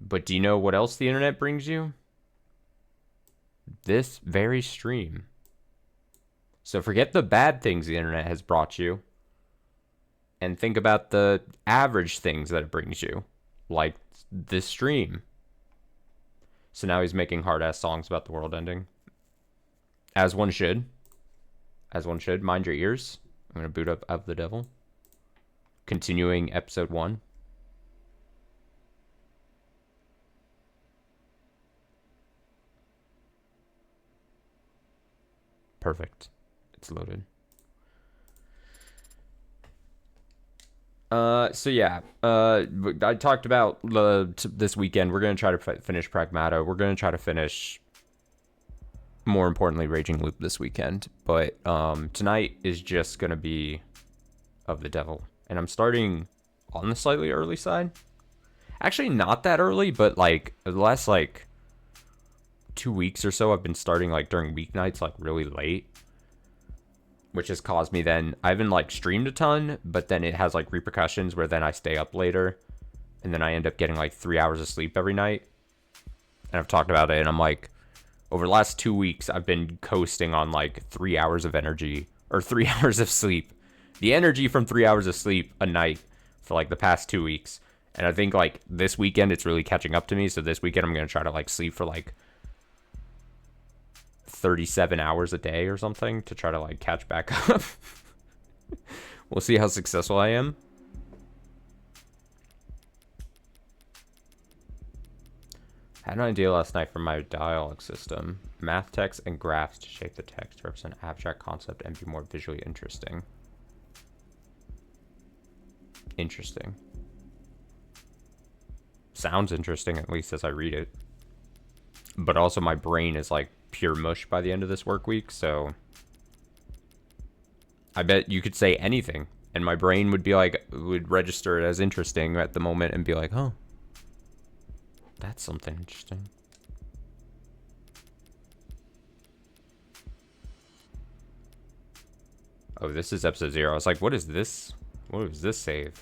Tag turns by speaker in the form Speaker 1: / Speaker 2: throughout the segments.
Speaker 1: But do you know what else the internet brings you? This very stream. So forget the bad things the internet has brought you and think about the average things that it brings you, like this stream. So now he's making hard-ass songs about the world ending. As one should. As one should. Mind your ears. I'm going to boot up Of the Devil. Continuing episode 1. Perfect. It's loaded. So yeah, I talked about this weekend. We're going to try to finish Pragmata. We're going to try to finish, more importantly, Raging Loop this weekend. But tonight is just going to be Of the Devil. And I'm starting on the slightly early side. Actually, not that early, but like the last like 2 weeks or so, I've been starting like during weeknights, like really late. Which has caused me then, I haven't like streamed a ton, but then it has like repercussions where then I stay up later. And then I end up getting like 3 hours of sleep every night. And I've talked about it, and I'm like, over the last 2 weeks, I've been coasting on like 3 hours of energy, or 3 hours of sleep. The energy from 3 hours of sleep a night for like the past 2 weeks. And I think like this weekend, it's really catching up to me. So this weekend, I'm going to try to like sleep for like 37 hours a day or something to try to like catch back up. We'll see how successful I am. Had an idea last night for my dialogue system. Math text and graphs to shape the text to represent an abstract concept and be more visually interesting. Interesting. Sounds interesting, at least as I read it. But also my brain is like pure mush by the end of this work week, so I bet you could say anything and my brain would be like, would register it as interesting at the moment and be like, oh, that's something interesting. Oh, this is episode 0. I was like, what is this? What was this save?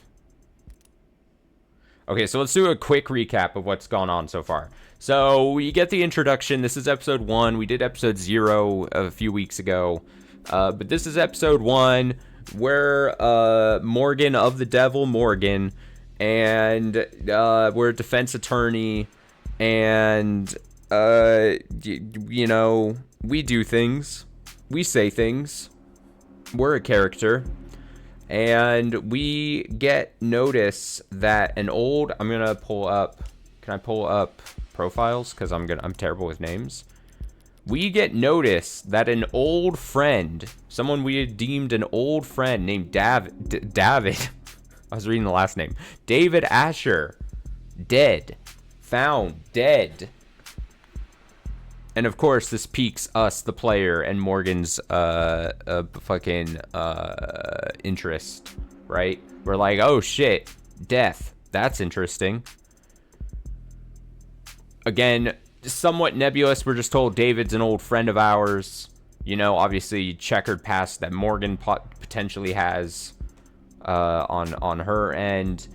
Speaker 1: Okay, so let's do a quick recap of what's gone on so far. So we get the introduction. This is episode 1. We did episode 0 a few weeks ago. But this is episode 1 where Morgan of the Devil, Morgan, and we're a defense attorney. And, you know, we do things. We say things. We're a character. And we get notice that an old, I'm gonna pull up, can I pull up profiles? Because I'm terrible with names. We get notice that an old friend, someone we had deemed an old friend named David, I was reading the last name, David Asher, dead, found dead. And of course, this piques us, the player, and Morgan's fucking interest, right? We're like, oh shit, death. That's interesting. Again, somewhat nebulous. We're just told David's an old friend of ours. You know, obviously checkered past that Morgan potentially has on her end.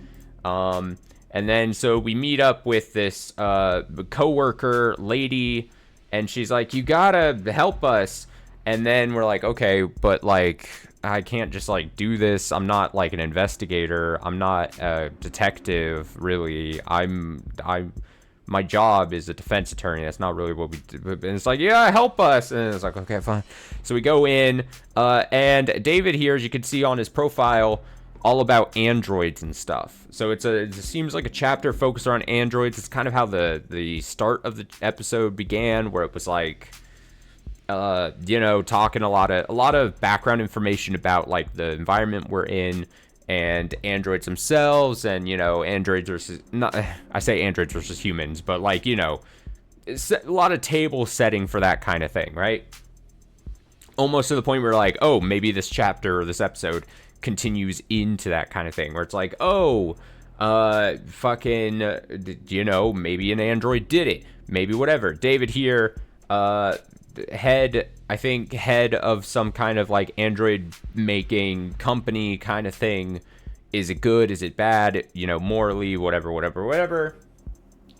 Speaker 1: And then so we meet up with this coworker lady. And she's like, you gotta help us. And then we're like, okay, but like, I can't just like do this. I'm not like an investigator. I'm not a detective, really. My job is a defense attorney. That's not really what we do. And it's like, yeah, help us. And it's like, okay, fine. So we go in, and David here, as you can see on his profile, all about androids and stuff. So it seems like a chapter focused on androids. It's kind of how the start of the episode began, where it was like, you know, talking a lot of background information about like the environment we're in and androids themselves, and you know, androids versus, not, I say androids versus humans, but like, you know, it's a lot of table setting for that kind of thing, right? Almost to the point where like, oh, maybe this chapter or this episode continues into that kind of thing, where it's like, oh, fucking, you know, maybe an android did it, maybe whatever. David here, head of some kind of like android making company kind of thing. Is it good? Is it bad? You know, morally, whatever.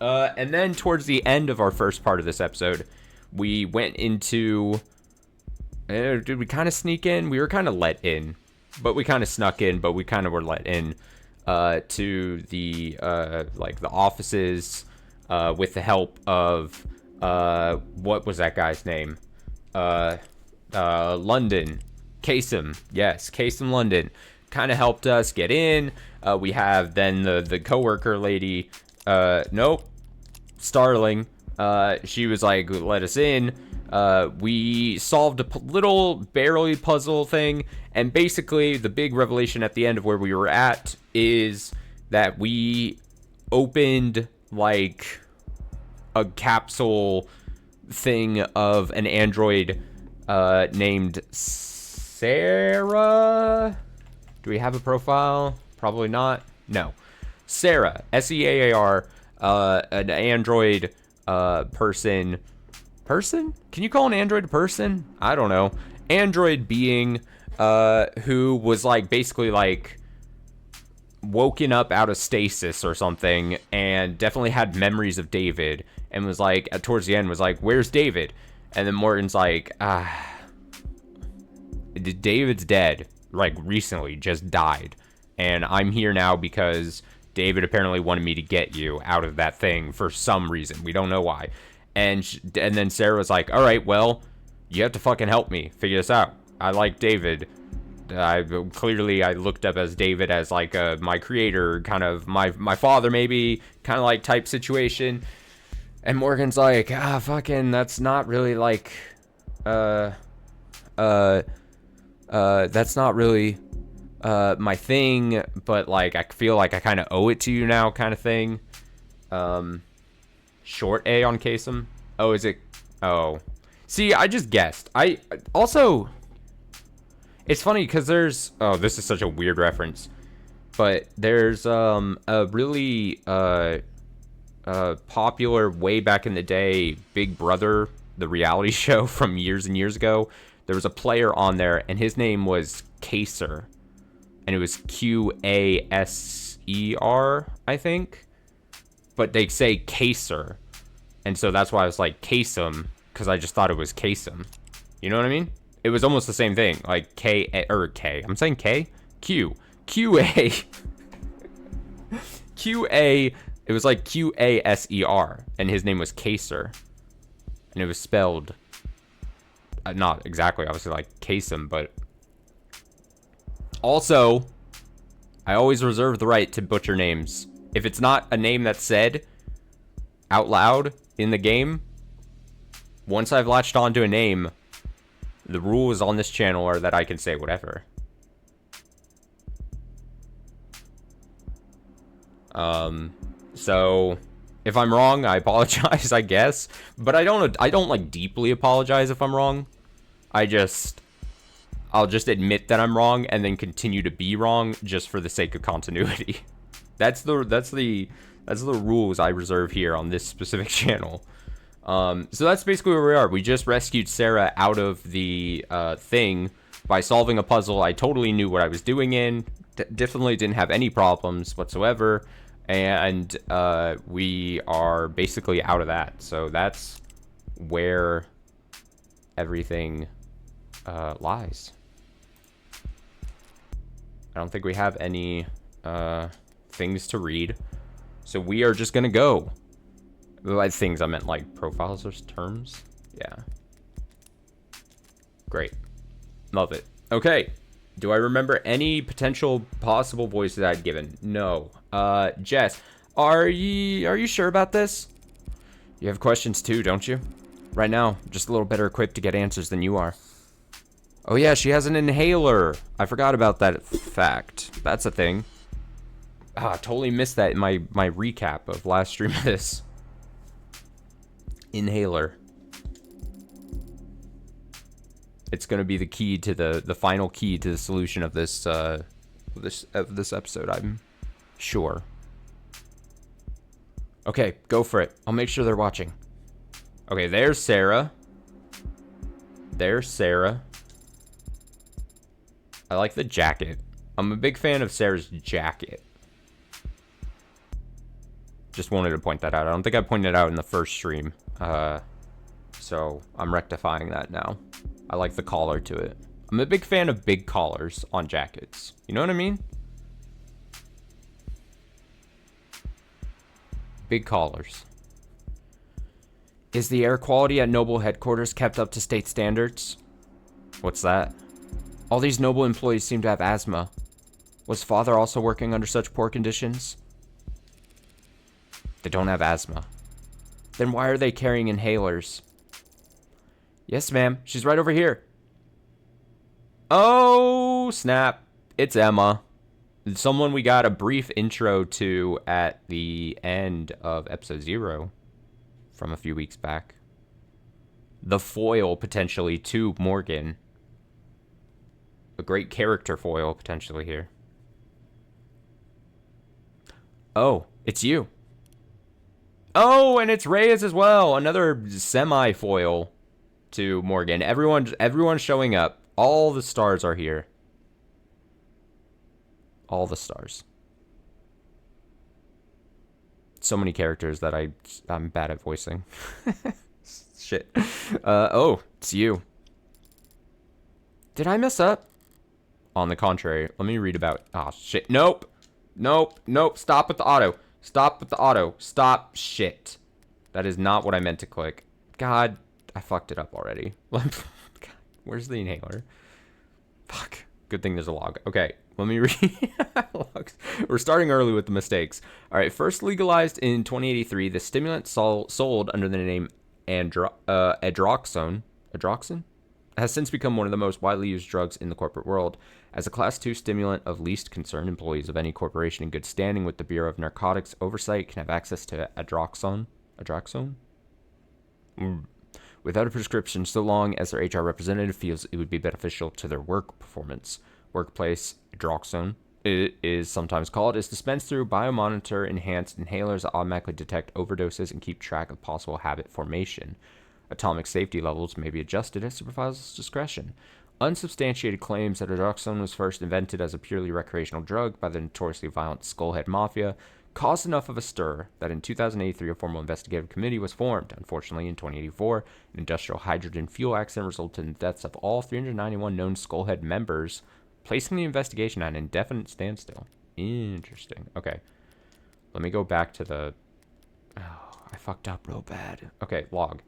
Speaker 1: And then towards the end of our first part of this episode, we went into... did we kind of sneak in? We were kind of let in. But we kind of snuck in, but we kind of were let in to the, like, the offices with the help of... what was that guy's name? London. Kasem. Yes, Kasem London. Kind of helped us get in. We have then the coworker lady. Nope. Starling. She was like, let us in. We solved a little barely puzzle thing. And basically, the big revelation at the end of where we were at is that we opened, like, a capsule thing of an android named Sarah. Do we have a profile? Probably not. No. Sarah. Seaar. An android person. Person? Can you call an android a person? I don't know. Android being who was like basically like woken up out of stasis or something and definitely had memories of David and was like towards the end was like, where's David? And then Morgan's like, David's dead, like recently just died, and I'm here now because David apparently wanted me to get you out of that thing for some reason. We don't know why. And then Sarah was like, all right, well, you have to fucking help me figure this out. I like David. I looked up as David as like my creator, kind of my father, maybe, kind of like type situation. And Morgan's like, fucking, that's not really like, that's not really my thing, but like I feel like I kind of owe it to you now, kind of thing. Short A on Kasem. Oh, is it? Oh, see, I just guessed. I also. It's funny because there's... Oh, this is such a weird reference. But there's a really popular, way back in the day, Big Brother, the reality show from years and years ago. There was a player on there, and his name was Kaser. And it was Qaser, I think. But they say Kaser. And so that's why I was like Kasem, because I just thought it was Kasem. You know what I mean? It was almost the same thing, like K. I'm saying K? Q. Q-A. Q-A. It was like Qaser, and his name was Kaser. And it was spelled, not exactly, obviously, like Kasem, but... Also, I always reserve the right to butcher names. If it's not a name that's said out loud in the game, once I've latched onto a name... The rules on this channel are that I can say whatever. So if I'm wrong, I apologize, I guess. But I don't like deeply apologize if I'm wrong. I'll just admit that I'm wrong and then continue to be wrong just for the sake of continuity. That's the rules I reserve here on this specific channel. So that's basically where we are. We just rescued Sarah out of the thing by solving a puzzle I totally knew what I was doing in. Definitely didn't have any problems whatsoever. And we are basically out of that. So that's where everything lies. I don't think we have any things to read. So we are just going to go. By things, I meant like profiles or terms. Yeah. Great. Love it. Okay. Do I remember any potential possible voices I'd given? No. Jess, are you sure about this? You have questions too, don't you? Right now, just a little better equipped to get answers than you are. Oh yeah, she has an inhaler. I forgot about that fact. That's a thing. Totally missed that in my recap of last stream of this. Inhaler. It's gonna be the key to the final key to the solution of this this episode, I'm sure. Okay, go for it. I'll make sure they're watching. Okay, there's Sarah. There's Sarah. I like the jacket. I'm a big fan of Sarah's jacket. Just wanted to point that out. I don't think I pointed it out in the first stream. So I'm rectifying that now. I like the collar to it. I'm a big fan of big collars on jackets. You know what I mean? Big collars. Is the air quality at Noble headquarters kept up to state standards? What's that? All these Noble employees seem to have asthma. Was father also working under such poor conditions? They don't have asthma. Then why are they carrying inhalers? Yes, ma'am. She's right over here. Oh, snap. It's Emma. Someone we got a brief intro to at the end of episode 0 from a few weeks back. The foil, potentially, to Morgan. A great character foil, potentially, here. Oh, it's you. Oh, and it's Reyes as well. Another semi-foil to Morgan. Everyone's showing up. All the stars are here. All the stars. So many characters that I'm bad at voicing. Shit. Oh, it's you. Did I mess up? On the contrary, let me read about... Oh, shit. Nope. Nope. Nope. Stop with the auto. Stop with the auto. Stop. Shit. That is not what I meant to click. God, I fucked it up already. God, where's the inhaler? Fuck. Good thing there's a log. Okay, let me read logs. We're starting early with the mistakes. All right, first legalized in 2083, the stimulant sold under the name Edroxone has since become one of the most widely used drugs in the corporate world. As a Class 2 stimulant of least concern, employees of any corporation in good standing with the Bureau of Narcotics Oversight can have access to Edroxone? Without a prescription, so long as their HR representative feels it would be beneficial to their work performance. Workplace Edroxone, it is sometimes called, is dispensed through biomonitor enhanced inhalers that automatically detect overdoses and keep track of possible habit formation. Atomic safety levels may be adjusted at supervisor's discretion. Unsubstantiated claims that Edroxone was first invented as a purely recreational drug by the notoriously violent Skullhead Mafia caused enough of a stir that in 2083 a formal investigative committee was formed. Unfortunately, in 2084, an industrial hydrogen fuel accident resulted in the deaths of all 391 known Skullhead members, placing the investigation at an indefinite standstill. Interesting. Okay. Let me go back to the... Oh, I fucked up real bad. Okay, log.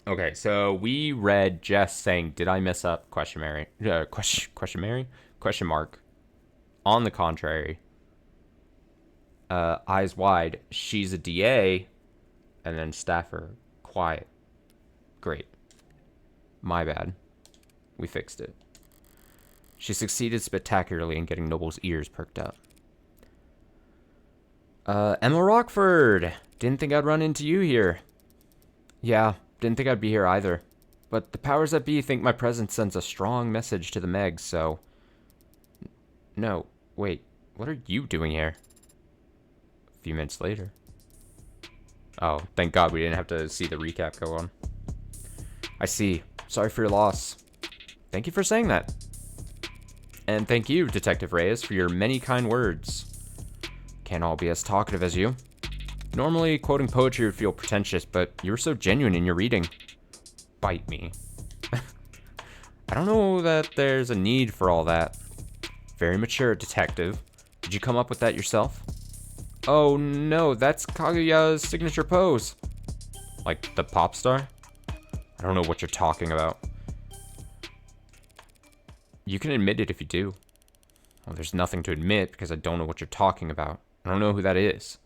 Speaker 1: Okay, so we read Jess saying, "Did I mess up?" Question mark. On the contrary, eyes wide. She's a DA, and then staffer quiet. Great. My bad. We fixed it. She succeeded spectacularly in getting Noble's ears perked up. Emma Rockford. Didn't think I'd run into you here. Yeah. Didn't think I'd be here either. But the powers that be think my presence sends a strong message to the Megs, so... No, wait. What are you doing here? A few minutes later. Oh, thank God we didn't have to see the recap go on. I see. Sorry for your loss. Thank you for saying that. And thank you, Detective Reyes, for your many kind words. Can't all be as talkative as you. Normally, quoting poetry would feel pretentious, but you were so genuine in your reading. Bite me. I don't know that there's a need for all that. Very mature, detective. Did you come up with that yourself? Oh no, that's Kaguya's signature pose. Like the pop star? I don't know what you're talking about. You can admit it if you do. Well, there's nothing to admit because I don't know what you're talking about. I don't know who that is.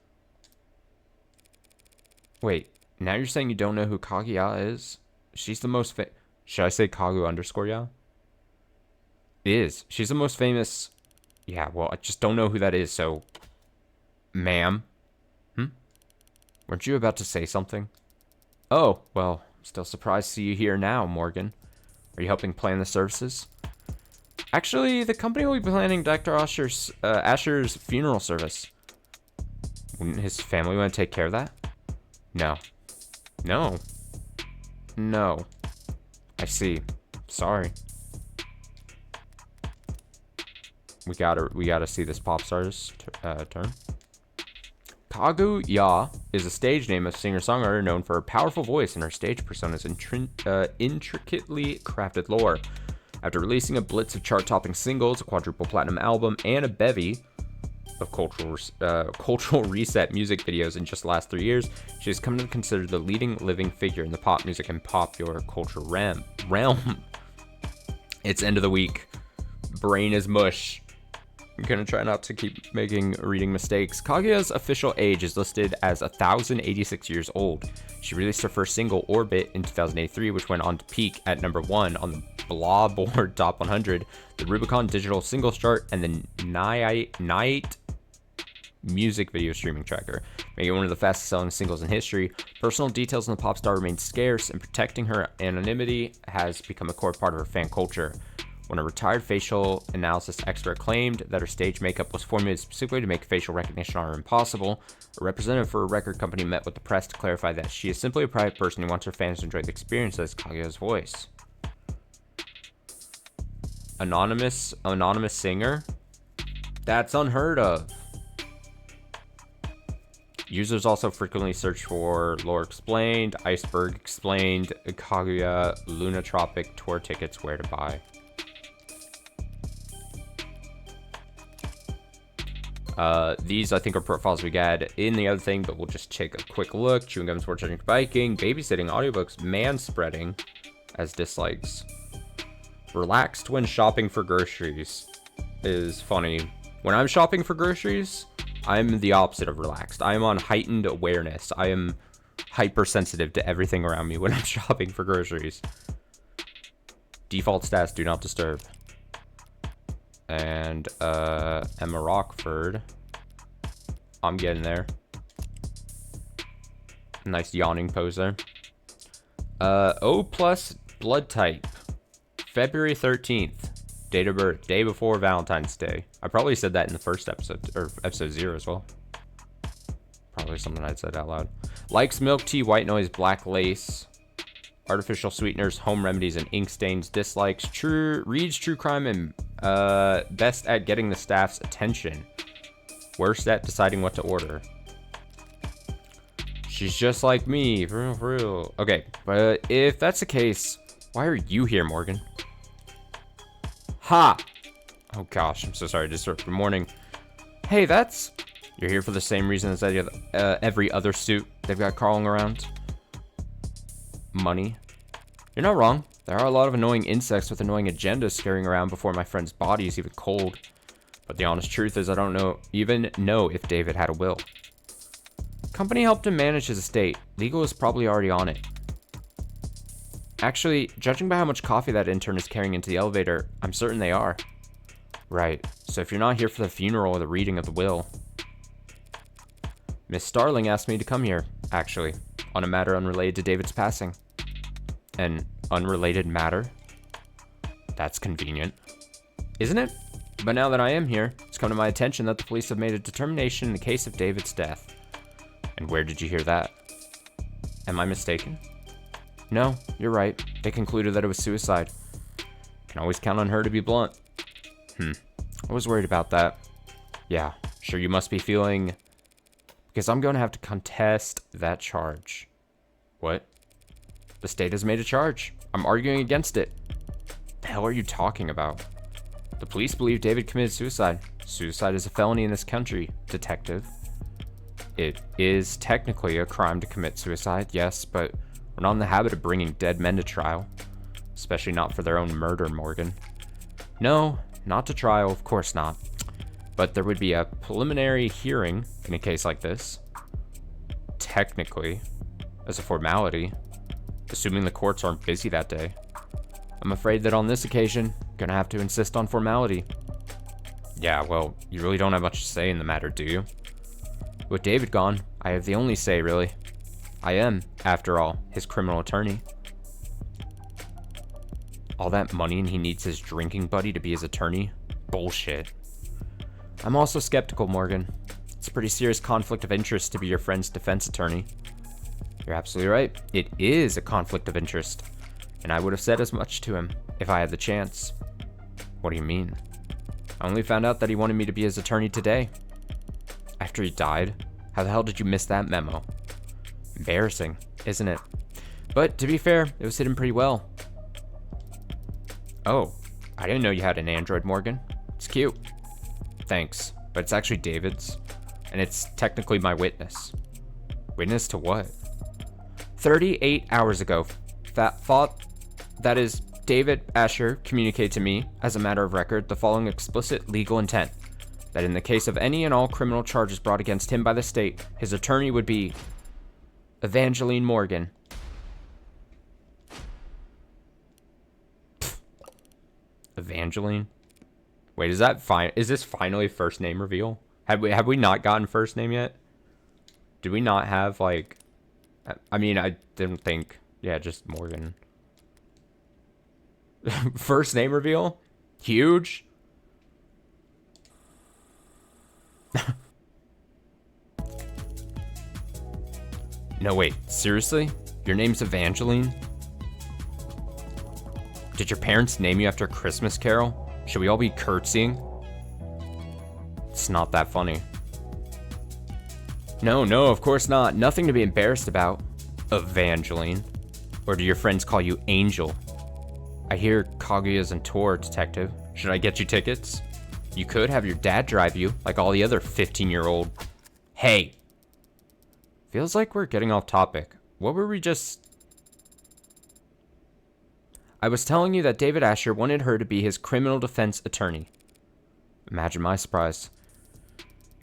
Speaker 1: Wait, now you're saying you don't know who Kaguya is? She's the most Should I say Kagu underscore ya? Is. She's the most famous... Yeah, well, I just don't know who that is, so... Ma'am? Weren't you about to say something? Oh, well, I'm still surprised to see you here now, Morgan. Are you helping plan the services? Actually, the company will be planning Dr. Asher's funeral service. Wouldn't his family want to take care of that? No. No. No. I see. Sorry. We gotta see this pop star's turn. Kaguya is a stage name of singer-songwriter known for her powerful voice and her stage persona's intricately crafted lore. After releasing a blitz of chart-topping singles, a quadruple platinum album, and a bevy of cultural reset music videos in just the last 3 years, she has come to be considered the leading living figure in the pop music and popular culture realm. It's end of the week. Brain is mush. I'm gonna try not to keep reading mistakes. Kaguya's official age is listed as 1,086 years old. She released her first single, Orbit, in 2003, which went on to peak at number 1 on the Billboard Top 100, the Rubicon Digital Singles Chart, and the Night Music Video Streaming Tracker, making it one of the fastest-selling singles in history. Personal details on the pop star remain scarce, and protecting her anonymity has become a core part of her fan culture. When a retired facial analysis expert claimed that her stage makeup was formulated specifically to make facial recognition on her impossible, a representative for a record company met with the press to clarify that she is simply a private person who wants her fans to enjoy the experience as Kaguya's voice. Anonymous singer? That's unheard of. Users also frequently search for Lore Explained, Iceberg Explained, Kaguya, Lunatropic, tour tickets, where to buy. These, I think, are profiles we got in the other thing, but we'll just take a quick look. Chewing gum, sports, drinking, biking, babysitting, audiobooks, man-spreading as dislikes. Relaxed when shopping for groceries is funny. When I'm shopping for groceries, I'm the opposite of relaxed. I am on heightened awareness. I am hypersensitive to everything around me when I'm shopping for groceries. Default stats, do not disturb. And Emma Rockford. I'm getting there. Nice yawning pose there. O+ blood type. February 13th. Date of birth. Day before Valentine's Day. I probably said that in the first episode, or episode 0 as well. Probably something I'd said out loud. Likes milk tea, white noise, black lace, artificial sweeteners, home remedies, and ink stains. Dislikes reads true crime and best at getting the staff's attention. Worst at deciding what to order. She's just like me, for real. Okay, but if that's the case, why are you here, Morgan? Ha! Oh gosh, I'm so sorry to disturb. Good morning. Hey, you're here for the same reason as every other suit they've got crawling around. Money. You're not wrong. There are a lot of annoying insects with annoying agendas scurrying around before my friend's body is even cold. But the honest truth is I don't even know if David had a will. Company helped him manage his estate. Legal is probably already on it. Actually, judging by how much coffee that intern is carrying into the elevator, I'm certain they are. Right, so if you're not here for the funeral or the reading of the will. Miss Starling asked me to come here, actually, on a matter unrelated to David's passing. An unrelated matter? That's convenient. Isn't it? But now that I am here, it's come to my attention that the police have made a determination in the case of David's death. And where did you hear that? Am I mistaken? No, you're right. They concluded that it was suicide. Can always count on her to be blunt. I was worried about that. Yeah, sure you must be feeling... Because I'm going to have to contest that charge. What? The state has made a charge. I'm arguing against it. The hell are you talking about? The police believe David committed suicide. Suicide is a felony in this country, detective. It is technically a crime to commit suicide, yes, but we're not in the habit of bringing dead men to trial. Especially not for their own murder, Morgan. No, not to trial, of course not. But there would be a preliminary hearing in a case like this. Technically, as a formality, assuming the courts aren't busy that day. I'm afraid that on this occasion, I'm gonna have to insist on formality. Yeah, well, you really don't have much to say in the matter, do you? With David gone, I have the only say, really. I am, after all, his criminal attorney. All that money and he needs his drinking buddy to be his attorney? Bullshit. I'm also skeptical, Morgan. It's a pretty serious conflict of interest to be your friend's defense attorney. You're absolutely right. It is a conflict of interest. And I would have said as much to him if I had the chance. What do you mean? I only found out that he wanted me to be his attorney today. After he died? How the hell did you miss that memo? Embarrassing, isn't it? But to be fair, it was hidden pretty well. Oh, I didn't know you had an Android, Morgan. It's cute. Thanks, but it's actually David's. And it's technically my witness. Witness to what? 38 hours ago, that is, David Asher communicated to me, as a matter of record, the following explicit legal intent. That in the case of any and all criminal charges brought against him by the state, his attorney would be Evangeline Morgan. Pfft. Evangeline? Wait, is this finally first name reveal? Have we not gotten first name yet? Did we not have, like... I mean, I didn't think... Yeah, just Morgan. First name reveal? Huge? No, wait. Seriously? Your name's Evangeline? Did your parents name you after a Christmas Carol? Should we all be curtsying? It's not that funny. No, of course not. Nothing to be embarrassed about. Evangeline. Or do your friends call you Angel? I hear Kaguya's in tour, detective. Should I get you tickets? You could have your dad drive you, like all the other 15-year-old... Hey! Feels like we're getting off topic. What were we just... I was telling you that David Asher wanted her to be his criminal defense attorney. Imagine my surprise.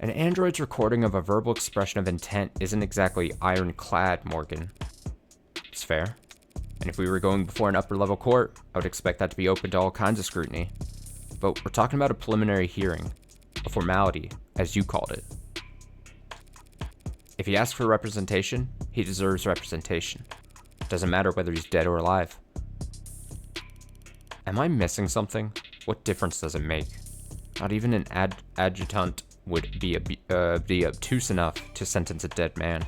Speaker 1: An android's recording of a verbal expression of intent isn't exactly ironclad, Morgan. It's fair. And if we were going before an upper-level court, I would expect that to be open to all kinds of scrutiny. But we're talking about a preliminary hearing. A formality, as you called it. If he asks for representation, he deserves representation. Doesn't matter whether he's dead or alive. Am I missing something? What difference does it make? Not even an adjutant would be obtuse enough to sentence a dead man.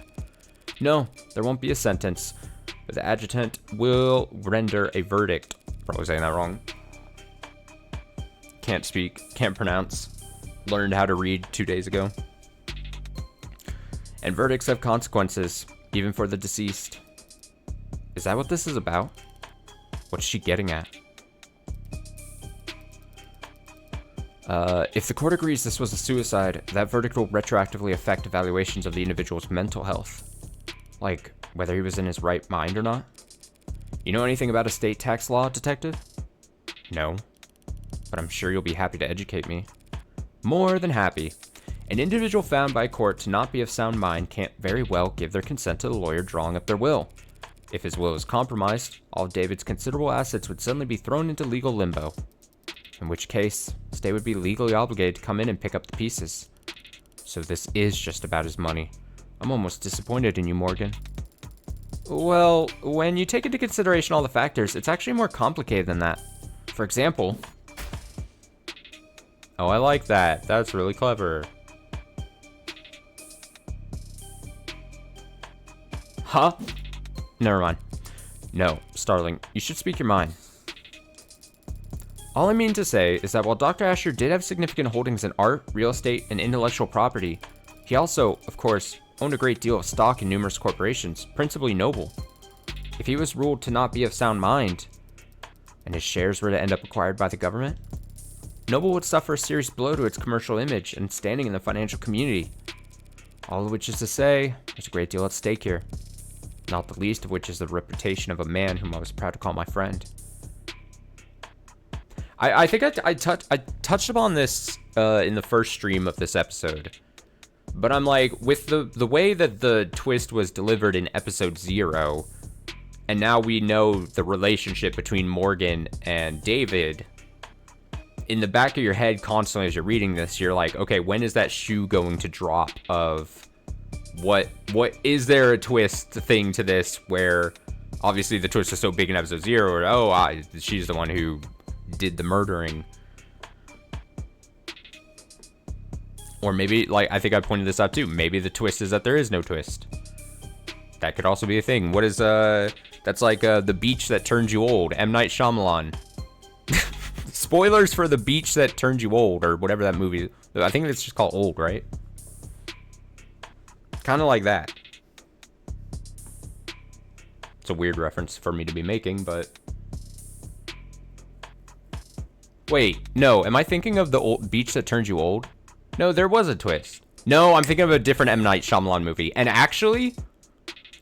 Speaker 1: No, there won't be a sentence, but the adjutant will render a verdict. Probably saying that wrong. Can't speak, can't pronounce. Learned how to read 2 days ago. And verdicts have consequences, even for the deceased. Is that what this is about? What's she getting at? If the court agrees this was a suicide, that verdict will retroactively affect evaluations of the individual's mental health. Like, whether he was in his right mind or not. You know anything about estate tax law, detective? No. But I'm sure you'll be happy to educate me. More than happy. An individual found by court to not be of sound mind can't very well give their consent to the lawyer drawing up their will. If his will is compromised, all of David's considerable assets would suddenly be thrown into legal limbo. In which case, the state would be legally obligated to come in and pick up the pieces. So this is just about his money. I'm almost disappointed in you, Morgan. Well, when you take into consideration all the factors, it's actually more complicated than that. For example... Oh, I like that. That's really clever. Huh? Never mind. No, Starling, you should speak your mind. All I mean to say is that while Dr. Asher did have significant holdings in art, real estate, and intellectual property, he also, of course, owned a great deal of stock in numerous corporations, principally Noble. If he was ruled to not be of sound mind, and his shares were to end up acquired by the government, Noble would suffer a serious blow to its commercial image and standing in the financial community. All of which is to say, there's a great deal at stake here. Not the least of which is the reputation of a man whom I was proud to call my friend. I think I touched upon this in the first stream of this episode. But I'm like, with the way that the twist was delivered in episode 0, and now we know the relationship between Morgan and David, in the back of your head constantly as you're reading this, you're like, okay, when is that shoe going to drop of what is there a twist thing to this where obviously the twist is so big in episode 0 or, she's the one who did the murdering. Or maybe, like, I think I pointed this out too, maybe the twist is that there is no twist. That could also be a thing. What is, that's like, The Beach That Turns You Old, M. Night Shyamalan. Spoilers for The Beach That Turns You Old, or whatever that movie, I think it's just called Old, right? Kind of like that. It's a weird reference for me to be making, but... Wait, no. Am I thinking of the old Beach That Turns You Old? No, there was a twist. No, I'm thinking of a different M. Night Shyamalan movie. And actually,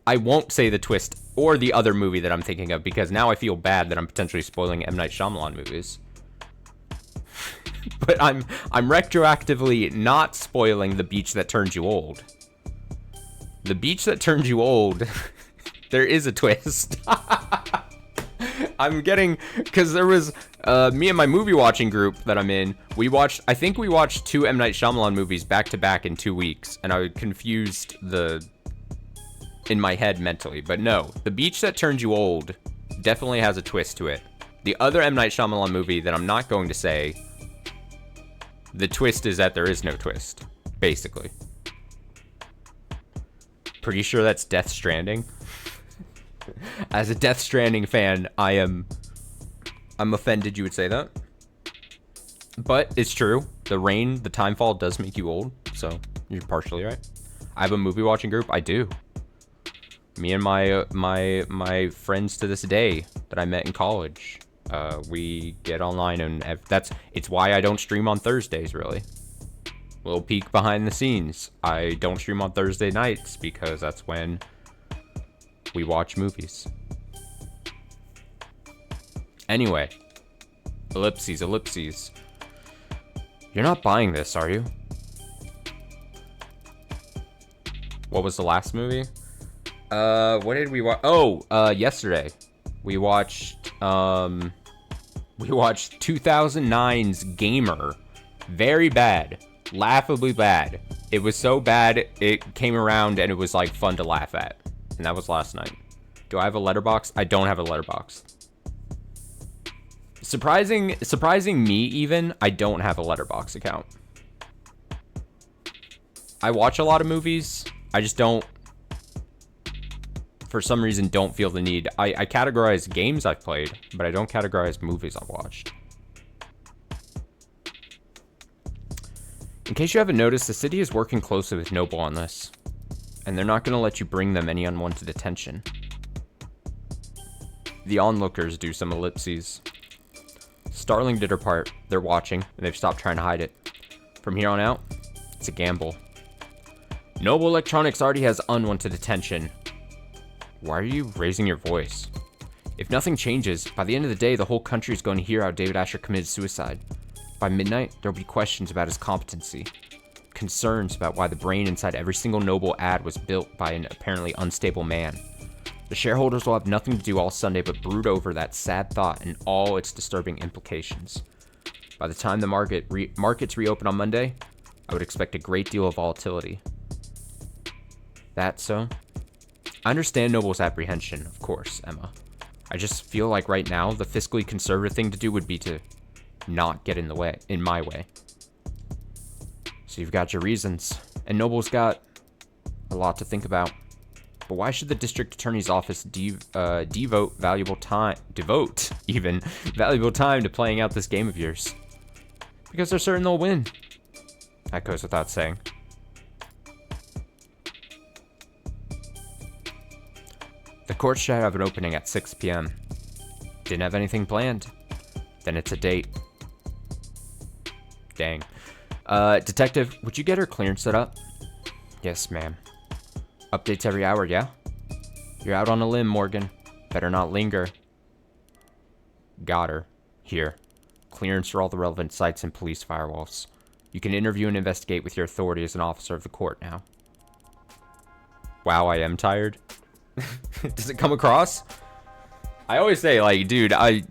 Speaker 1: I won't say the twist or the other movie that I'm thinking of, because now I feel bad that I'm potentially spoiling M. Night Shyamalan movies. But I'm retroactively not spoiling The Beach That Turns You Old. The Beach That Turns You Old, there is a twist. I'm getting, because there was me and my movie watching group that I'm in, I think we watched 2 M. Night Shyamalan movies back to back in 2 weeks, and I confused in my head mentally. But no, The Beach That Turns You Old definitely has a twist to it. The other M. Night Shyamalan movie that I'm not going to say, the twist is that there is no twist, basically. Pretty sure that's Death Stranding. As a Death Stranding fan, I'm offended you would say that. But it's true. The timefall does make you old, so you're partially right. I have a movie watching group. I do. Me and my friends to this day that I met in college. We get online, and it's why I don't stream on Thursdays, really. Little peek behind the scenes. I don't stream on Thursday nights because that's when we watch movies. Anyway. Ellipses. You're not buying this, are you? What was the last movie? What did we watch? Yesterday. We watched 2009's Gamer. Very bad. Laughably bad. It was so bad, it came around and it was like fun to laugh at. And that was last night. Do I have a letterbox? I don't have a letterbox. Surprising me even, I don't have a letterbox account. I watch a lot of movies. I just don't, for some reason, don't feel the need. I categorize games I've played, but I don't categorize movies I've watched. In case you haven't noticed, the city is working closely with Noble on this. And they're not going to let you bring them any unwanted attention. The onlookers do some ellipses. Starling did her part. They're watching, and they've stopped trying to hide it. From here on out, it's a gamble. Noble Electronics already has unwanted attention. Why are you raising your voice? If nothing changes, by the end of the day, the whole country is going to hear how David Asher committed suicide. By midnight, there'll be questions about his competency. Concerns about why the brain inside every single Noble ad was built by an apparently unstable man. The shareholders will have nothing to do all Sunday but brood over that sad thought and all its disturbing implications. By the time the markets reopen on Monday, I would expect a great deal of volatility. That so? I understand Noble's apprehension, of course, Emma. I just feel like right now, the fiscally conservative thing to do would be to not get in my way. So you've got your reasons, and Noble's got a lot to think about. But why should the district attorney's office devote valuable time to playing out this game of yours? Because they're certain they'll win. That goes without saying. The court should have an opening at 6 p.m. Didn't have anything planned. Then it's a date. Dang. Detective, would you get her clearance set up? Yes, ma'am. Updates every hour, yeah? You're out on a limb, Morgan. Better not linger. Got her. Here. Clearance for all the relevant sites and police firewalls. You can interview and investigate with your authority as an officer of the court now. Wow, I am tired. Does it come across? I always say, like, dude, I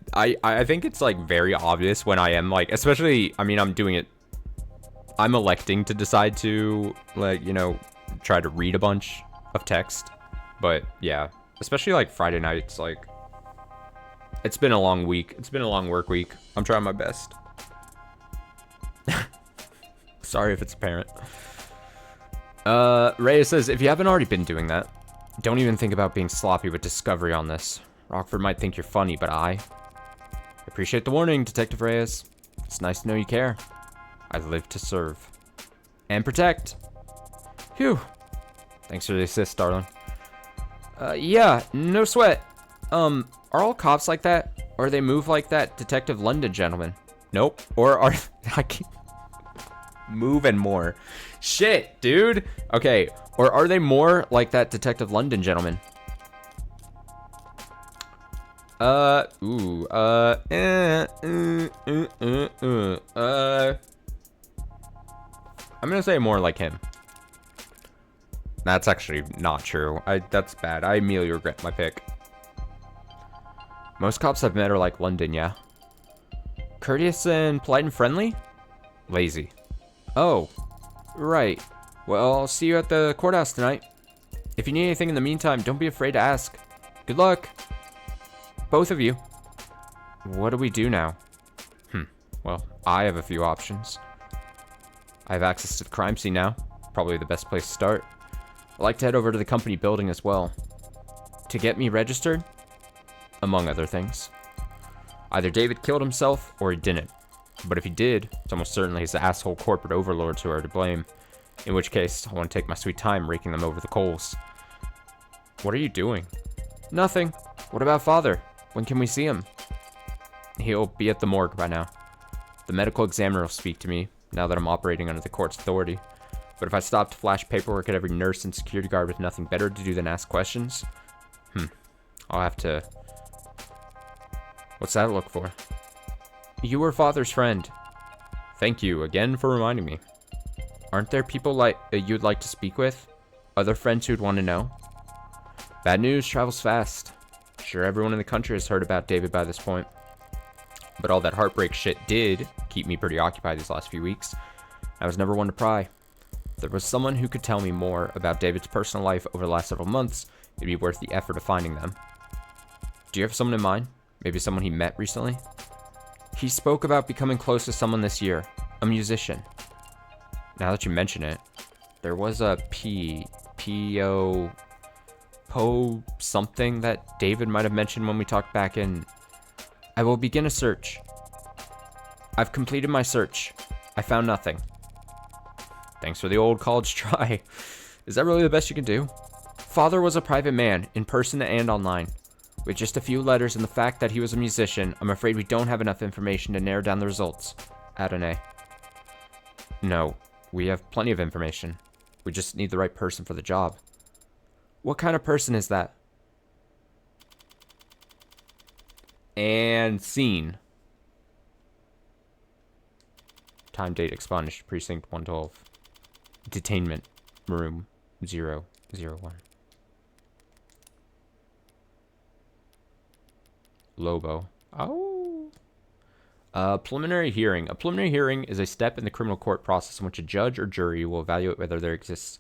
Speaker 1: think it's, like, very obvious when I am, like, especially, I mean, I'm electing to decide to, like, you know, try to read a bunch of text. But, yeah, especially, like, Friday nights, like, it's been a long week. It's been a long work week. I'm trying my best. Sorry if it's apparent. Reyes says, if you haven't already been doing that, don't even think about being sloppy with discovery on this. Rockford might think you're funny, but I appreciate the warning, Detective Reyes. It's nice to know you care. I live to serve. And protect. Phew. Thanks for the assist, darling. Yeah, no sweat. Are all cops like that? Or they move like that, Detective London, gentlemen? Nope. Or are... I can't... Move and more. Shit, dude. Okay. Or are they more like that Detective London, gentlemen? I'm gonna say more like him. That's actually not true. That's bad. I immediately regret my pick. Most cops I've met are like London, yeah. Courteous and polite and friendly? Lazy. Oh, right. Well, I'll see you at the courthouse tonight. If you need anything in the meantime, don't be afraid to ask. Good luck. Both of you. What do we do now? Well, I have a few options. I have access to the crime scene now. Probably the best place to start. I'd like to head over to the company building as well. To get me registered? Among other things. Either David killed himself, or he didn't. But if he did, it's almost certainly his asshole corporate overlords who are to blame. In which case, I want to take my sweet time raking them over the coals. What are you doing? Nothing. What about Father? When can we see him? He'll be at the morgue by now. The medical examiner will speak to me, now that I'm operating under the court's authority. But if I stop to flash paperwork at every nurse and security guard with nothing better to do than ask questions, I'll have to... What's that look for? You were Father's friend. Thank you again for reminding me. Aren't there people like you'd like to speak with? Other friends who'd want to know? Bad news travels fast. Sure, everyone in the country has heard about David by this point. But all that heartbreak shit did keep me pretty occupied these last few weeks. I was never one to pry. If there was someone who could tell me more about David's personal life over the last several months, it'd be worth the effort of finding them. Do you have someone in mind? Maybe someone he met recently? He spoke about becoming close to someone this year, a musician. Now that you mention it, there was a P.O. something that David might have mentioned when we talked back in. I will begin a search. I've completed my search. I found nothing. Thanks for the old college try. Is that really the best you can do? Father was a private man, in person and online. With just a few letters and the fact that he was a musician, I'm afraid we don't have enough information to narrow down the results. Add an A. No, we have plenty of information. We just need the right person for the job. What kind of person is that? And scene. Time, date, expunged. Precinct 112. Detainment. Room 001. Lobo. Oh. Preliminary hearing. A preliminary hearing is a step in the criminal court process in which a judge or jury will evaluate whether there exists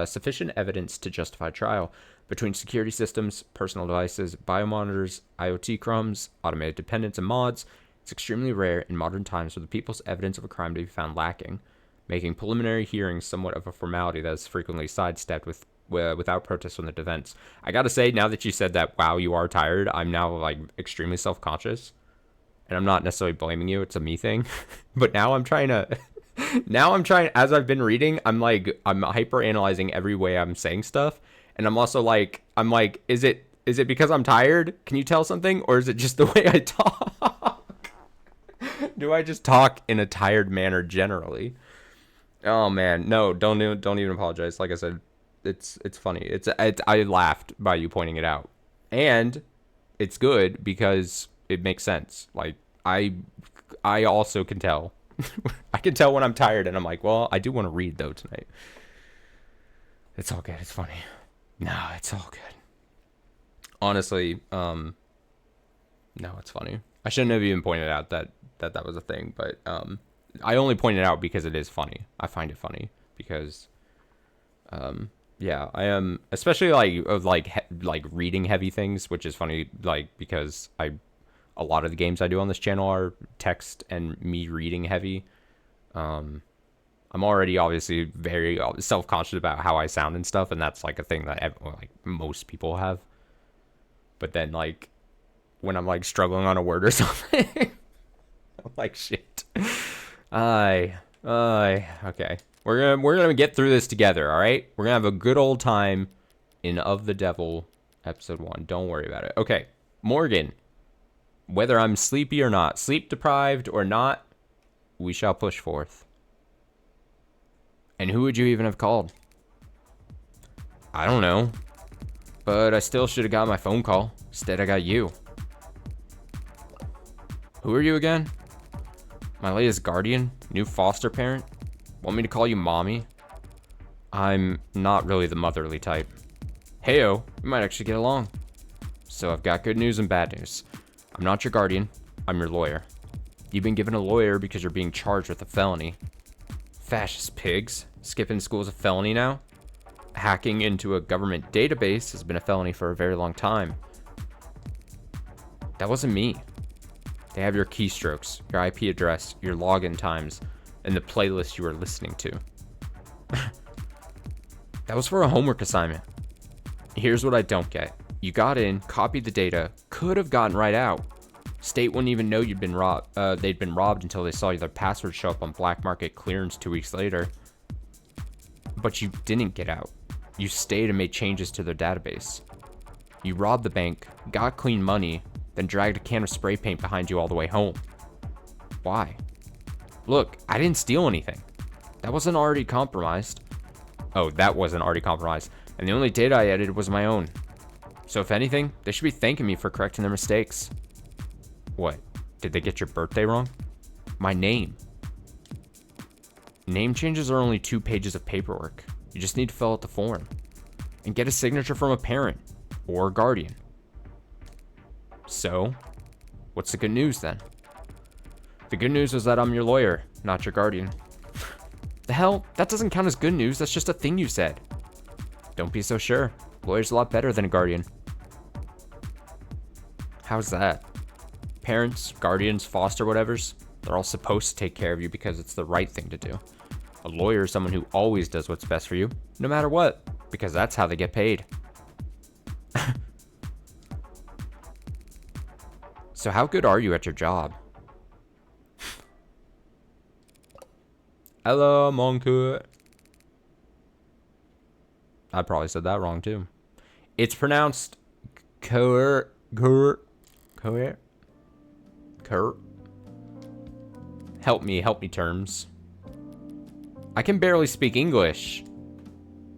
Speaker 1: sufficient evidence to justify trial. Between security systems, personal devices, biomonitors, IoT crumbs, automated dependents, and mods, it's extremely rare in modern times for the people's evidence of a crime to be found lacking, making preliminary hearings somewhat of a formality that is frequently sidestepped without protest from the defense. I gotta say, now that you said that, wow, you are tired, I'm now, like, extremely self-conscious. And I'm not necessarily blaming you, it's a me thing. But now I'm trying, as I've been reading, I'm hyper-analyzing every way I'm saying stuff. And I'm also like, is it because I'm tired? Can you tell something? Or is it just the way I talk? Do I just talk in a tired manner generally? Oh man, no, don't even apologize. Like I said, it's funny. I laughed by you pointing it out. And it's good because it makes sense. Like I also can tell. I can tell when I'm tired and I'm like, well, I do want to read though tonight. It's all good. It's funny. No, it's all good. Honestly, no, it's funny. I shouldn't have even pointed out that was a thing, but I only pointed it out because it is funny. I find it funny because yeah, I am, especially like reading heavy things, which is funny, like because a lot of the games I do on this channel are text and me reading heavy. I'm already obviously very self-conscious about how I sound and stuff, and that's like a thing that like most people have. But then like when I'm like struggling on a word or something, I'm like shit. Okay. We're gonna get through this together, all right? We're gonna have a good old time in Of the Devil, episode 1. Don't worry about it. Okay, Morgan. Whether I'm sleepy or not, sleep deprived or not, we shall push forth. And who would you even have called? I don't know. But I still should have got my phone call. Instead, I got you. Who are you again? My latest guardian? New foster parent? Want me to call you mommy? I'm not really the motherly type. Heyo, we might actually get along. So I've got good news and bad news. I'm not your guardian. I'm your lawyer. You've been given a lawyer because you're being charged with a felony. Fascist pigs. Skipping school's a felony now? Hacking into a government database has been a felony for a very long time. That wasn't me. They have your keystrokes, your IP address, your login times, and the playlist you were listening to. That was for a homework assignment. Here's what I don't get. You got in, copied the data, could have gotten right out. State wouldn't even know you'd been robbed. They'd been robbed until they saw their password show up on black market clearance 2 weeks later. But you didn't get out. You stayed and made changes to their database. You robbed the bank, got clean money, then dragged a can of spray paint behind you all the way home. Why? Look, I didn't steal anything. That wasn't already compromised. Oh, that wasn't already compromised. And the only data I edited was my own. So if anything, they should be thanking me for correcting their mistakes. What? Did they get your birthday wrong? My name. Name changes are only 2 pages of paperwork. You just need to fill out the form. And get a signature from a parent or a guardian. So, what's the good news then? The good news is that I'm your lawyer, not your guardian. The hell? That doesn't count as good news, that's just a thing you said. Don't be so sure. Lawyer's a lot better than a guardian. How's that? Parents, guardians, foster whatevers, they're all supposed to take care of you because it's the right thing to do. A lawyer is someone who always does what's best for you, no matter what, because that's how they get paid. So how good are you at your job? Hello, monkey. I probably said that wrong too. It's pronounced cur. Help me terms. I can barely speak English.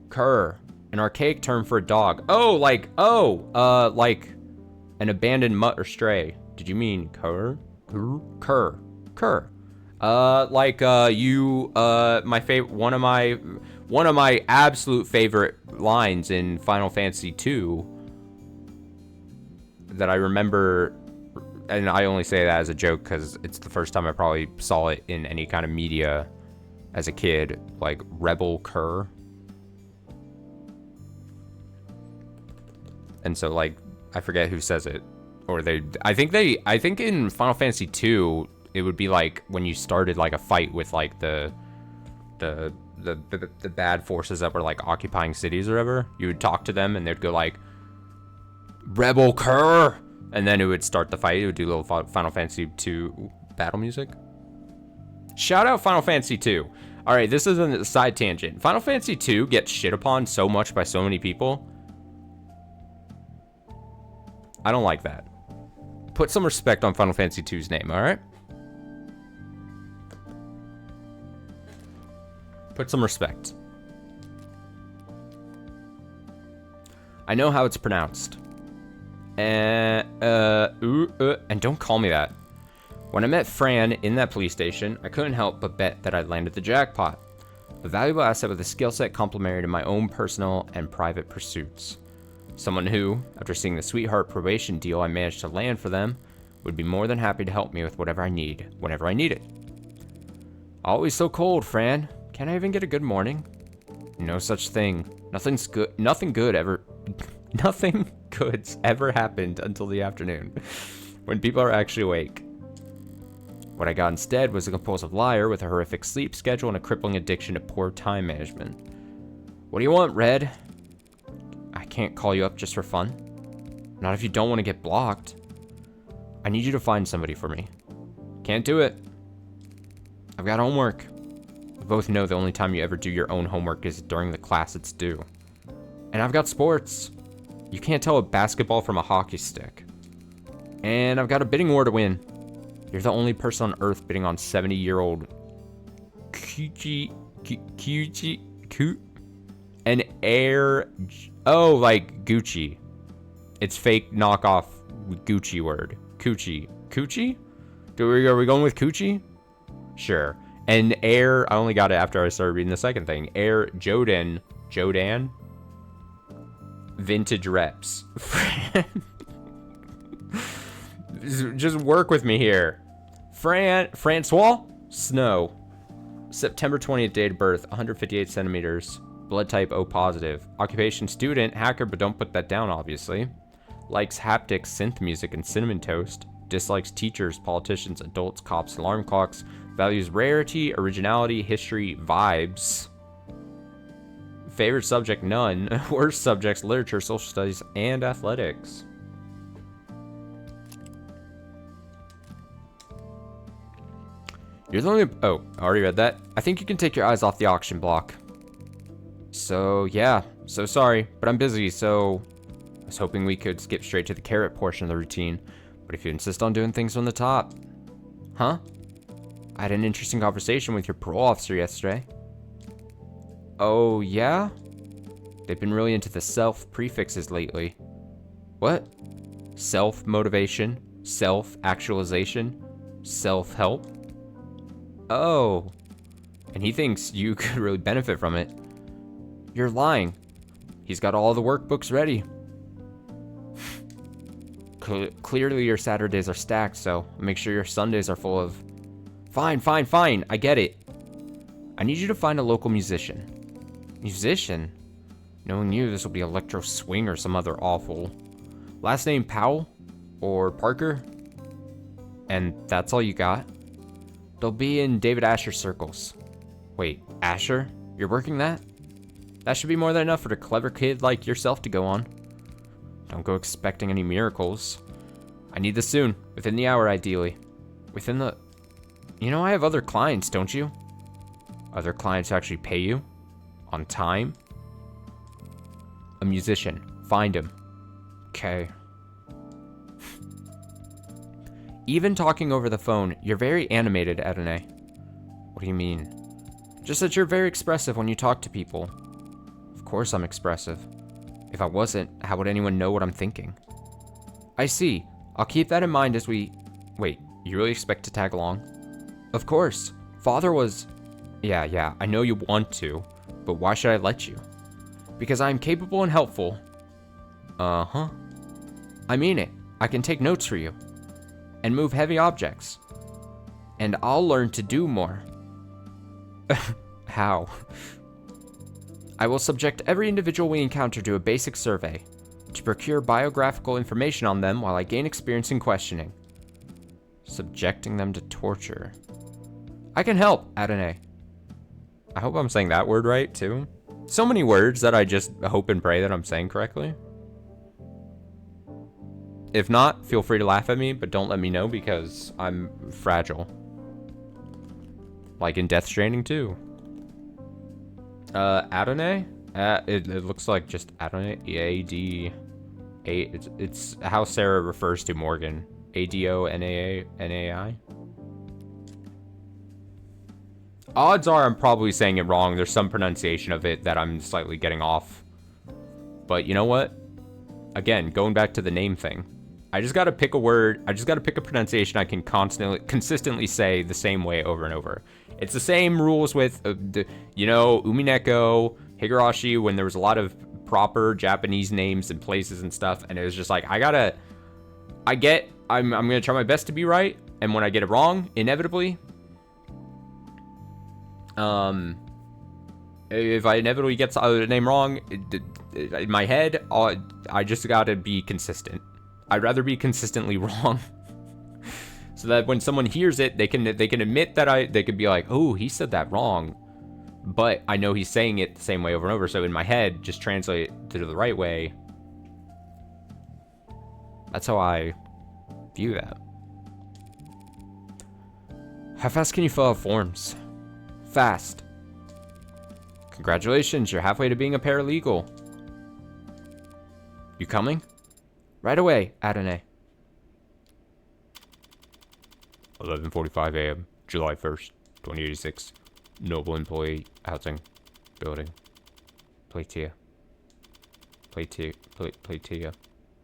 Speaker 1: Cur, an archaic term for a dog. Oh, like an abandoned mutt or stray. Did you mean cur? Cur. My favorite, one of my absolute favorite lines in Final Fantasy II that I remember, and I only say that as a joke because it's the first time I probably saw it in any kind of media as a kid, like Rebel Cur. And so, like, I forget who says it, or I think in Final Fantasy II, it would be like when you started like a fight with like the bad forces that were like occupying cities or whatever, you would talk to them and they'd go like, Rebel Cur, and then it would start the fight. It would do a little Final Fantasy II battle music. Shout out Final Fantasy II. All right, this isn't a side tangent. Final Fantasy II gets shit upon so much by so many people. I don't like that. Put some respect on Final Fantasy II's name, all right? Put some respect. I know how it's pronounced. And don't call me that. When I met Fran in that police station, I couldn't help but bet that I'd landed the jackpot. A valuable asset with a skill set complementary to my own personal and private pursuits. Someone who, after seeing the sweetheart probation deal I managed to land for them, would be more than happy to help me with whatever I need, whenever I need it. Always so cold, Fran. Can I even get a good morning? No such thing. Nothing good's ever happened until the afternoon, when people are actually awake. What I got instead was a compulsive liar with a horrific sleep schedule and a crippling addiction to poor time management. What do you want, Red? I can't call you up just for fun. Not if you don't want to get blocked. I need you to find somebody for me. Can't do it. I've got homework. We both know the only time you ever do your own homework is during the class it's due. And I've got sports. You can't tell a basketball from a hockey stick. And I've got a bidding war to win. You're the only person on Earth bidding on 70-year-old an air. Oh, like Gucci. It's fake knockoff Gucci word. Coochie? Are we going with Coochie? Sure. And air, I only got it after I started reading the second thing. Air Jodan. Vintage reps. Just work with me here. Francois Snow. September 20th, date of birth, 158 centimeters. Blood type O positive. Occupation student, hacker, but don't put that down, obviously. Likes haptics, synth music, and cinnamon toast. Dislikes teachers, politicians, adults, cops, alarm clocks. Values rarity, originality, history, vibes. Favorite subject, none. Worst subjects, literature, social studies, and athletics. You're the only... Oh, I already read that. I think you can take your eyes off the auction block. So, yeah. So sorry, but I'm busy, so... I was hoping we could skip straight to the carrot portion of the routine. But if you insist on doing things from the top... Huh? I had an interesting conversation with your parole officer yesterday. Oh, yeah? They've been really into the self prefixes lately. What? Self-motivation, self-actualization, self-help? Oh. And he thinks you could really benefit from it. You're lying. He's got all the workbooks ready. Clearly your Saturdays are stacked, so make sure your Sundays are full of... Fine. I get it. I need you to find a local musician. Musician? Knowing you, this will be electro swing or some other awful. Last name Powell? Or Parker? And that's all you got? They'll be in David Asher's circles. Wait, Asher? You're working that? That should be more than enough for a clever kid like yourself to go on. Don't go expecting any miracles. I need this soon. Within the hour, ideally. Within the... You know, I have other clients, don't you? Other clients who actually pay you? On time? A musician. Find him. Okay. Even talking over the phone, you're very animated, Adonai. What do you mean? Just that you're very expressive when you talk to people. Of course I'm expressive. If I wasn't, how would anyone know what I'm thinking? I see. I'll keep that in mind as we... Wait, you really expect to tag along? Of course. Father was... Yeah, I know you want to, but why should I let you? Because I am capable and helpful. Uh-huh. I mean it. I can take notes for you. And move heavy objects. And I'll learn to do more. How? I will subject every individual we encounter to a basic survey to procure biographical information on them while I gain experience in questioning. Subjecting them to torture. I can help, Adonai. I hope I'm saying that word right, too. So many words that I just hope and pray that I'm saying correctly. If not, feel free to laugh at me, but don't let me know because I'm fragile. Like in Death Stranding 2. Adonai? It looks like just Adonai. A-D... It's how Sarah refers to Morgan. A-D-O-N-A-I? Odds are I'm probably saying it wrong. There's some pronunciation of it that I'm slightly getting off. But you know what? Again, going back to the name thing. I just gotta pick a word. I just gotta pick a pronunciation I can consistently say the same way over and over. It's the same rules with, Umineko, Higurashi, when there was a lot of proper Japanese names and places and stuff. And it was just like, I'm gonna try my best to be right. And when I get it wrong, inevitably, if I inevitably get the name wrong, in my head, I just gotta be consistent. I'd rather be consistently wrong, so that when someone hears it, they can admit that they could be like, oh, he said that wrong, but I know he's saying it the same way over and over. So in my head, just translate it to the right way. That's how I view that. How fast can you fill out forms? Fast. Congratulations, you're halfway to being a paralegal. You coming? Right away, Adonai. 11:45 a.m., July 1st, 2086. Noble Employee Housing Building. Platea.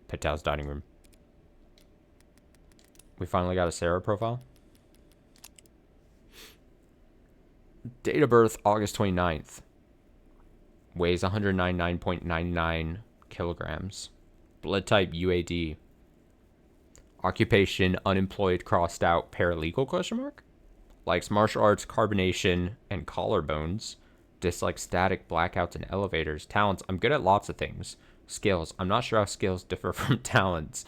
Speaker 1: Petow's dining room. We finally got a Sarah profile. Date of birth, August 29th. Weighs 199.99 kilograms. Blood type, UAD. Occupation, unemployed, crossed out, paralegal, question mark? Likes martial arts, carbonation, and collarbones. Dislikes static, blackouts, and elevators. Talents, I'm good at lots of things. Skills, I'm not sure how skills differ from talents.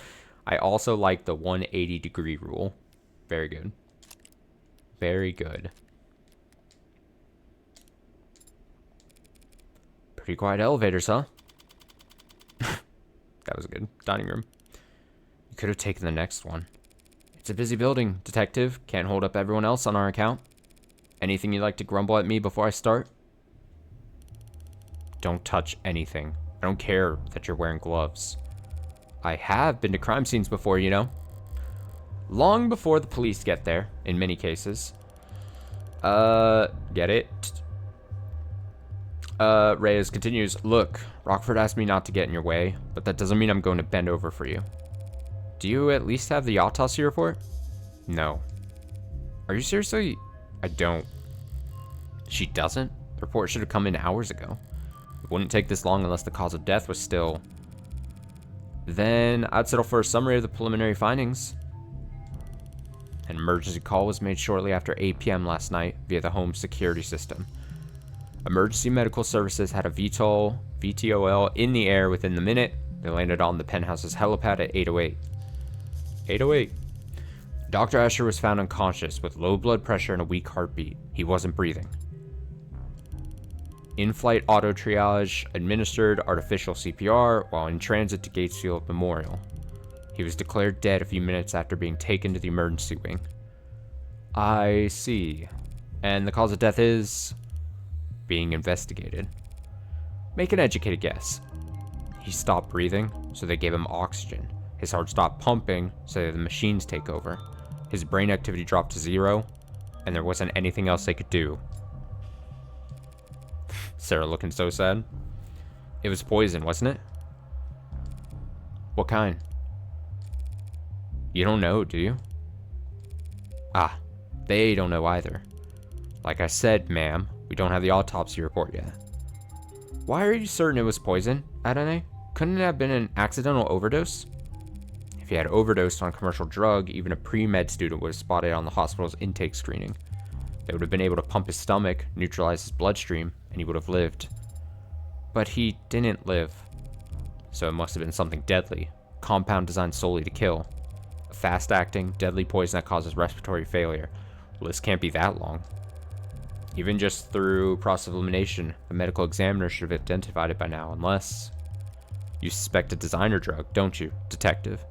Speaker 1: I also like the 180-degree rule. Very good. Very good. Pretty quiet elevators, huh? That was good. Dining room. You could have taken the next one. It's a busy building, detective. Can't hold up everyone else on our account. Anything you'd like to grumble at me before I start? Don't touch anything. I don't care that you're wearing gloves. I have been to crime scenes before, you know. Long before the police get there, in many cases. Get it? Reyes continues, look, Rockford asked me not to get in your way, but that doesn't mean I'm going to bend over for you. Do you at least have the autopsy report? No. Are you seriously? I don't. She doesn't? The report should have come in hours ago. It wouldn't take this long unless the cause of death was still... Then I'd settle for a summary of the preliminary findings. An emergency call was made shortly after 8 p.m. last night via the home security system. Emergency medical services had a VTOL in the air within the minute. They landed on the penthouse's helipad at 8:08. 8:08. Dr. Asher was found unconscious with low blood pressure and a weak heartbeat. He wasn't breathing. In-flight auto triage administered artificial CPR while in transit to Gatesfield Memorial. He was declared dead a few minutes after being taken to the emergency wing. I see. And the cause of death is... being investigated. Make an educated guess. He stopped breathing, so they gave him oxygen. His heart stopped pumping, so the machines take over. His brain activity dropped to 0, and there wasn't anything else they could do. Sarah looking so sad. It was poison, wasn't it? What kind? You don't know, do you? Ah, they don't know either. Like I said, ma'am, we don't have the autopsy report yet. Why are you certain it was poison, Adonai? Couldn't it have been an accidental overdose? If he had overdosed on a commercial drug, even a pre-med student would have spotted it on the hospital's intake screening. They would have been able to pump his stomach, neutralize his bloodstream, and he would have lived. But he didn't live. So it must have been something deadly. Compound designed solely to kill. A fast-acting, deadly poison that causes respiratory failure. Well, this can't be that long. Even just through process of elimination, a medical examiner should have identified it by now, unless... You suspect a designer drug, don't you, detective?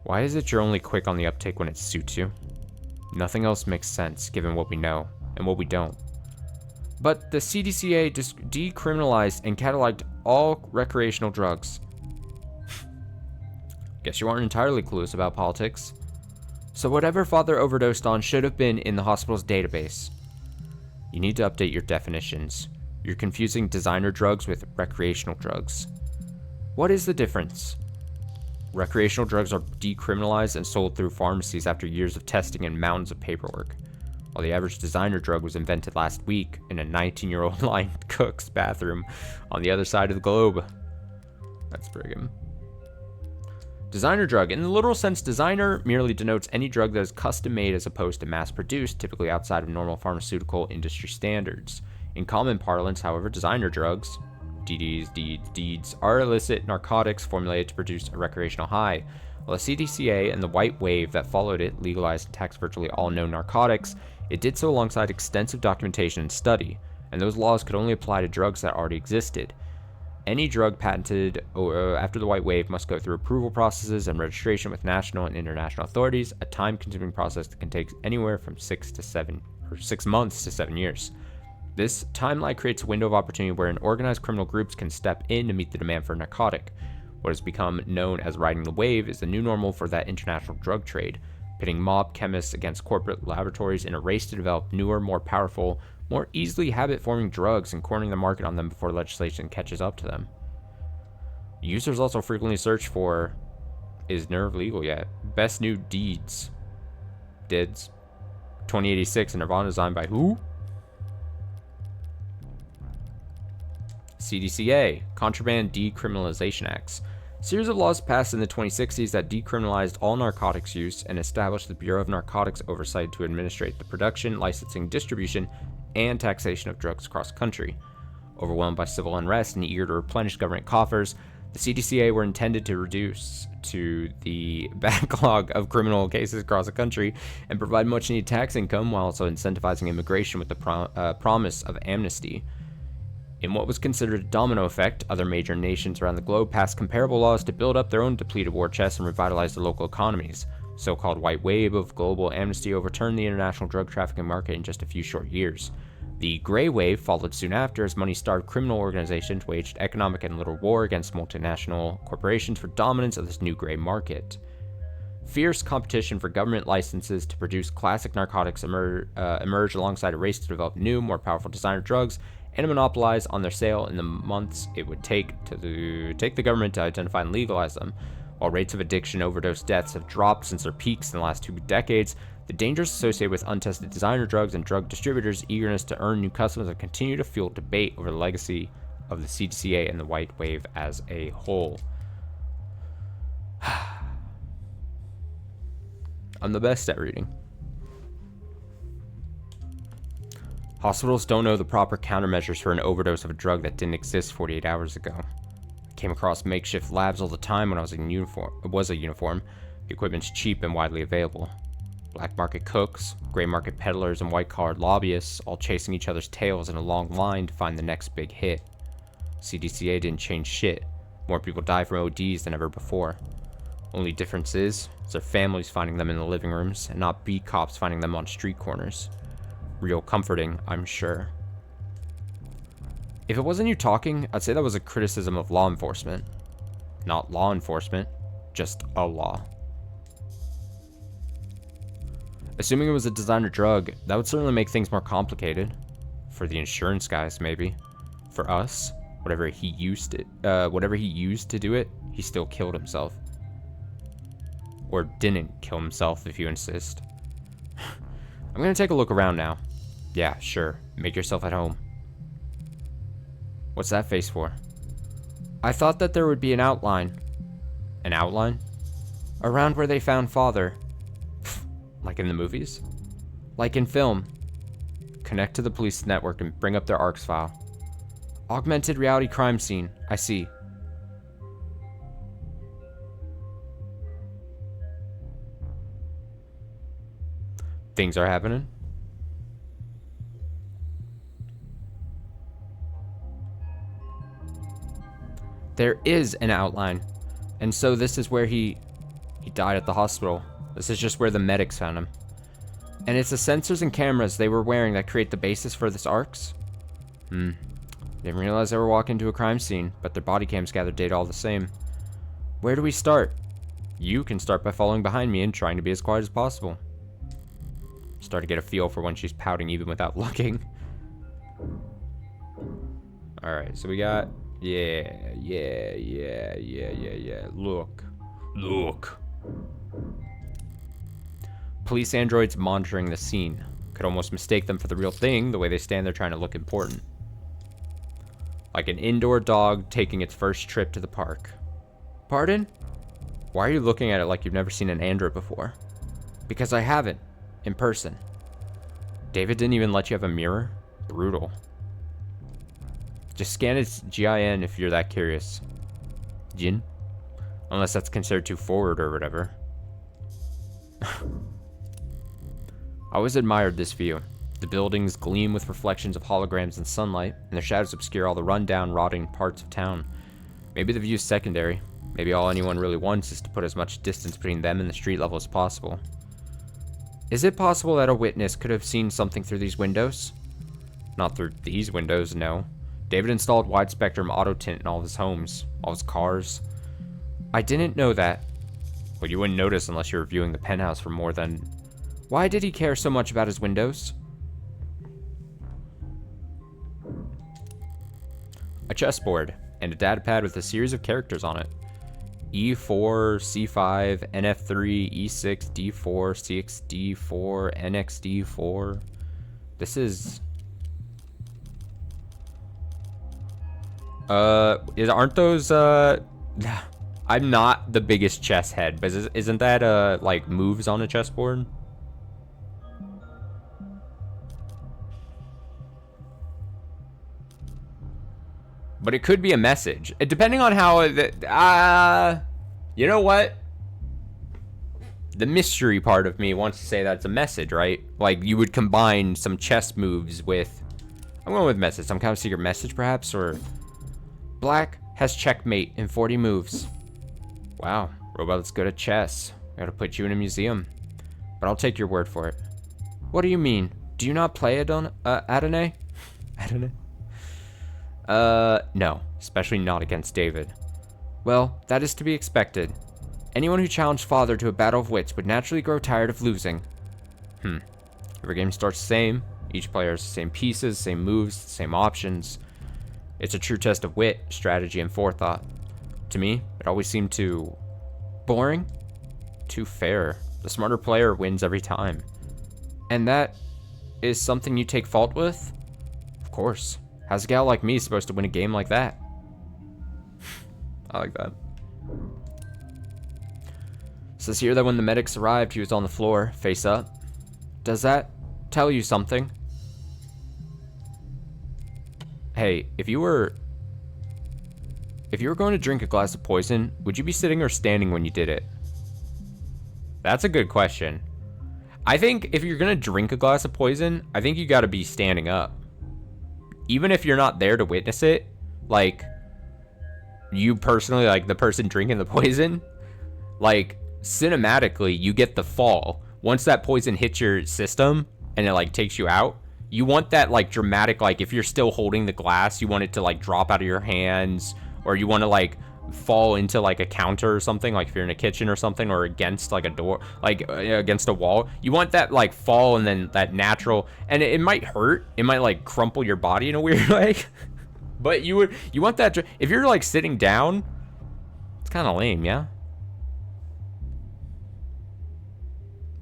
Speaker 1: Why is it you're only quick on the uptake when it suits you? Nothing else makes sense, given what we know, and what we don't. But the CDCA decriminalized and cataloged all recreational drugs. Guess you aren't entirely clueless about politics. So whatever Father overdosed on should have been in the hospital's database. You need to update your definitions. You're confusing designer drugs with recreational drugs. What is the difference? Recreational drugs are decriminalized and sold through pharmacies after years of testing and mountains of paperwork, while the average designer drug was invented last week in a 19-year-old line cook's bathroom on the other side of the globe. That's pretty good. Designer drug. In the literal sense, designer merely denotes any drug that is custom made as opposed to mass produced, typically outside of normal pharmaceutical industry standards. In common parlance, however, designer drugs, deeds, are illicit narcotics formulated to produce a recreational high. While the CDCA and the white wave that followed it legalized and taxed virtually all known narcotics, it did so alongside extensive documentation and study, and those laws could only apply to drugs that already existed. Any drug patented after the white wave must go through approval processes and registration with national and international authorities, a time-consuming process that can take anywhere from 6 months to 7 years. This timeline creates a window of opportunity where organized criminal groups can step in to meet the demand for a narcotic. What has become known as riding the wave is the new normal for that international drug trade, pitting mob chemists against corporate laboratories in a race to develop newer, more powerful, more easily habit-forming drugs and cornering the market on them before legislation catches up to them. Users also frequently search for, is nerve legal yet? Best new deeds. Dids. 2086 and Nirvana designed by who? CDCA, Contraband Decriminalization Acts. A series of laws passed in the 2060s that decriminalized all narcotics use and established the Bureau of Narcotics Oversight to administrate the production, licensing, distribution, and taxation of drugs across the country. Overwhelmed by civil unrest and eager to replenish government coffers, the CDCA were intended to reduce to the backlog of criminal cases across the country and provide much-needed tax income while also incentivizing immigration with the promise of amnesty. In what was considered a domino effect, other major nations around the globe passed comparable laws to build up their own depleted war chests and revitalize their local economies. So-called white wave of global amnesty overturned the international drug trafficking market in just a few short years. The gray wave followed soon after as money-starved criminal organizations waged economic and literal war against multinational corporations for dominance of this new gray market. Fierce competition for government licenses to produce classic narcotics emerged alongside a race to develop new, more powerful designer drugs and to monopolize on their sale in the months it would take the government to identify and legalize them. While rates of addiction overdose deaths have dropped since their peaks in the last 2 decades, the dangers associated with untested designer drugs and drug distributors' eagerness to earn new customers have continued to fuel debate over the legacy of the CDCA and the white wave as a whole. I'm the best at reading. Hospitals don't know the proper countermeasures for an overdose of a drug that didn't exist 48 hours ago. I came across makeshift labs all the time when I was a uniform. The equipment's cheap and widely available. Black market cooks, gray market peddlers, and white-collar lobbyists all chasing each other's tails in a long line to find the next big hit. CDCA didn't change shit. More people die from ODs than ever before. Only difference is, it's their families finding them in the living rooms, and not beat cops finding them on street corners. Real comforting, I'm sure. If it wasn't you talking, I'd say that was a criticism of law enforcement. Not law enforcement, just a law. Assuming it was a designer drug, that would certainly make things more complicated. For the insurance guys, maybe. For us, whatever he used to do it, he still killed himself. Or didn't kill himself, if you insist. I'm gonna take a look around now. Yeah, sure. Make yourself at home. What's that face for? I thought that there would be an outline. An outline? Around where they found father. Like in the movies? Like in film. Connect to the police network and bring up their ARCS file. Augmented reality crime scene. I see. Things are happening. There is an outline. And so this is where he died at the hospital. This is just where the medics found him. And it's the sensors and cameras they were wearing that create the basis for this ARCS? Didn't realize they were walking to a crime scene, but their body cams gathered data all the same. Where do we start? You can start by following behind me and trying to be as quiet as possible. Start to get a feel for when she's pouting even without looking. Alright, so we got... Yeah. Look. Police androids monitoring the scene. Could almost mistake them for the real thing, the way they stand there trying to look important. Like an indoor dog taking its first trip to the park. Pardon? Why are you looking at it like you've never seen an android before? Because I haven't. In person. David didn't even let you have a mirror? Brutal. Just scan its GIN if you're that curious. Jin? Unless that's considered too forward or whatever. I always admired this view. The buildings gleam with reflections of holograms and sunlight, and their shadows obscure all the run-down, rotting parts of town. Maybe the view's secondary. Maybe all anyone really wants is to put as much distance between them and the street level as possible. Is it possible that a witness could have seen something through these windows? Not through these windows, no. David installed wide spectrum auto tint in all of his homes, all his cars. I didn't know that. Well, you wouldn't notice unless you were viewing the penthouse for more than... Why did he care so much about his windows? A chessboard, and a datapad with a series of characters on it. E4, C5, NF3, E6, D4, C6, D4, NX, D4. This is... aren't those, I'm not the biggest chess head, but isn't that, like, moves on a chessboard? But it could be a message. Depending on how, you know what? The mystery part of me wants to say that's a message, right? Like, you would combine some chess moves with, I'm going with message, some kind of secret message, perhaps, or... Black has checkmate in 40 moves. Wow, robot's good at chess. I gotta put you in a museum. But I'll take your word for it. What do you mean? Do you not play Adonai? Adonai? No, especially not against David. Well, that is to be expected. Anyone who challenged Father to a battle of wits would naturally grow tired of losing. Every game starts the same. Each player has the same pieces, same moves, same options. It's a true test of wit, strategy, and forethought. To me, it always seemed too... boring? Too fair. The smarter player wins every time. And that is something you take fault with? Of course. How's a gal like me supposed to win a game like that? I like that. It says here that when the medics arrived, he was on the floor, face up. Does that tell you something? Hey, if you were going to drink a glass of poison, would you be sitting or standing when you did it? That's a good question. I think if you're going to drink a glass of poison, I think you got to be standing up. Even if you're not there to witness it, like, you personally, like, the person drinking the poison, like, cinematically, you get the fall. Once that poison hits your system and it, like, takes you out, you want that, like, dramatic, like, if you're still holding the glass, you want it to, like, drop out of your hands, or you want to, like, fall into, like, a counter or something, like, if you're in a kitchen or something, or against, like, a door, like, against a wall. You want that, like, fall and then that natural, and it might hurt. It might, like, crumple your body in a weird way. But you want that, if you're, like, sitting down, it's kind of lame, yeah?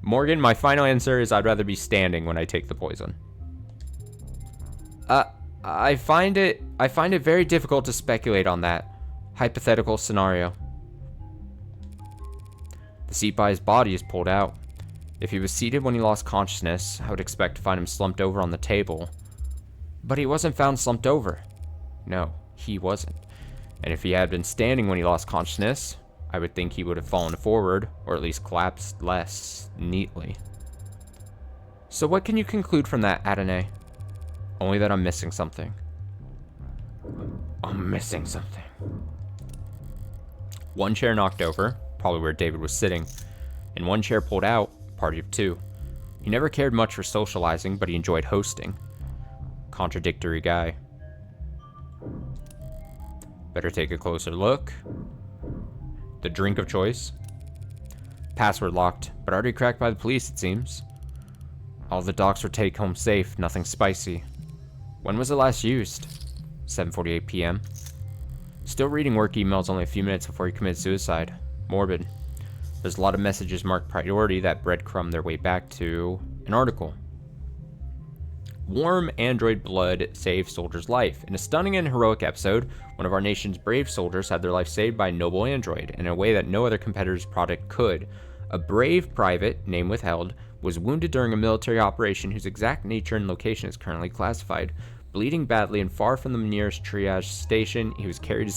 Speaker 1: Morgan, my final answer is I'd rather be standing when I take the poison. I find it very difficult to speculate on that hypothetical scenario. The seat by his body is pulled out. If he was seated when he lost consciousness, I would expect to find him slumped over on the table. But he wasn't found slumped over. No, he wasn't. And if he had been standing when he lost consciousness, I would think he would have fallen forward, or at least collapsed less neatly. So what can you conclude from that, Adonai? Only that I'm missing something. I'm missing something. One chair knocked over, probably where David was sitting, and one chair pulled out, party of two. He never cared much for socializing, but he enjoyed hosting. Contradictory guy. Better take a closer look. The drink of choice. Password locked, but already cracked by the police, it seems. All the docs were take home safe, nothing spicy. When was it last used? 7:48 p.m. Still reading work emails only a few minutes before he committed suicide. Morbid. There's a lot of messages marked priority that breadcrumb their way back to an article. Warm android blood saved soldier's life. In a stunning and heroic episode, one of our nation's brave soldiers had their life saved by a noble android in a way that no other competitor's product could. A brave private, name withheld, was wounded during a military operation whose exact nature and location is currently classified. Bleeding badly and far from the nearest triage station, he was carried to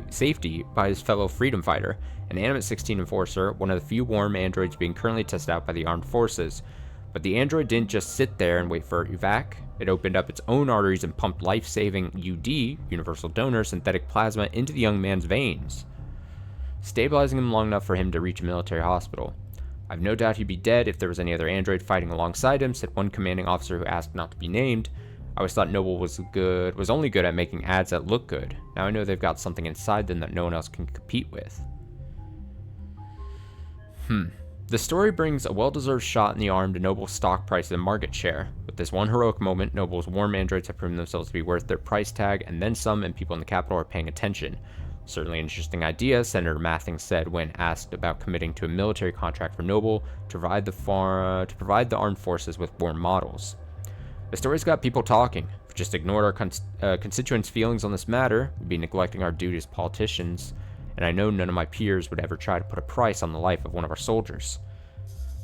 Speaker 1: safety by his fellow freedom fighter, an Animate 16 enforcer, one of the few warm androids being currently tested out by the armed forces. But the android didn't just sit there and wait for evac. It opened up its own arteries and pumped life-saving UD, universal donor, synthetic plasma into the young man's veins, stabilizing him long enough for him to reach a military hospital. I've no doubt he'd be dead if there was any other android fighting alongside him, said one commanding officer who asked not to be named. I always thought Noble was only good at making ads that look good. Now I know they've got something inside them that no one else can compete with. The story brings a well-deserved shot in the arm to Noble's stock price and market share. With this one heroic moment, Noble's warm androids have proven themselves to be worth their price tag, and then some, and people in the capital are paying attention. Certainly an interesting idea, Senator Mathing said when asked about committing to a military contract for Noble to provide the armed forces with warm models. The story's got people talking. If we just ignored our constituents' feelings on this matter, we'd be neglecting our duty as politicians, and I know none of my peers would ever try to put a price on the life of one of our soldiers.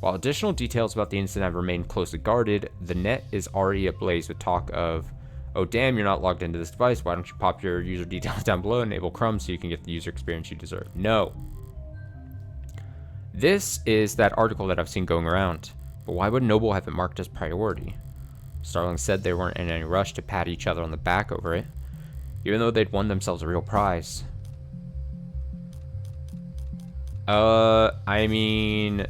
Speaker 1: While additional details about the incident have remained closely guarded, the net is already ablaze with talk of, oh damn, you're not logged into this device, why don't you pop your user details down below and enable crumbs so you can get the user experience you deserve. No. This is that article that I've seen going around, but why would Noble have it marked as priority? Starling said they weren't in any rush to pat each other on the back over it, even though they'd won themselves a real prize. I mean,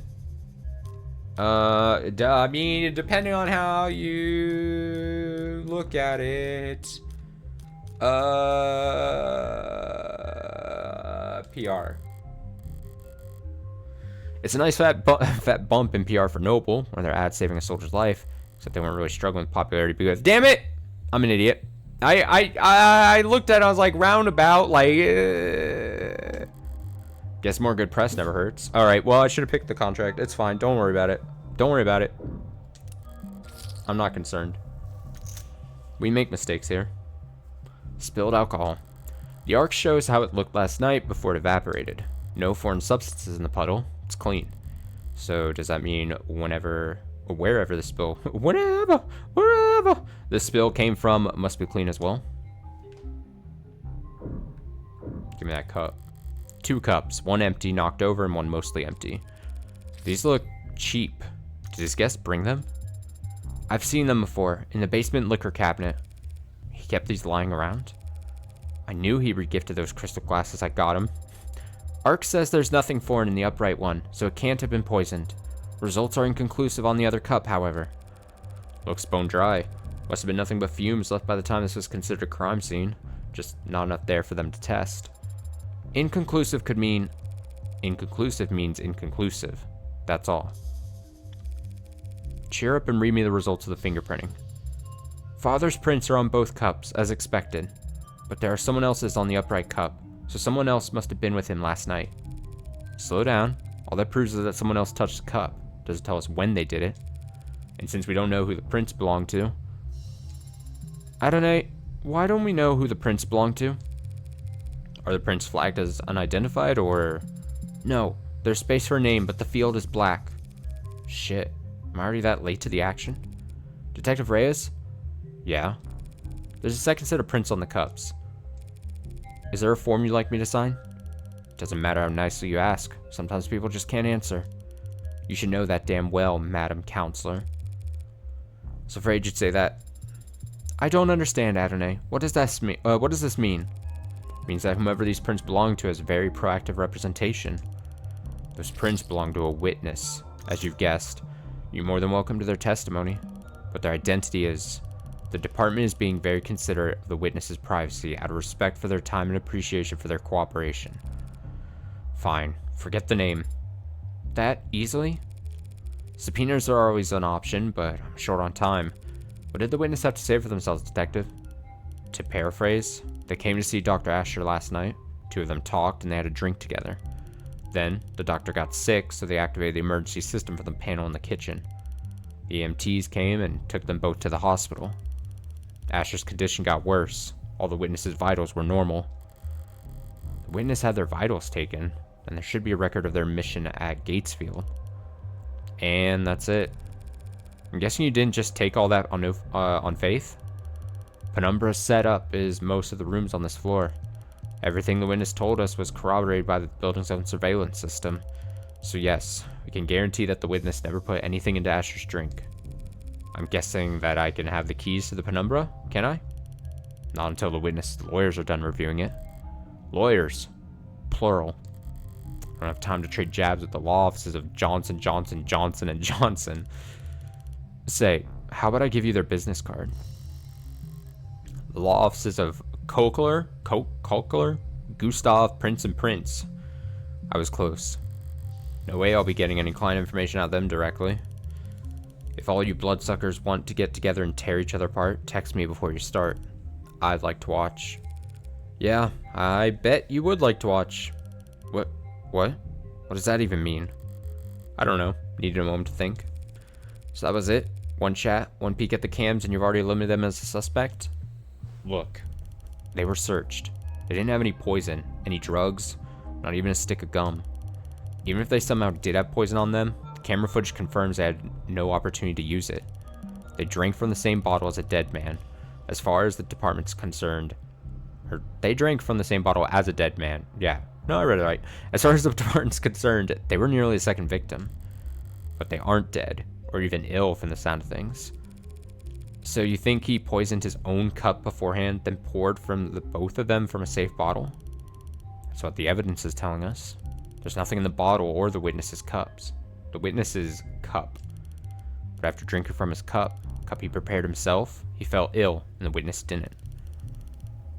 Speaker 1: depending on how you look at it, PR. It's a nice fat bump in PR for Noble, where their ads saving a soldier's life, except they weren't really struggling with popularity because, damn it, I'm an idiot. I looked at it, I was like, roundabout, like, guess more good press never hurts. Alright, well, I should have picked the contract. It's fine. Don't worry about it. Don't worry about it. I'm not concerned. We make mistakes here. Spilled alcohol. The arc shows how it looked last night before it evaporated. No foreign substances in the puddle. It's clean. So does that mean wherever the spill... wherever the spill came from must be clean as well? Give me that cup. 2 cups, one empty, knocked over, and one mostly empty. These look cheap. Did his guest bring them? I've seen them before, in the basement liquor cabinet. He kept these lying around? I knew he regifted those crystal glasses I got him. Ark says there's nothing foreign in the upright one, so it can't have been poisoned. Results are inconclusive on the other cup, however. Looks bone dry. Must have been nothing but fumes left by the time this was considered a crime scene. Just not enough there for them to test. Inconclusive could mean... Inconclusive means inconclusive. That's all. Cheer up and read me the results of the fingerprinting. Father's prints are on both cups, as expected. But there are someone else's on the upright cup, so someone else must have been with him last night. Slow down. All that proves is that someone else touched the cup. Doesn't tell us when they did it. And since we don't know who the prints belong to... Adonai, why don't we know who the prints belong to? Are the prints flagged as unidentified, or... No, there's space for a name, but the field is black. Shit, am I already that late to the action? Detective Reyes? Yeah? There's a second set of prints on the cups. Is there a form you'd like me to sign? Doesn't matter how nicely you ask. Sometimes people just can't answer. You should know that damn well, Madam Counselor. I was afraid you'd say that. I don't understand, Adonai. What does this mean? It means that whomever these prints belong to has very proactive representation. Those prints belong to a witness. As you've guessed, you're more than welcome to their testimony. But their identity is... The department is being very considerate of the witness's privacy out of respect for their time and appreciation for their cooperation. Fine. Forget the name. That easily? Subpoenas are always an option, but I'm short on time. What did the witness have to say for themselves, Detective? To paraphrase, they came to see Dr. Asher last night. 2 of them talked and they had a drink together. Then, the doctor got sick, so they activated the emergency system for the panel in the kitchen. The EMTs came and took them both to the hospital. Asher's condition got worse. All the witness's vitals were normal. The witness had their vitals taken, and there should be a record of their mission at Gatesfield. And that's it. I'm guessing you didn't just take all that on faith? Penumbra's setup is most of the rooms on this floor. Everything the witness told us was corroborated by the building's own surveillance system. So yes, we can guarantee that the witness never put anything into Asher's drink. I'm guessing that I can have the keys to the Penumbra, can I? Not until the witness's lawyers are done reviewing it. Lawyers. Plural. I don't have time to trade jabs with the law offices of Johnson, Johnson, Johnson, and Johnson. Say, how about I give you their business card? Law offices of Kolkler, Gustav, Prince, and Prince. I was close. No way I'll be getting any client information out of them directly. If all you bloodsuckers want to get together and tear each other apart, text me before you start. I'd like to watch. Yeah, I bet you would like to watch. What? What does that even mean? I don't know. Needed a moment to think. So that was it? One chat, one peek at the cams, and you've already eliminated them as a suspect? Look. They were searched. They didn't have any poison, any drugs, not even a stick of gum. Even if they somehow did have poison on them, the camera footage confirms they had no opportunity to use it. They drank from the same bottle as a dead man. As far as the department's concerned, they drank from the same bottle as a dead man. Yeah, no, I read it right. As far as the department's concerned, they were nearly a second victim. But they aren't dead, or even ill from the sound of things. So you think he poisoned his own cup beforehand, then poured from the both of them from a safe bottle? That's what the evidence is telling us. There's nothing in the bottle or the witness's cups. The witness's cup. But after drinking from his cup he prepared himself, he fell ill, and the witness didn't.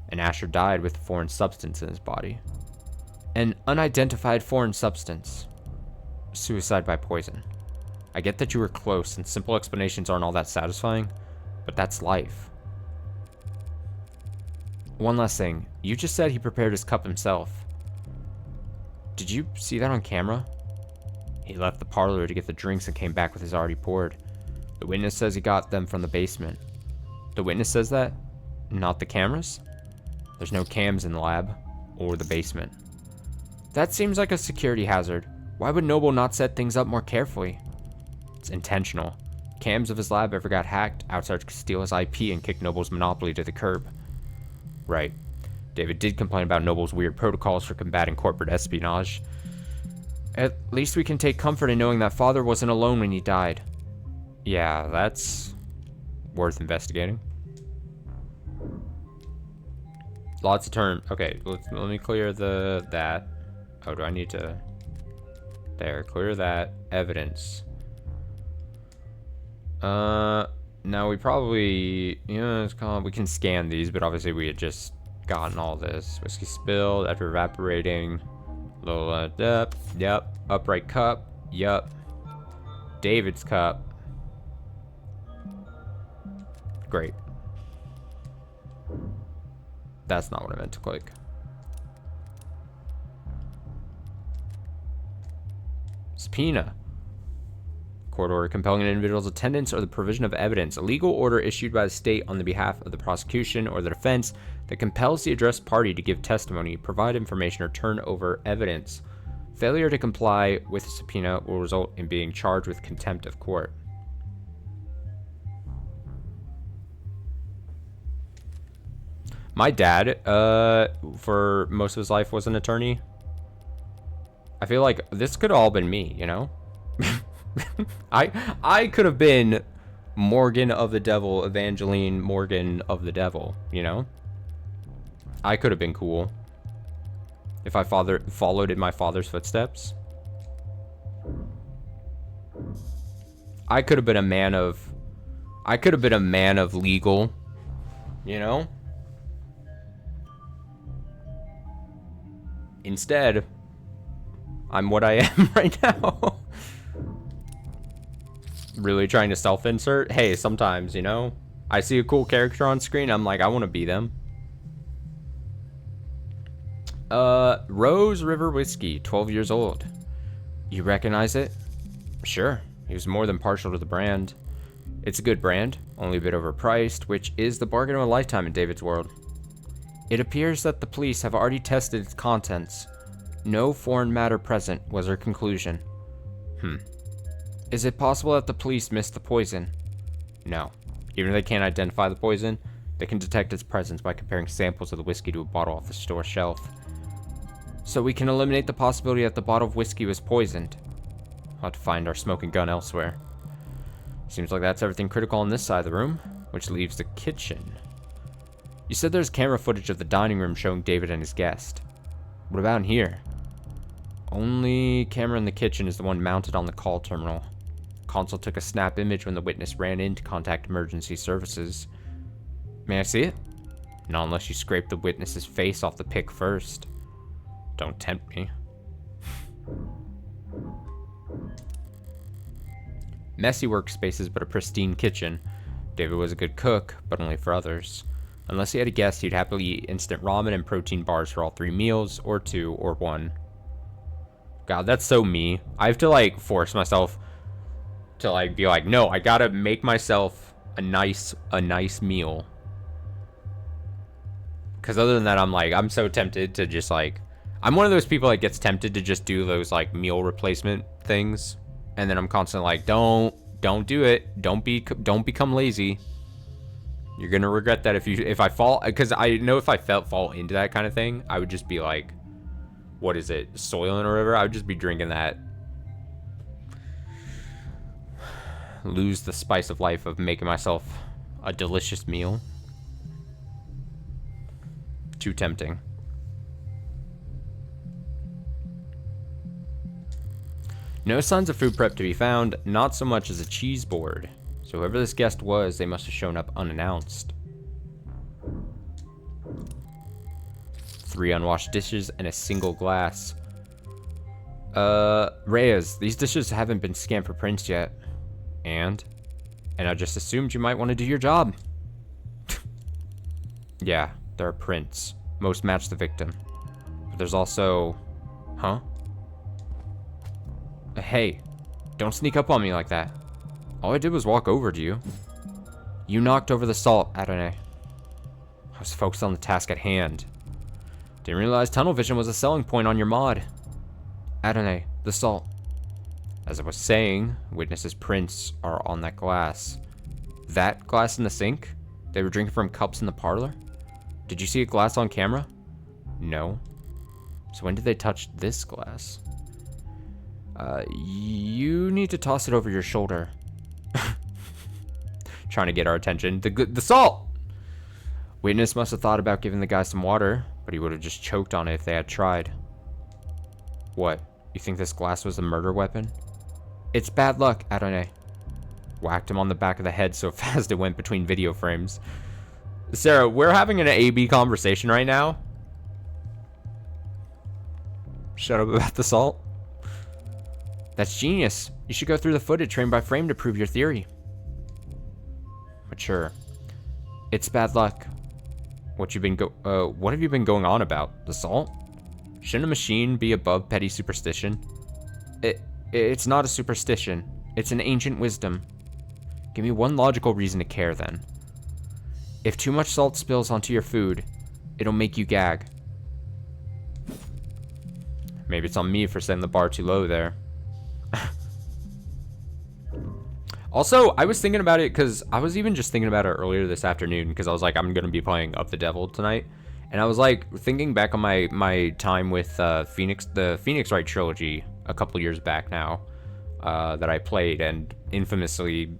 Speaker 1: And Asher died with a foreign substance in his body. An unidentified foreign substance. Suicide by poison. I get that you were close, and simple explanations aren't all that satisfying, but that's life. One last thing. You just said he prepared his cup himself. Did you see that on camera? He left the parlor to get the drinks and came back with his already poured. The witness says he got them from the basement. The witness says that? Not the cameras? There's no cams in the lab or the basement. That seems like a security hazard. Why would Noble not set things up more carefully? It's intentional. Cams of his lab ever got hacked, outsiders could steal his IP and kick Noble's monopoly to the curb. Right. David did complain about Noble's weird protocols for combating corporate espionage. At least we can take comfort in knowing that Father wasn't alone when he died. Yeah, that's worth investigating. Lots of turn. Okay, let me clear that. Oh, do I need to? There, clear that. Evidence. Now we probably, we can scan these, but obviously we had just gotten all this. Whiskey spilled after evaporating. Lola, yep. Upright cup, yep. David's cup. Great. That's not what I meant to click. Subpoena. Court order compelling an individual's attendance or the provision of evidence. A legal order issued by the state on the behalf of the prosecution or the defense that compels the addressed party to give testimony, provide information, or turn over evidence. Failure to comply with a subpoena will result in being charged with contempt of court. My dad, for most of his life, was an attorney. I feel like this could have all been me, you know? I could have been Morgan of the Devil, Evangeline Morgan of the Devil, you know? I could have been cool if I followed in my father's footsteps. I could have been a man of legal, you know? Instead, I'm what I am right now. Really trying to self-insert? Hey, sometimes, you know, I see a cool character on screen, I'm like, I want to be them. Rose River Whiskey, 12 years old. You recognize it? Sure, he was more than partial to the brand. It's a good brand, only a bit overpriced, which is the bargain of a lifetime in David's world. It appears that the police have already tested its contents. No foreign matter present was their conclusion. Is it possible that the police missed the poison? No. Even if they can't identify the poison, they can detect its presence by comparing samples of the whiskey to a bottle off the store shelf. So we can eliminate the possibility that the bottle of whiskey was poisoned. We'll have to find our smoking gun elsewhere. Seems like that's everything critical on this side of the room, which leaves the kitchen. You said there's camera footage of the dining room showing David and his guest. What about in here? Only camera in the kitchen is the one mounted on the call terminal. Console took a snap image when the witness ran in to contact emergency services. May I see it? Not unless you scrape the witness's face off the pick first. Don't tempt me. Messy workspaces, but a pristine kitchen. David was a good cook, but only for others. Unless he had a guest, he'd happily eat instant ramen and protein bars for all 3 meals, or 2, or 1. God, that's so me. I have to, like, force myself to, like, be like, no, I gotta make myself a nice meal. Because other than that, I'm so tempted to just, like, I'm one of those people that gets tempted to just do those, like, meal replacement things. And then I'm constantly like, don't do it. Don't become lazy. You're gonna regret that if I fall, because I know if I fall into that kind of thing, I would just be like, what is it, Soylent or whatever? I would just be drinking that. Lose the spice of life of making myself a delicious meal. Too tempting. No signs of food prep to be found, not so much as a cheese board. So whoever this guest was, they must have shown up unannounced. 3 unwashed dishes and a single glass. Reyes, these dishes haven't been scanned for prints yet. And I just assumed you might want to do your job. Yeah, there are prints. Most match the victim. But there's also... Huh? Hey, don't sneak up on me like that. All I did was walk over to you. You knocked over the salt, Adonai. I was focused on the task at hand. Didn't realize tunnel vision was a selling point on your mod. Adonai, the salt. As I was saying, witnesses' prints are on that glass. That glass in the sink? They were drinking from cups in the parlor? Did you see a glass on camera? No. So when did they touch this glass? You need to toss it over your shoulder. Trying to get our attention. The salt! Witness must have thought about giving the guy some water, but he would have just choked on it if they had tried. What? You think this glass was a murder weapon? It's bad luck, Adonai. Whacked him on the back of the head so fast it went between video frames. Sarah, we're having an A-B conversation right now. Shut up about the salt. That's genius. You should go through the footage frame by frame to prove your theory. Mature. It's bad luck. What have you been going on about? The salt? Shouldn't a machine be above petty superstition? It's not a superstition. It's an ancient wisdom. Give me one logical reason to care, then. If too much salt spills onto your food, it'll make you gag. Maybe it's on me for setting the bar too low there. Also, I was thinking about it because I was even just thinking about it earlier this afternoon because I was like, I'm going to be playing Up the Devil tonight. And I was like thinking back on my time with the Phoenix Wright trilogy a couple years back now that I played, and infamously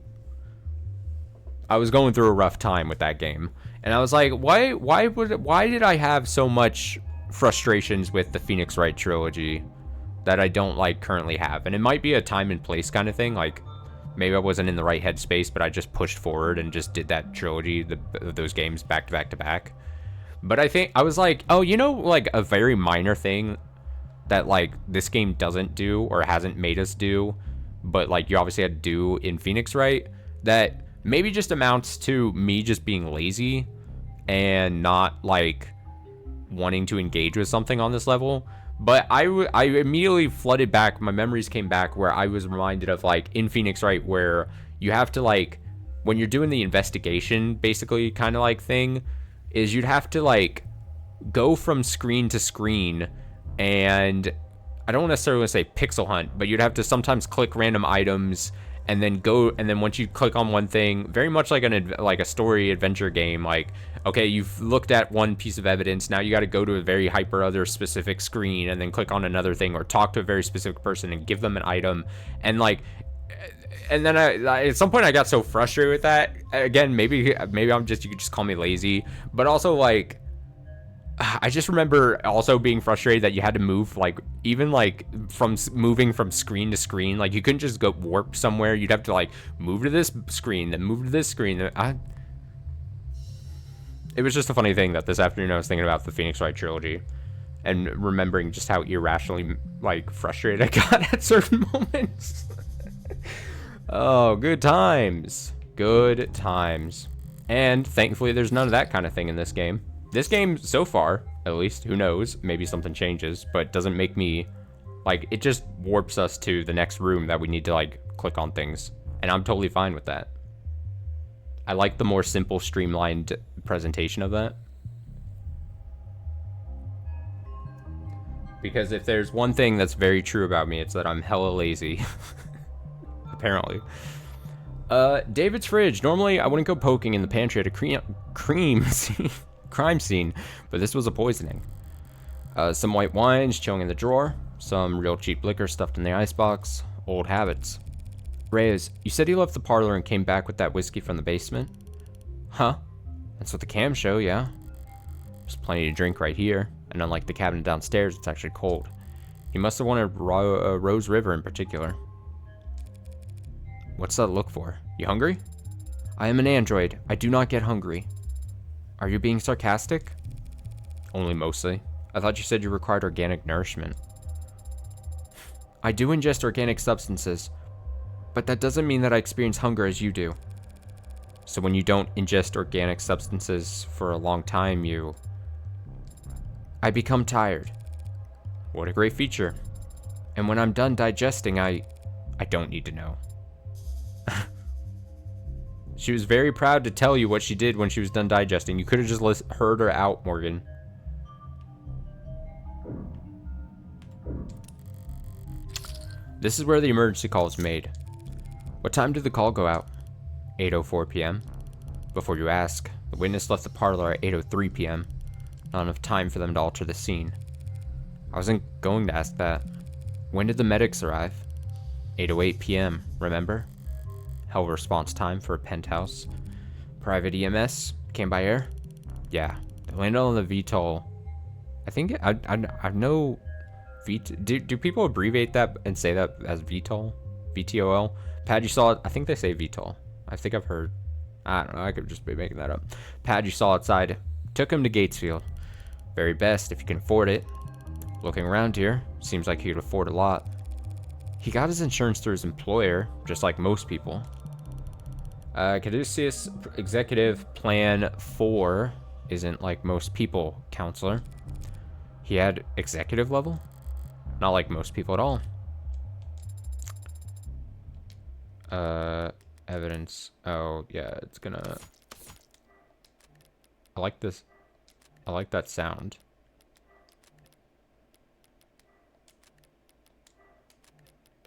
Speaker 1: I was going through a rough time with that game. And I was like, why did I have so much frustrations with the Phoenix Wright trilogy that I don't like currently have? And it might be a time and place kind of thing, like maybe I wasn't in the right headspace, but I just pushed forward and just did that trilogy, those games back to back to back. But I think I was like, oh, you know, like a very minor thing that like this game doesn't do or hasn't made us do, but like you obviously had to do in Phoenix Wright, that maybe just amounts to me just being lazy and not like wanting to engage with something on this level. But I immediately flooded back, my memories came back where I was reminded of like in Phoenix Wright where you have to like, when you're doing the investigation basically kind of like thing, is you'd have to like go from screen to screen, and I don't necessarily want to say pixel hunt, but you'd have to sometimes click random items and then go, and then once you click on one thing, very much like a story adventure game, like, okay, you've looked at one piece of evidence, now you got to go to a very hyper other specific screen and then click on another thing or talk to a very specific person and give them an item. And like, and then I at some point I got so frustrated with that. Again, maybe I'm just, you could just call me lazy, but also like, I just remember also being frustrated that you had to move, like, even like from moving from screen to screen, like you couldn't just go warp somewhere. You'd have to like move to this screen, then move to this screen. it was just a funny thing that this afternoon I was thinking about the Phoenix Wright trilogy and remembering just how irrationally, like, frustrated I got at certain moments. Oh, good times. Good times. And thankfully there's none of that kind of thing in this game. This game, so far, at least, who knows, maybe something changes, but doesn't make me, like, it just warps us to the next room that we need to, like, click on things. And I'm totally fine with that. I like the more simple, streamlined presentation of that. Because if there's one thing that's very true about me, it's that I'm hella lazy. Apparently. David's fridge. Normally, I wouldn't go poking in the pantry at a crime scene, but this was a poisoning. Some white wines chilling in the drawer. Some real cheap liquor stuffed in the icebox. Old habits. Reyes, you said you left the parlor and came back with that whiskey from the basement? Huh? That's what the cams show, yeah. There's plenty to drink right here, and unlike the cabinet downstairs, it's actually cold. You must have wanted Rose River in particular. What's that look for? You hungry? I am an android. I do not get hungry. Are you being sarcastic? Only mostly. I thought you said you required organic nourishment. I do ingest organic substances, but that doesn't mean that I experience hunger as you do. So when you don't ingest organic substances for a long time, I become tired. What a great feature. And when I'm done digesting, I don't need to know. She was very proud to tell you what she did when she was done digesting. You could have just heard her out, Morgan. This is where the emergency call is made. What time did the call go out? 8:04 p.m. Before you ask, the witness left the parlor at 8:03 p.m. Not enough time for them to alter the scene. I wasn't going to ask that. When did the medics arrive? 8:08 p.m., remember? Hell response time for a penthouse. Private EMS came by air? Yeah, they landed on the VTOL. I think I know do people abbreviate that and say that as VTOL? VTOL? Pad, you saw it. I think they say VTOL. I think I've heard. I don't know. I could just be making that up. Pad, you saw outside. Took him to Gatesfield. Very best if you can afford it. Looking around here, seems like he could afford a lot. He got his insurance through his employer, just like most people. Caduceus Executive Plan 4 isn't like most people, counselor. He had executive level? Not like most people at all. Evidence. Oh, yeah, it's gonna... I like this. I like that sound.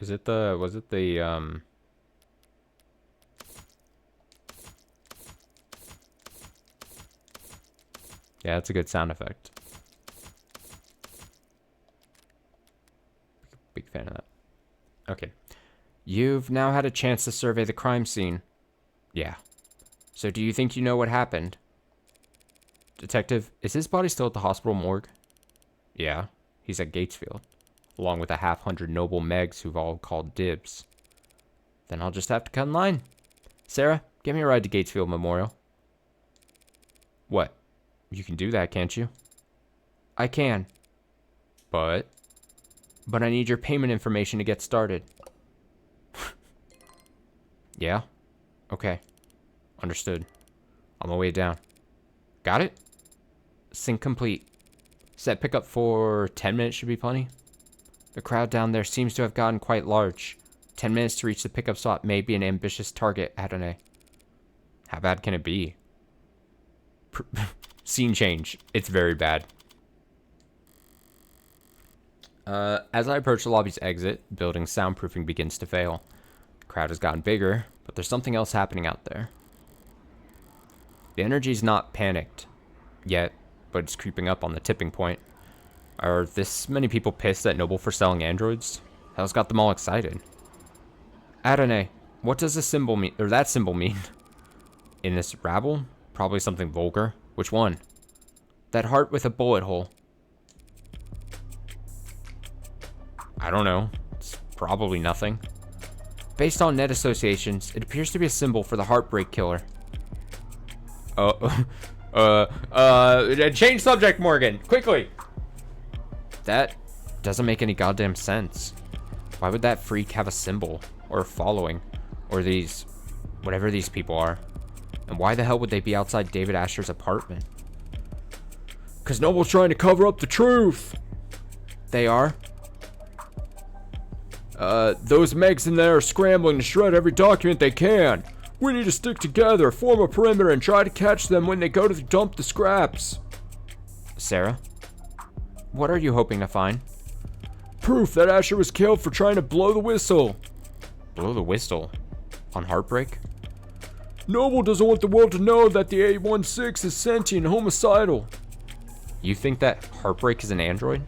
Speaker 1: Was it the, yeah, that's a good sound effect. Big fan of that. Okay. You've now had a chance to survey the crime scene. Yeah. So do you think you know what happened? Detective, is his body still at the hospital morgue? Yeah. He's at Gatesfield, along with a half-hundred noble Megs who've all called dibs. Then I'll just have to cut in line. Sarah, give me a ride to Gatesfield Memorial. What? You can do that, can't you? I can. But I need your payment information to get started. Yeah? Okay. Understood. On my way down. Got it? Sync complete. Set pickup for 10 minutes should be plenty. The crowd down there seems to have gotten quite large. 10 minutes to reach the pickup spot may be an ambitious target, Adonai. How bad can it be? Scene change. It's very bad. As I approach the lobby's exit, building soundproofing begins to fail. The crowd has gotten bigger, but there's something else happening out there. The energy's not panicked yet, but it's creeping up on the tipping point. Are this many people pissed at Noble for selling androids? Hell's got them all excited. Adonai, what does this symbol mean, or that symbol mean? In this rabble? Probably something vulgar. Which one? That heart with a bullet hole. I don't know. It's probably nothing. Based on net associations, it appears to be a symbol for the heartbreak killer. Oh, Change subject, Morgan, quickly. That doesn't make any goddamn sense. Why would that freak have a symbol or a following or these, whatever these people are? And why the hell would they be outside David Asher's apartment? Because Noble's trying to cover up the truth. They are? Those Megs in there are scrambling to shred every document they can. We need to stick together, form a perimeter, and try to catch them when they go to dump the scraps. Sarah? What are you hoping to find? Proof that Asher was killed for trying to blow the whistle. Blow the whistle? On Heartbreak? Noble doesn't want the world to know that the 816 is sentient and homicidal. You think that Heartbreak is an android?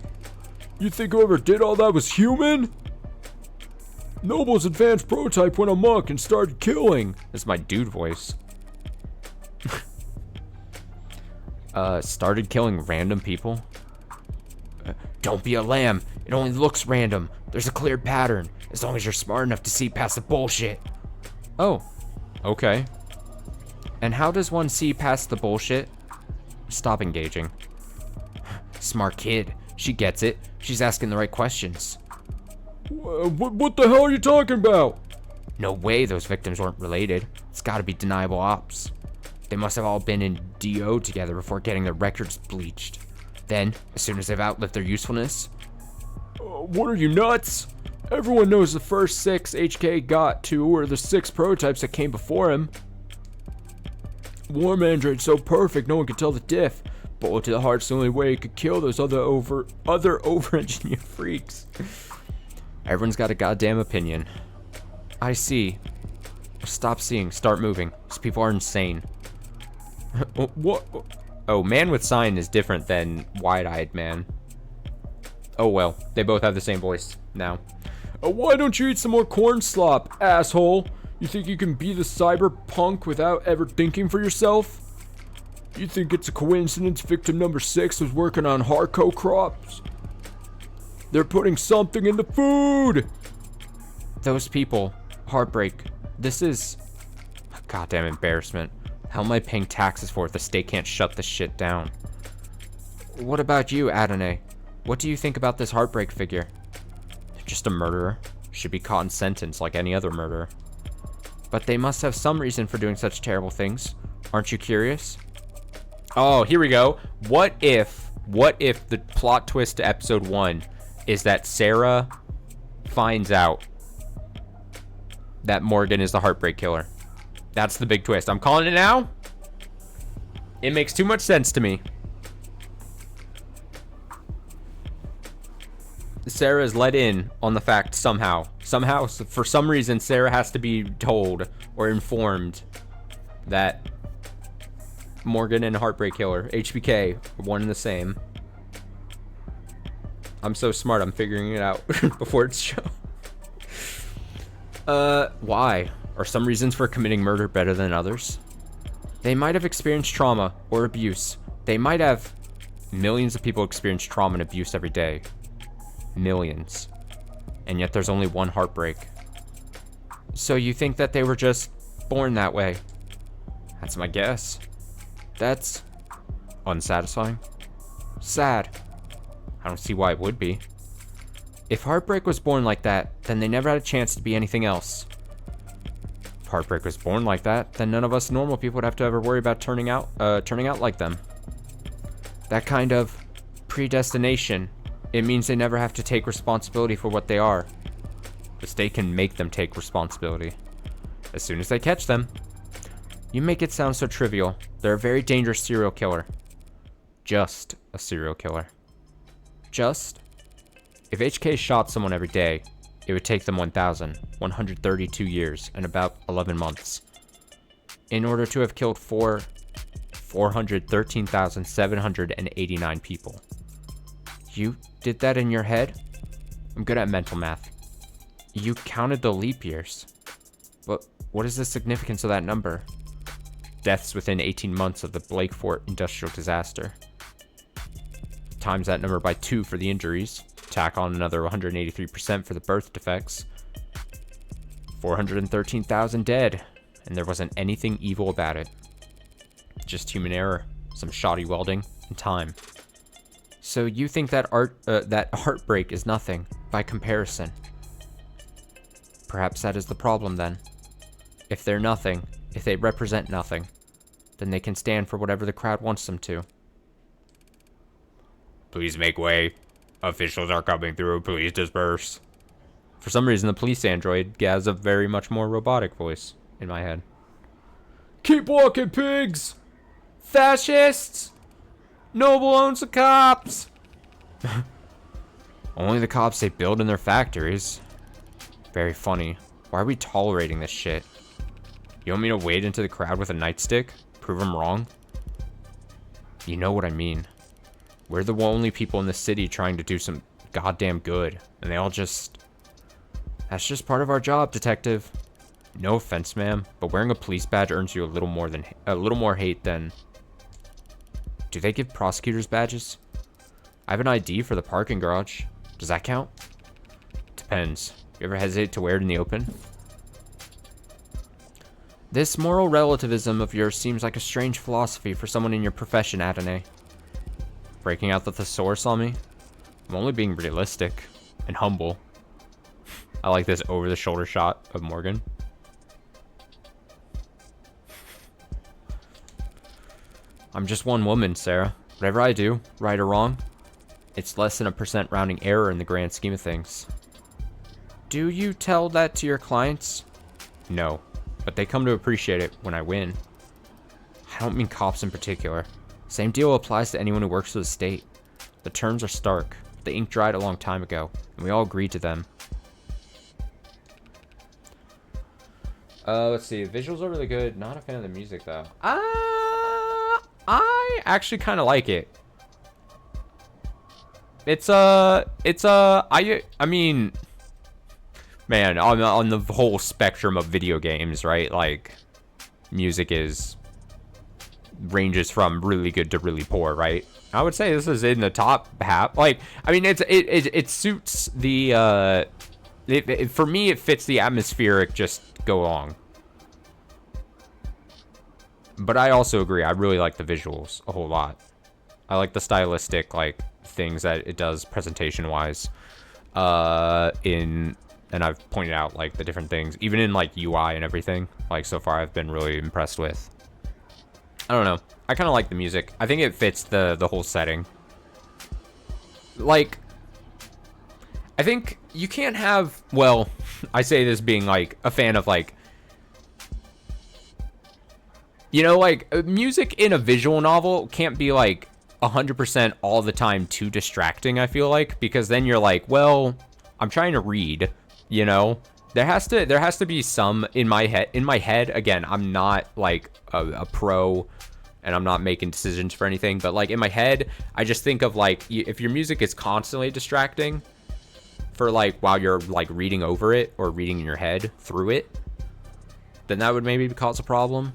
Speaker 1: You think whoever did all that was human? Noble's advanced prototype went amok and started killing. That's my dude voice. Started killing random people? Don't be a lamb. It only looks random. There's a clear pattern, as long as you're smart enough to see past the bullshit. Oh, okay. And how does one see past the bullshit? Stop engaging. Smart kid. She gets it. She's asking the right questions. What the hell are you talking about? No way those victims weren't related. It's gotta be deniable ops. They must have all been in DO together before getting their records bleached. Then, as soon as they've outlived their usefulness... what are you, nuts? Everyone knows the first 6 HK got to were the 6 prototypes that came before him. Warm android's so perfect no one could tell the diff. Bullet to the heart's the only way he could kill those other over-engineered freaks. Everyone's got a goddamn opinion. I see. Stop seeing, start moving. These people are insane. What? Oh, man with sign is different than wide-eyed man. Oh well, they both have the same voice now. Why don't you eat some more corn slop, asshole? You think you can be the cyberpunk without ever thinking for yourself? You think it's a coincidence victim number 6 was working on Harco crops? They're putting something in the food! Those people, Heartbreak, this is a goddamn embarrassment. How am I paying taxes for if the state can't shut this shit down? What about you, Adonai? What do you think about this Heartbreak figure? Just a murderer. Should be caught and sentenced like any other murderer. But they must have some reason for doing such terrible things. Aren't you curious? Oh, here we go. What if the plot twist to episode 1 is that Sarah finds out that Morgan is the Heartbreak killer? That's the big twist. I'm calling it now. It makes too much sense to me. Sarah is let in on the fact somehow, for some reason, Sarah has to be told or informed that Morgan and Heartbreak Killer, HBK, are one and the same. I'm so smart, I'm figuring it out before it's shown. Why? Are some reasons for committing murder better than others? They might have experienced trauma or abuse. They might have... Millions of people experience trauma and abuse every day. Millions. And yet there's only one heartbreak. So you think that they were just born that way? That's my guess. That's unsatisfying. Sad. I don't see why it would be. If Heartbreak was born like that, then they never had a chance to be anything else. If Heartbreak was born like that, then none of us normal people would have to ever worry about turning out like them. That kind of predestination, it means they never have to take responsibility for what they are. The state can make them take responsibility. As soon as they catch them. You make it sound so trivial. They're a very dangerous serial killer. Just a serial killer. Just? If HK shot someone every day, it would take them 1,132 years and about 11 months. In order to have killed 413,789 people. You did that in your head? I'm good at mental math. You counted the leap years. But what is the significance of that number? Deaths within 18 months of the Blakefort industrial disaster. Times that number by 2 for the injuries. Tack on another 183% for the birth defects. 413,000 dead. And there wasn't anything evil about it. Just human error. some shoddy welding, and time. So you think that that heartbreak is nothing by comparison? Perhaps that is the problem then. If they're nothing, if they represent nothing, then they can stand for whatever the crowd wants them to. Please make way. Officials are coming through. Please disperse. For some reason, the police android has a very much more robotic voice in my head. Keep walking, pigs! Fascists! Noble owns the cops! Only the cops they build in their factories. Very funny. Why are we tolerating this shit? You want me to wade into the crowd with a nightstick? Prove them wrong? You know what I mean. We're the only people in the city trying to do some goddamn good. And they all just... That's just part of our job, detective. No offense, ma'am, but wearing a police badge earns you a little more hate than... Do they give prosecutors badges? I have an ID for the parking garage. Does that count? Depends. You ever hesitate to wear it in the open? This moral relativism of yours seems like a strange philosophy for someone in your profession, Adonai. Breaking out the thesaurus on me? I'm only being realistic and humble. I like this over-the-shoulder shot of Morgan. I'm just one woman, Sarah. Whatever I do, right or wrong, it's less than a % rounding error in the grand scheme of things. Do you tell that to your clients? No, but they come to appreciate it when I win. I don't mean cops in particular. Same deal applies to anyone who works for the state. The terms are stark. The ink dried a long time ago, and we all agreed to them. Let's see. Visuals are really good. Not a fan of the music, though. I actually kind of like it. I mean, man, on the whole spectrum of video games, right? Like, music ranges from really good to really poor, right? I would say this is in the top half. Like, I mean, it suits the for me, it fits the atmospheric just go along. But I also agree. I really like the visuals a whole lot. I like the stylistic like things that it does presentation wise. And I've pointed out like the different things, even in like UI and everything. Like so far, I've been really impressed with. I don't know. I kind of like the music. I think it fits the whole setting. Like, I think you can't have, well, I say this being like a fan of like, you know, like music in a visual novel can't be like 100% all the time too distracting, I feel like, because then you're like, well, I'm trying to read, you know? There has to be some in my head. Again, I'm not like a pro and I'm not making decisions for anything, but like in my head, I just think of like, if your music is constantly distracting for like while you're like reading over it or reading in your head through it, then that would maybe cause a problem.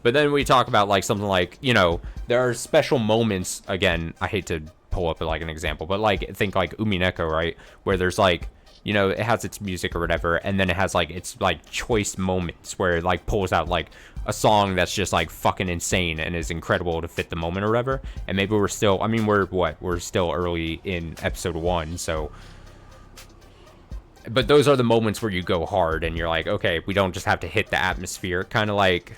Speaker 1: But then we talk about like something like, you know, there are special moments. Again, I hate to pull up like an example, but like think like Umineko, right? Where there's like, you know, it has its music or whatever, and then it has like its like choice moments where it like pulls out like a song that's just like fucking insane and is incredible to fit the moment or whatever. And maybe we're still, I mean, we're still early in episode 1, so. But those are the moments where you go hard and you're like, okay, we don't just have to hit the atmosphere, kind of like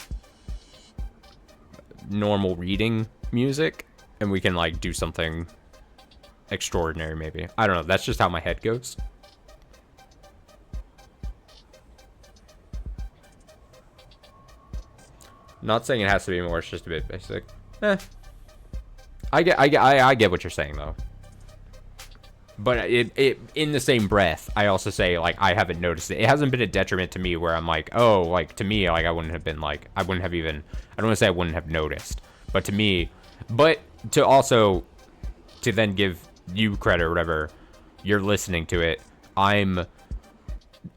Speaker 1: normal reading music, and we can like do something extraordinary maybe. I don't know, that's just how my head goes. Not saying it has to be more, it's just a bit basic. I get what you're saying though. But it in the same breath, I also say like I haven't noticed it. It hasn't been a detriment to me where I'm like, oh, like to me, like I wouldn't have been like, I wouldn't have even, I don't want to say I wouldn't have noticed, but to me, but to also to then give you credit or whatever, you're listening to it. I'm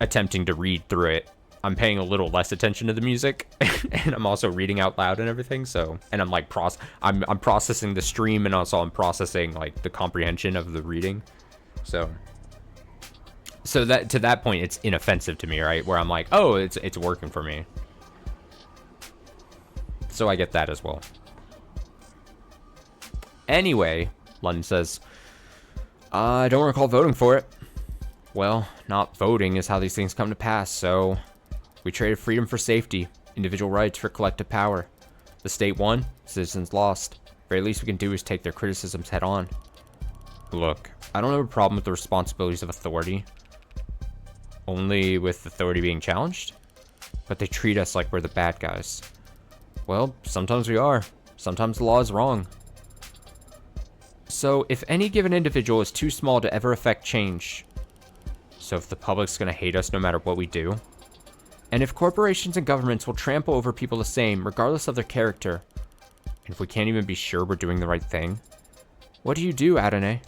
Speaker 1: attempting to read through it. I'm paying a little less attention to the music, and I'm also reading out loud and everything. So, and I'm like I'm processing the stream, and also I'm processing like the comprehension of the reading. So that to that point, it's inoffensive to me, right? Where I'm like, oh, it's working for me. So I get that as well. Anyway, London says, I don't recall voting for it. Well, not voting is how these things come to pass, so we traded freedom for safety, individual rights for collective power. The state won, citizens lost. Very least we can do is take their criticisms head on. Look, I don't have a problem with the responsibilities of authority. Only with authority being challenged? But they treat us like we're the bad guys. Well, sometimes we are. Sometimes the law is wrong. So, if any given individual is too small to ever affect change, so if the public's gonna hate us no matter what we do, and if corporations and governments will trample over people the same, regardless of their character, and if we can't even be sure we're doing the right thing, what do you do, Adonai?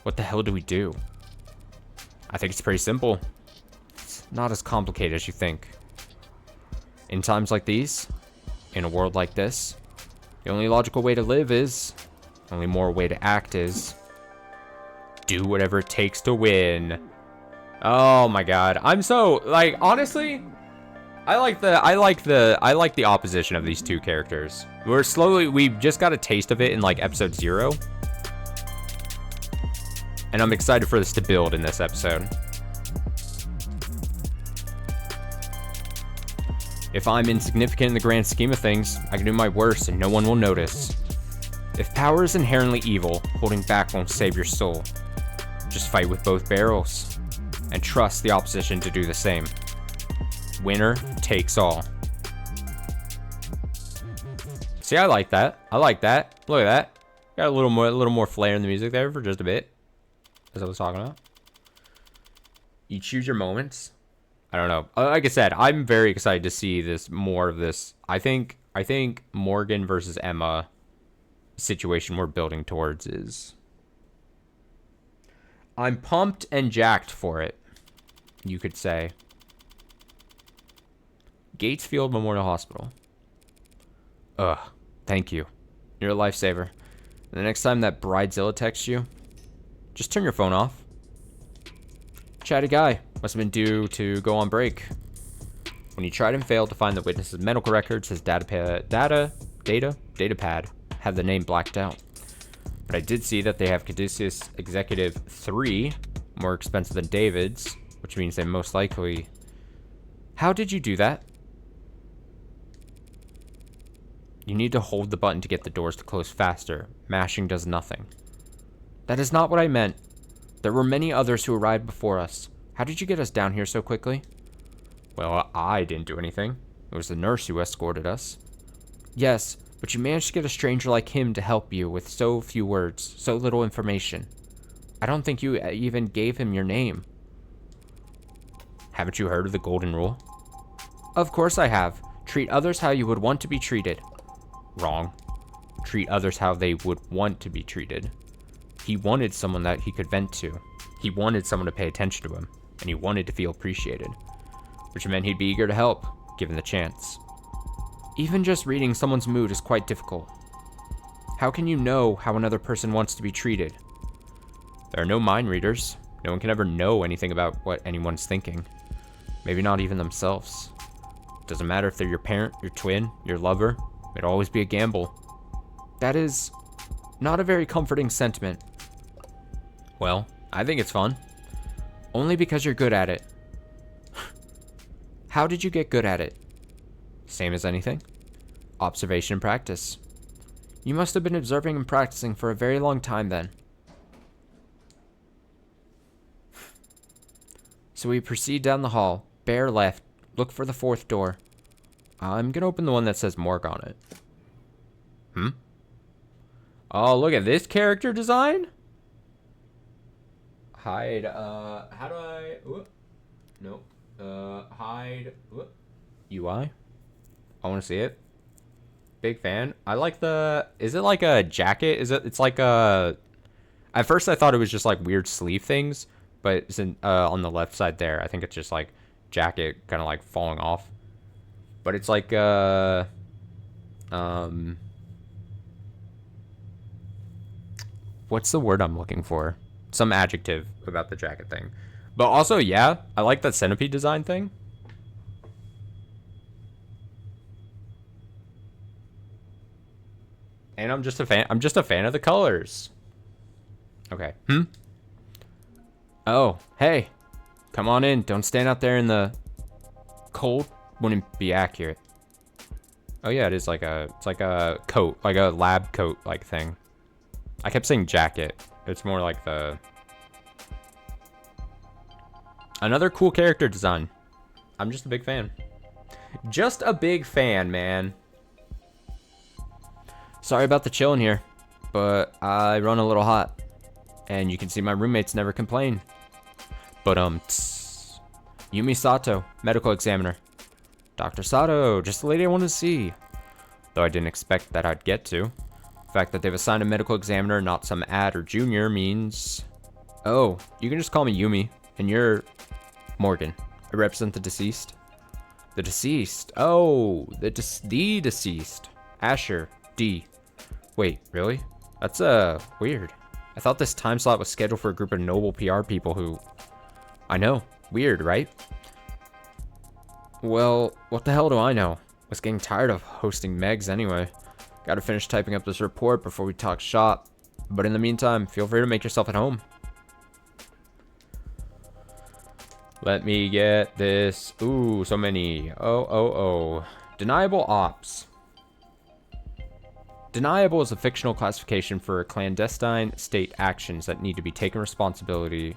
Speaker 1: What the hell do we do? I think it's pretty simple. It's not as complicated as you think. In times like these, in a world like this, the only logical way to live is, the only moral way to act is, do whatever it takes to win. Oh my god. I'm so, like, honestly, I like the opposition of these two characters. We just got a taste of it in like episode 0. And I'm excited for this to build in this episode. If I'm insignificant in the grand scheme of things, I can do my worst and no one will notice. If power is inherently evil, holding back won't save your soul. Just fight with both barrels. And trust the opposition to do the same. Winner takes all. See, I like that. I like that. Look at that. Got a little more flair in the music there for just a bit. As I was talking about. You choose your moments. I don't know. Like I said, I'm very excited to see more of this. I think Morgan versus Emma situation we're building towards is. I'm pumped and jacked for it, you could say. Gatesfield Memorial Hospital. Ugh, thank you. You're a lifesaver. The next time that Bridezilla texts you, just turn your phone off. Chatty guy. Must have been due to go on break. When he tried and failed to find the witness's medical records, his data pad had the name blacked out. But I did see that they have Caduceus Executive 3, more expensive than David's, which means they most likely... How did you do that? You need to hold the button to get the doors to close faster. Mashing does nothing. That is not what I meant. There were many others who arrived before us. How did you get us down here so quickly? Well, I didn't do anything. It was the nurse who escorted us. Yes, but you managed to get a stranger like him to help you with so few words, so little information. I don't think you even gave him your name. Haven't you heard of the Golden Rule? Of course I have. Treat others how you would want to be treated. Wrong. Treat others how they would want to be treated. He wanted someone that he could vent to. He wanted someone to pay attention to him, and he wanted to feel appreciated, which meant he'd be eager to help, given the chance. Even just reading someone's mood is quite difficult. How can you know how another person wants to be treated? There are no mind readers. No one can ever know anything about what anyone's thinking. Maybe not even themselves. It doesn't matter if they're your parent, your twin, your lover. It'll always be a gamble. That is not a very comforting sentiment. Well, I think it's fun. Only because you're good at it. How did you get good at it? Same as anything. Observation and practice. You must have been observing and practicing for a very long time then. So we proceed down the hall. Bear left. Look for the fourth door. I'm gonna open the one that says Morgue on it. Oh, look at this character design. Hide, how do I, nope, hide, UI? I want to see it. Big fan. I like is it like a jacket? It's like a, at first I thought it was just like weird sleeve things, but it's on the left side there. I think it's just like jacket kind of like falling off. But it's like, what's the word I'm looking for? Some adjective about the jacket thing. But also, yeah, I like that centipede design thing. And I'm just a fan. I'm just a fan of the colors. Okay. Oh, hey. Come on in. Don't stand out there in the cold. Wouldn't be accurate. Oh yeah, it's like a coat, like a lab coat like thing. I kept saying jacket. It's more like another cool character design. I'm just a big fan. Just a big fan, man. Sorry about the chill in here, but I run a little hot. And you can see my roommates never complain. But Yumi Sato, medical examiner. Dr. Sato, just the lady I wanted to see. Though I didn't expect that I'd get to. The fact that they've assigned a medical examiner, not some ad or junior, means... Oh, you can just call me Yumi. And you're... Morgan. I represent the deceased. The deceased. Oh, the deceased. Asher. D. Wait, really? That's, weird. I thought this time slot was scheduled for a group of noble PR people who... I know. Weird, right? Well, what the hell do I know? I was getting tired of hosting Megs anyway. Gotta finish typing up this report before we talk shop. But in the meantime, feel free to make yourself at home. Let me get this. Ooh, so many. Oh. Deniable ops. Deniable is a fictional classification for clandestine state actions that need to be taken responsibility.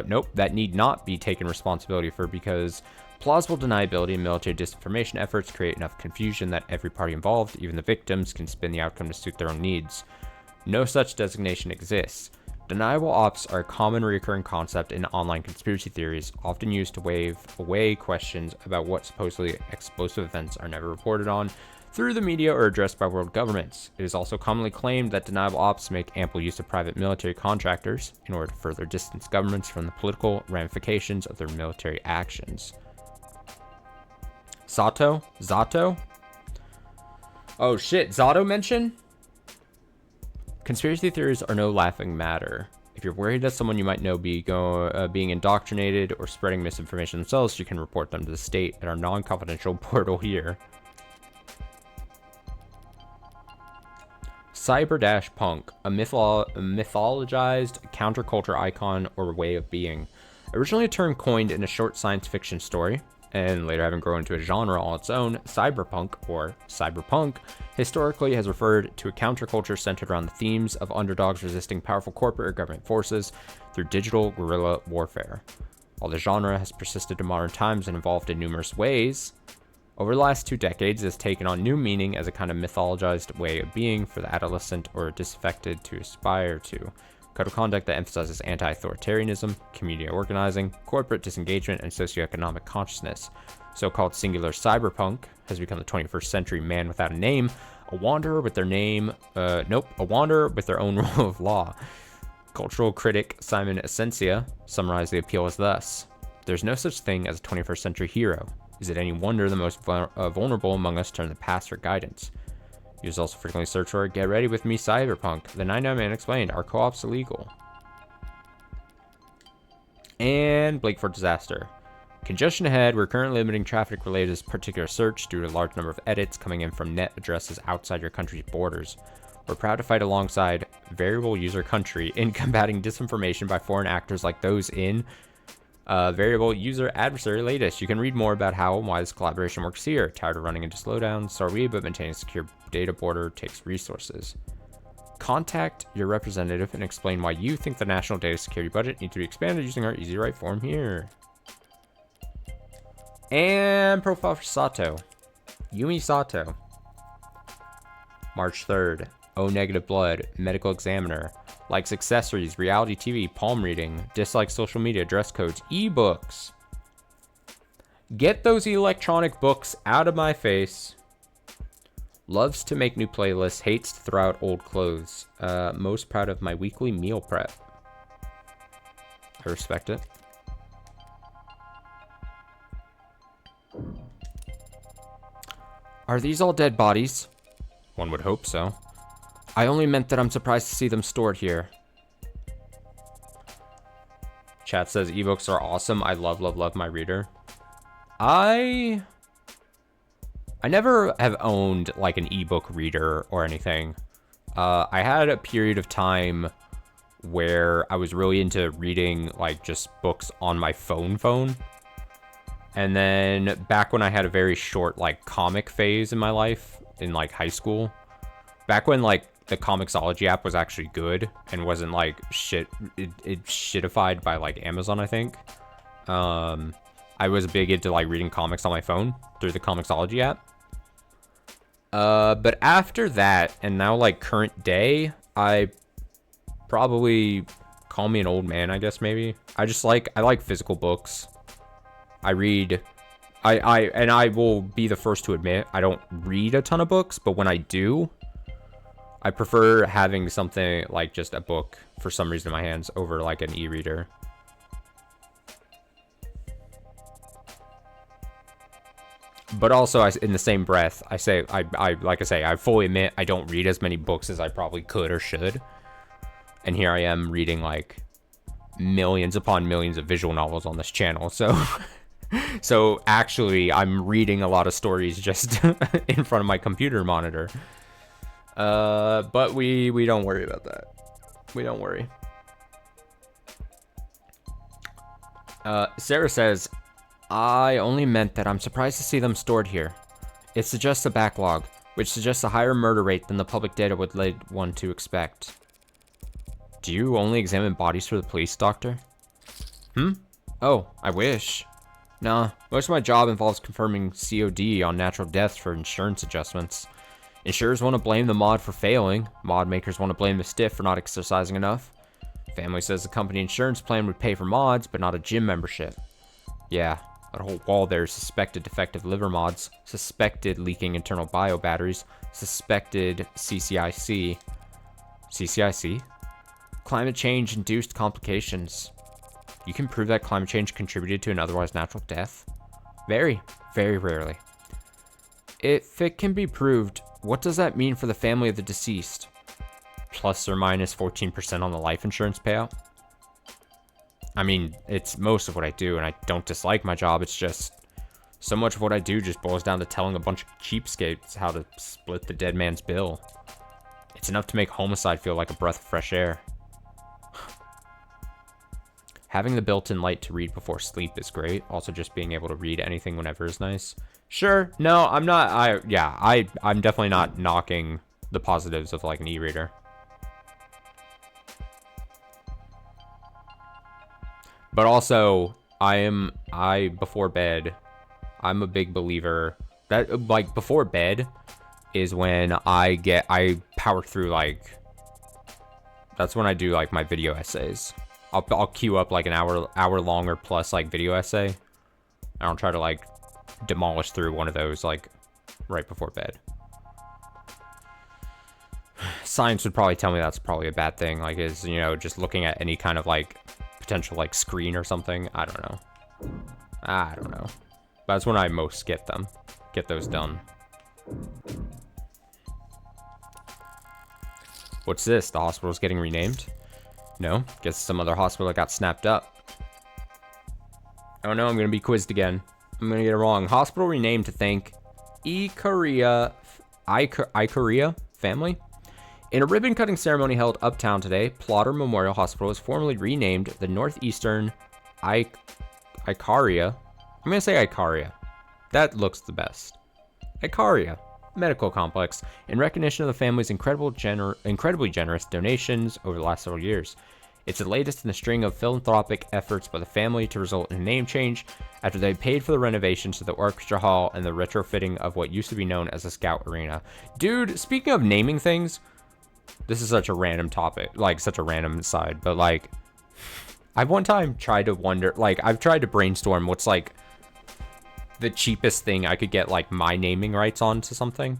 Speaker 1: Nope, that need not be taken responsibility for because plausible deniability in military disinformation efforts create enough confusion that every party involved, even the victims, can spin the outcome to suit their own needs. No such designation exists. Deniable ops are a common recurring concept in online conspiracy theories, often used to wave away questions about what supposedly explosive events are never reported on through the media or addressed by world governments. It is also commonly claimed that deniable ops make ample use of private military contractors in order to further distance governments from the political ramifications of their military actions. Sato? Zato? Oh shit, Zato mention? Conspiracy theories are no laughing matter. If you're worried that someone you might know being indoctrinated or spreading misinformation themselves, you can report them to the state at our non-confidential portal here. Cyber-punk, a mythologized counterculture icon or way of being. Originally a term coined in a short science fiction story, and later having grown into a genre all its own, cyberpunk, or cyberpunk, historically has referred to a counterculture centered around the themes of underdogs resisting powerful corporate or government forces through digital guerrilla warfare. While the genre has persisted to modern times and evolved in numerous ways, over the last 2 decades it has taken on new meaning as a kind of mythologized way of being for the adolescent or disaffected to aspire to. Code of conduct that emphasizes anti-authoritarianism, community organizing, corporate disengagement, and socioeconomic consciousness. So-called singular cyberpunk has become the 21st century man without a name, a wanderer with their a wanderer with their own rule of law. Cultural critic Simon Essentia summarized the appeal as thus: there's no such thing as a 21st century hero. Is it any wonder the most vulnerable among us turn to the past for guidance? Users also frequently search for "Get ready with me, Cyberpunk." The 99 Man explained, "Our co-op's illegal." And Blake for disaster. Congestion ahead. We're currently limiting traffic related to this particular search due to a large number of edits coming in from net addresses outside your country's borders. We're proud to fight alongside variable user country in combating disinformation by foreign actors like those in variable user adversary latest. You can read more about how and why this collaboration works here. Tired of running into slowdowns? So are we, but maintaining a secure data border takes resources. Contact your representative and explain why you think the national data security budget needs to be expanded using our easy right form here. And profile for Sato. Yumi Sato. March 3rd. O negative blood. Medical examiner. Likes accessories, reality TV, palm reading, dislikes social media, dress codes, ebooks. Get those electronic books out of my face. Loves to make new playlists, hates to throw out old clothes. Most proud of my weekly meal prep. I respect it. Are these all dead bodies? One would hope so. I only meant that I'm surprised to see them stored here. Chat says ebooks are awesome. I love my reader. I I never have owned like an ebook reader or anything. I had a period of time where I was really into reading like just books on my phone. And then back when I had a very short like comic phase in my life in like high school, back when like the Comixology app was actually good and wasn't like it shitified by like Amazon, I think. I was big into like reading comics on my phone through the Comixology app. But after that, and now like current day, I probably call me an old man, I guess maybe. I like physical books. I read, and I will be the first to admit, I don't read a ton of books, but when I do, I prefer having something like just a book for some reason in my hands over like an e-reader. But also, in the same breath, I say, I fully admit I don't read as many books as I probably could or should. And here I am reading like millions upon millions of visual novels on this channel. So actually, I'm reading a lot of stories just in front of my computer monitor. But we don't worry about that. We don't worry. Sarah says, I only meant that I'm surprised to see them stored here. It suggests a backlog, which suggests a higher murder rate than the public data would lead one to expect. Do you only examine bodies for the police, Doctor? Oh, I wish. Nah, most of my job involves confirming COD on natural deaths for insurance adjustments. Insurers want to blame the mod for failing. Mod makers want to blame the stiff for not exercising enough. Family says the company insurance plan would pay for mods, but not a gym membership. Yeah, that whole wall there is suspected defective liver mods, suspected leaking internal bio batteries, suspected CCIC. CCIC? Climate change induced complications. You can prove that climate change contributed to an otherwise natural death? Very, very rarely. If it can be proved, what does that mean for the family of the deceased? Plus or minus 14% on the life insurance payout? I mean, it's most of what I do, and I don't dislike my job. It's just so much of what I do just boils down to telling a bunch of cheapskates how to split the dead man's bill. It's enough to make homicide feel like a breath of fresh air. Having the built-in light to read before sleep is great. Also, just being able to read anything whenever is nice. Sure. No, I'm not. I'm definitely not knocking the positives of like an e-reader. But also, before bed, I'm a big believer that like before bed is when I power through like, that's when I do like my video essays. I'll queue up like an hour long or plus like video essay. I don't try to like demolish through one of those like right before bed. Science would probably tell me that's probably a bad thing, like is, you know, just looking at any kind of like potential like screen or something. I don't know. But that's when I most get those done. What's this? The hospital's getting renamed? No, guess some other hospital that got snapped up. Oh no, I'm gonna be quizzed again. I'm gonna get it wrong. Hospital renamed to thank Ikaria family. In a ribbon-cutting ceremony held uptown today, Plotter Memorial Hospital was formally renamed the Northeastern Ikaria. I'm gonna say Ikaria. That looks the best. Ikaria Medical Complex, in recognition of the family's incredibly generous donations over the last several years. It's the latest in a string of philanthropic efforts by the family to result in a name change after they paid for the renovations to the orchestra hall and the retrofitting of what used to be known as a scout arena. Dude, speaking of naming things, this is such a random topic, like such a random side, but like, I've one time tried to wonder, like, I've tried to brainstorm what's like the cheapest thing I could get like my naming rights on to something.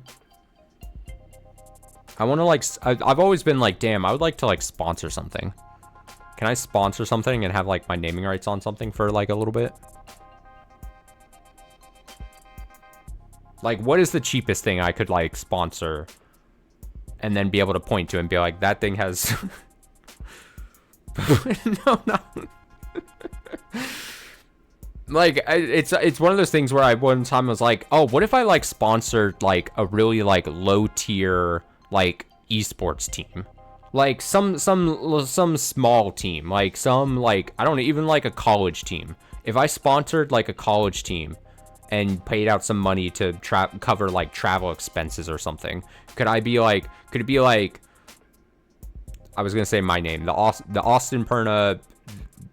Speaker 1: I want to like, I've always been like, damn, I would like to like sponsor something. Can I sponsor something and have like my naming rights on something for like a little bit? Like, what is the cheapest thing I could like sponsor and then be able to point to and be like, that thing has no. Like, it's one of those things where I one time was like, oh, what if I like sponsored like a really like low tier like esports team, like some small team, like some like I don't know, even like a college team. If I sponsored like a college team and paid out some money to cover like travel expenses or something, could it be like I was gonna say my name, the Austin Perna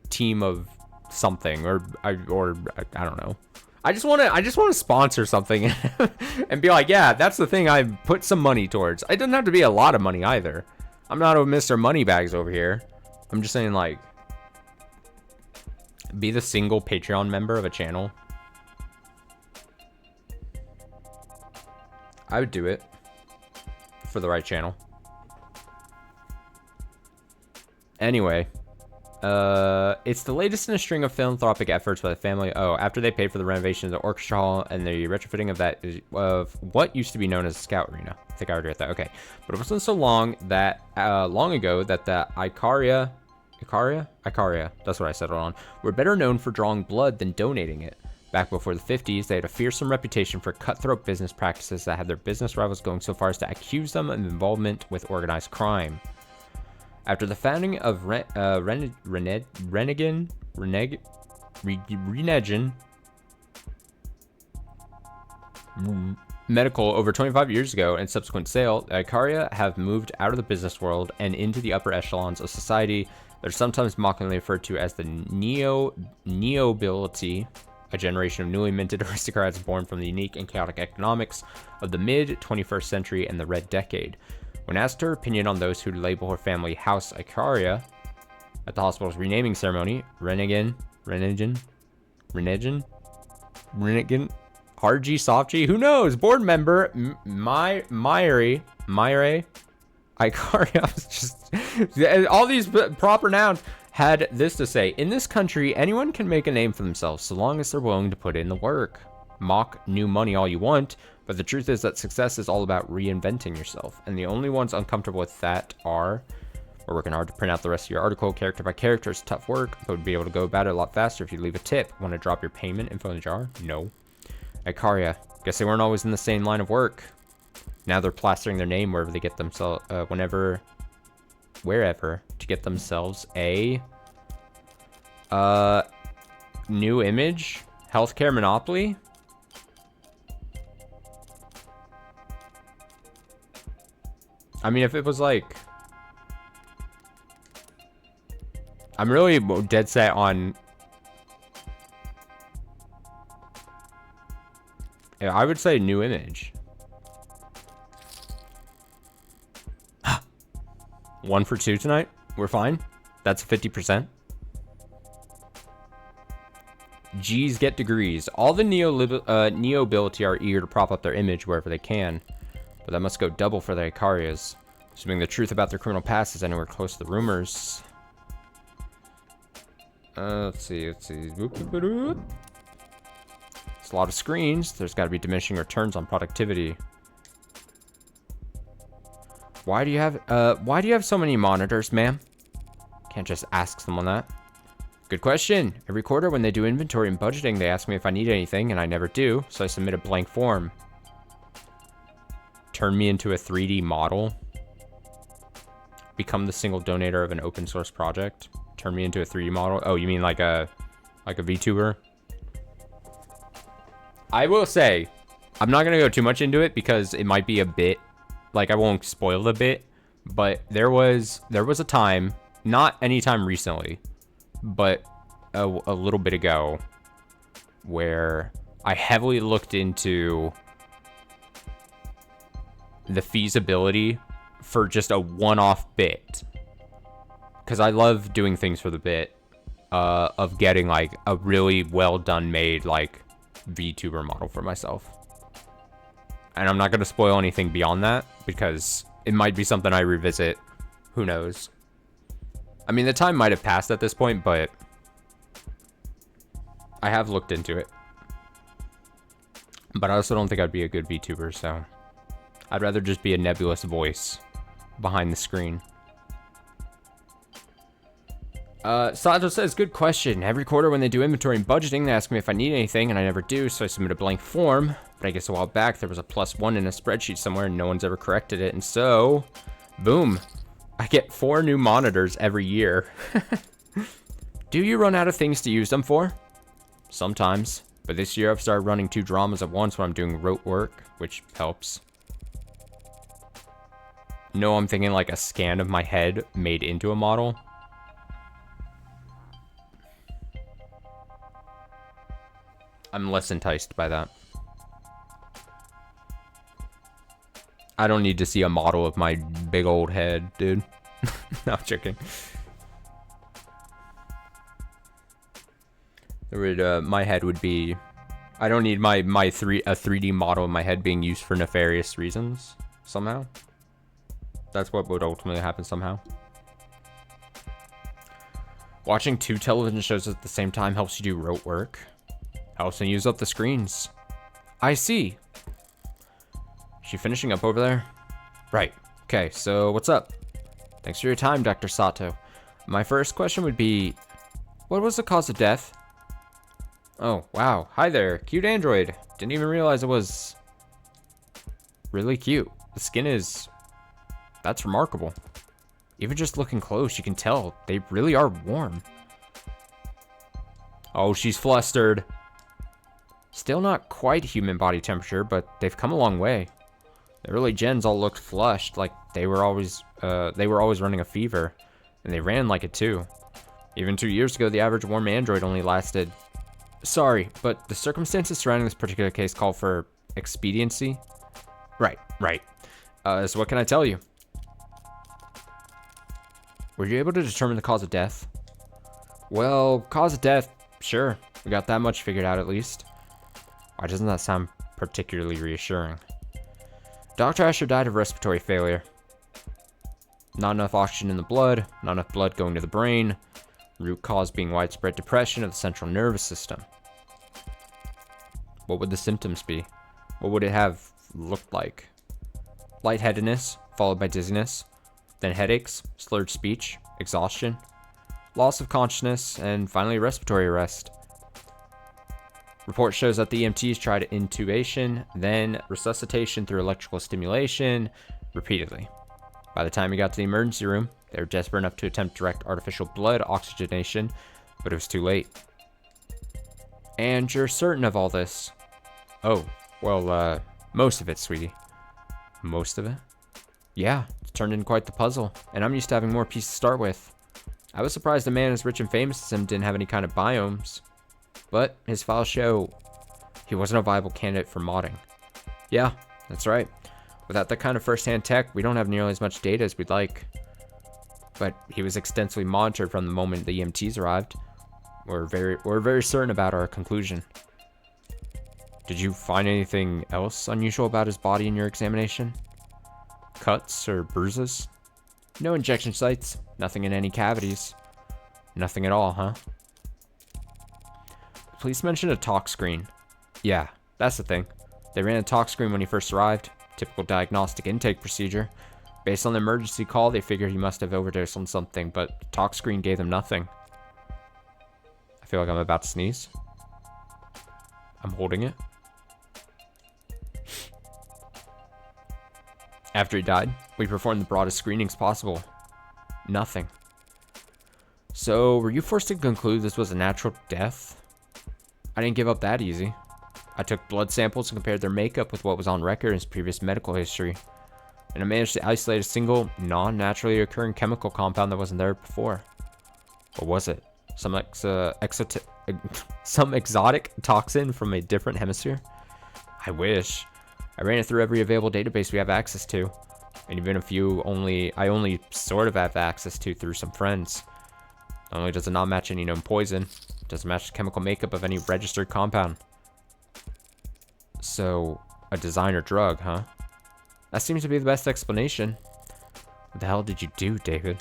Speaker 1: team of something, or I don't know. I just want to sponsor something and be like, yeah, that's the thing I put some money towards. It doesn't have to be a lot of money either. I'm not a Mr. Moneybags over here. I'm just saying, like, be the single Patreon member of a channel. I would do it for the right channel. Anyway, it's the latest in a string of philanthropic efforts by the family. Oh, after they paid for the renovation of the orchestra hall and the retrofitting of what used to be known as a scout arena. I think I already read that. Okay, but it wasn't so long ago that the Icaria, that's what I settled on, were better known for drawing blood than donating it. Back before the 50s, they had a fearsome reputation for cutthroat business practices that had their business rivals going so far as to accuse them of involvement with organized crime. After the founding of Renegin Medical over 25 years ago and subsequent sale, the Icaria have moved out of the business world and into the upper echelons of society. They're sometimes mockingly referred to as the Neobility, a generation of newly minted aristocrats born from the unique and chaotic economics of the mid-21st century and the Red Decade. When asked her opinion on those who label her family House Icaria at the hospital's renaming ceremony, Renegin, Harji Sofji, who knows, board member Myre Icaria was just all these proper nouns had this to say: in this country, anyone can make a name for themselves so long as they're willing to put in the work. Mock new money all you want, but the truth is that success is all about reinventing yourself, and the only ones uncomfortable with that are... We're working hard to print out the rest of your article character by character. It's tough work, but would be able to go about it a lot faster if you leave a tip. Want to drop your payment info in the jar? No. Icaria. Guess they weren't always in the same line of work. Now they're plastering their name wherever they get themselves, wherever, to get themselves a new image. Healthcare monopoly. I mean, if it was like, I'm really dead set on, I would say new image. 1 for 2 tonight. We're fine. That's 50%. G's get degrees. All the Neobility are eager to prop up their image wherever they can. But that must go double for the Icarias. Assuming the truth about their criminal past is anywhere close to the rumors. Let's see. It's a lot of screens. There's got to be diminishing returns on productivity. Why do you have so many monitors, ma'am? Can't just ask someone that. Good question. Every quarter when they do inventory and budgeting, they ask me if I need anything, and I never do, so I submit a blank form. Turn me into a 3D model. Become the single donator of an open source project. Turn me into a 3D model. Oh, you mean like a VTuber? I will say, I'm not gonna go too much into it because it might be a bit, like, I won't spoil the bit, but there was a time, not anytime recently, but a little bit ago, where I heavily looked into the feasibility for just a one-off bit, because I love doing things for the bit, of getting like a really well done made like VTuber model for myself. And I'm not going to spoil anything beyond that because it might be something I revisit. Who knows? I mean, the time might have passed at this point, but I have looked into it. But I also don't think I'd be a good VTuber, so I'd rather just be a nebulous voice behind the screen. Sato says, good question. Every quarter when they do inventory and budgeting, they ask me if I need anything, and I never do, so I submit a blank form. But I guess a while back, there was a +1 in a spreadsheet somewhere, and no one's ever corrected it, and so, boom. I get 4 new monitors every year. Do you run out of things to use them for? Sometimes. But this year, I've started running 2 dramas at once when I'm doing rote work, which helps. No, I'm thinking like a scan of my head made into a model. I'm less enticed by that. I don't need to see a model of my big old head, dude. No, I'm joking. My head would be... I don't need a 3D model of my head being used for nefarious reasons, somehow. That's what would ultimately happen somehow. Watching 2 television shows at the same time helps you do rote work. Helps me use up the screens. I see. Is she finishing up over there? Right. Okay, so what's up? Thanks for your time, Dr. Sato. My first question would be, what was the cause of death? Oh, wow. Hi there. Cute android. Didn't even realize it was really cute. The skin is... That's remarkable. Even just looking close, you can tell they really are warm. Oh, she's flustered. Still not quite human body temperature, but they've come a long way. The early gens all looked flushed, like they were always running a fever, and they ran like it too. Even 2 years ago, the average warm android only lasted... Sorry, but the circumstances surrounding this particular case call for expediency. Right. So what can I tell you? Were you able to determine the cause of death? Well, cause of death, sure. We got that much figured out at least. Why doesn't that sound particularly reassuring? Dr. Asher died of respiratory failure. Not enough oxygen in the blood, not enough blood going to the brain. Root cause being widespread depression of the central nervous system. What would the symptoms be? What would it have looked like? Lightheadedness, followed by dizziness, then headaches, slurred speech, exhaustion, loss of consciousness, and finally respiratory arrest. Report shows that the EMTs tried intubation, then resuscitation through electrical stimulation, repeatedly. By the time he got to the emergency room, they were desperate enough to attempt direct artificial blood oxygenation, but it was too late. And you're certain of all this? Oh, well, most of it, sweetie. Most of it? Yeah, it turned in quite the puzzle, and I'm used to having more pieces to start with. I was surprised a man as rich and famous as him didn't have any kind of biomes. But his files show he wasn't a viable candidate for modding. Yeah, that's right. Without that kind of first-hand tech, we don't have nearly as much data as we'd like. But he was extensively monitored from the moment the EMTs arrived. We're very certain about our conclusion. Did you find anything else unusual about his body in your examination? Cuts or bruises? No injection sites, nothing in any cavities. Nothing at all, huh? Police mentioned a talk screen. Yeah, that's the thing. They ran a talk screen when he first arrived. Typical diagnostic intake procedure. Based on the emergency call, they figured he must have overdosed on something, but the talk screen gave them nothing. I feel like I'm about to sneeze. I'm holding it. After he died, we performed the broadest screenings possible. Nothing. So, were you forced to conclude this was a natural death? I didn't give up that easy. I took blood samples and compared their makeup with what was on record in his previous medical history. And I managed to isolate a single, non-naturally occurring chemical compound that wasn't there before. What was it? Some exotic toxin from a different hemisphere? I wish. I ran it through every available database we have access to. And even a few I only sort of have access to through some friends. Not only does it not match any known poison, it doesn't match the chemical makeup of any registered compound. So, a designer drug, huh? That seems to be the best explanation. What the hell did you do, David?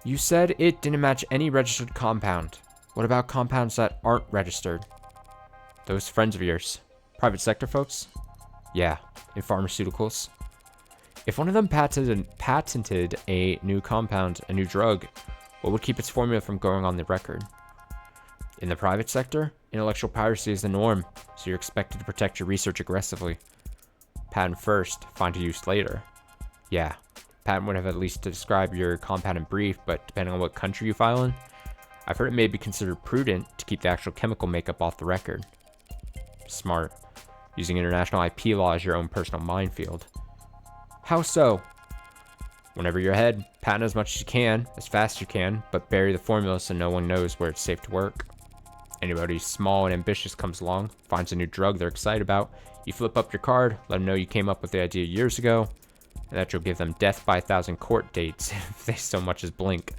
Speaker 1: You said it didn't match any registered compound. What about compounds that aren't registered? Those friends of yours. Private sector folks? Yeah, in pharmaceuticals. If one of them patented a new compound, a new drug, What would keep its formula from going on the record? In the private sector, intellectual piracy is the norm, so you're expected to protect your research aggressively. Patent first, find a use later. Yeah, patent would have at least to describe your compound in brief, but depending on what country you file in, I've heard it may be considered prudent to keep the actual chemical makeup off the record. Smart. Using international IP law as your own personal minefield. How so? Whenever you're ahead, patent as much as you can, as fast as you can, but bury the formula so no one knows where it's safe to work. Anybody who's small and ambitious comes along, finds a new drug they're excited about, you flip up your card, let them know you came up with the idea years ago, and that you'll give them death by 1,000 court dates if they so much as blink.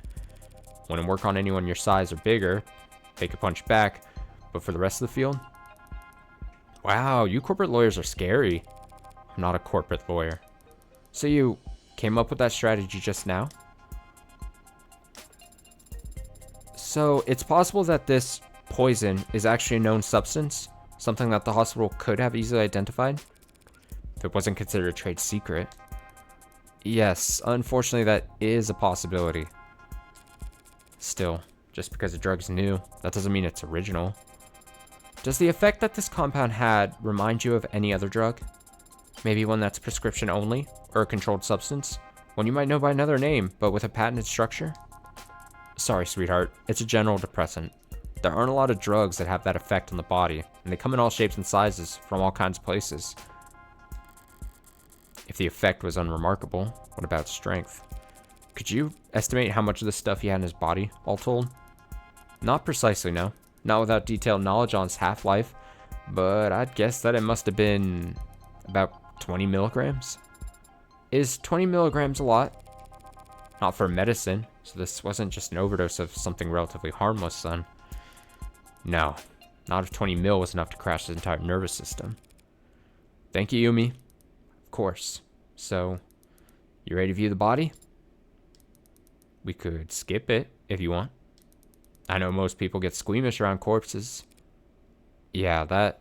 Speaker 1: Want to work on anyone your size or bigger, take a punch back, but for the rest of the field? Wow, you corporate lawyers are scary. I'm not a corporate lawyer. So you came up with that strategy just now? So it's possible that this poison is actually a known substance, something that the hospital could have easily identified, if it wasn't considered a trade secret. Yes, unfortunately that is a possibility. Still, just because a drug's new, that doesn't mean it's original. Does the effect that this compound had remind you of any other drug? Maybe one that's prescription only, or a controlled substance? One you might know by another name, but with a patented structure? Sorry, sweetheart, it's a general depressant. There aren't a lot of drugs that have that effect on the body, and they come in all shapes and sizes, from all kinds of places. If the effect was unremarkable, what about strength? Could you estimate how much of the stuff he had in his body, all told? Not precisely, no. Not without detailed knowledge on its half-life, but I'd guess that it must have been about 20 milligrams. Is 20 milligrams a lot? Not for medicine, so this wasn't just an overdose of something relatively harmless, then. No, not if 20 mil was enough to crash his entire nervous system. Thank you, Yumi. Of course. So, you ready to view the body? We could skip it, if you want. I know most people get squeamish around corpses. Yeah, that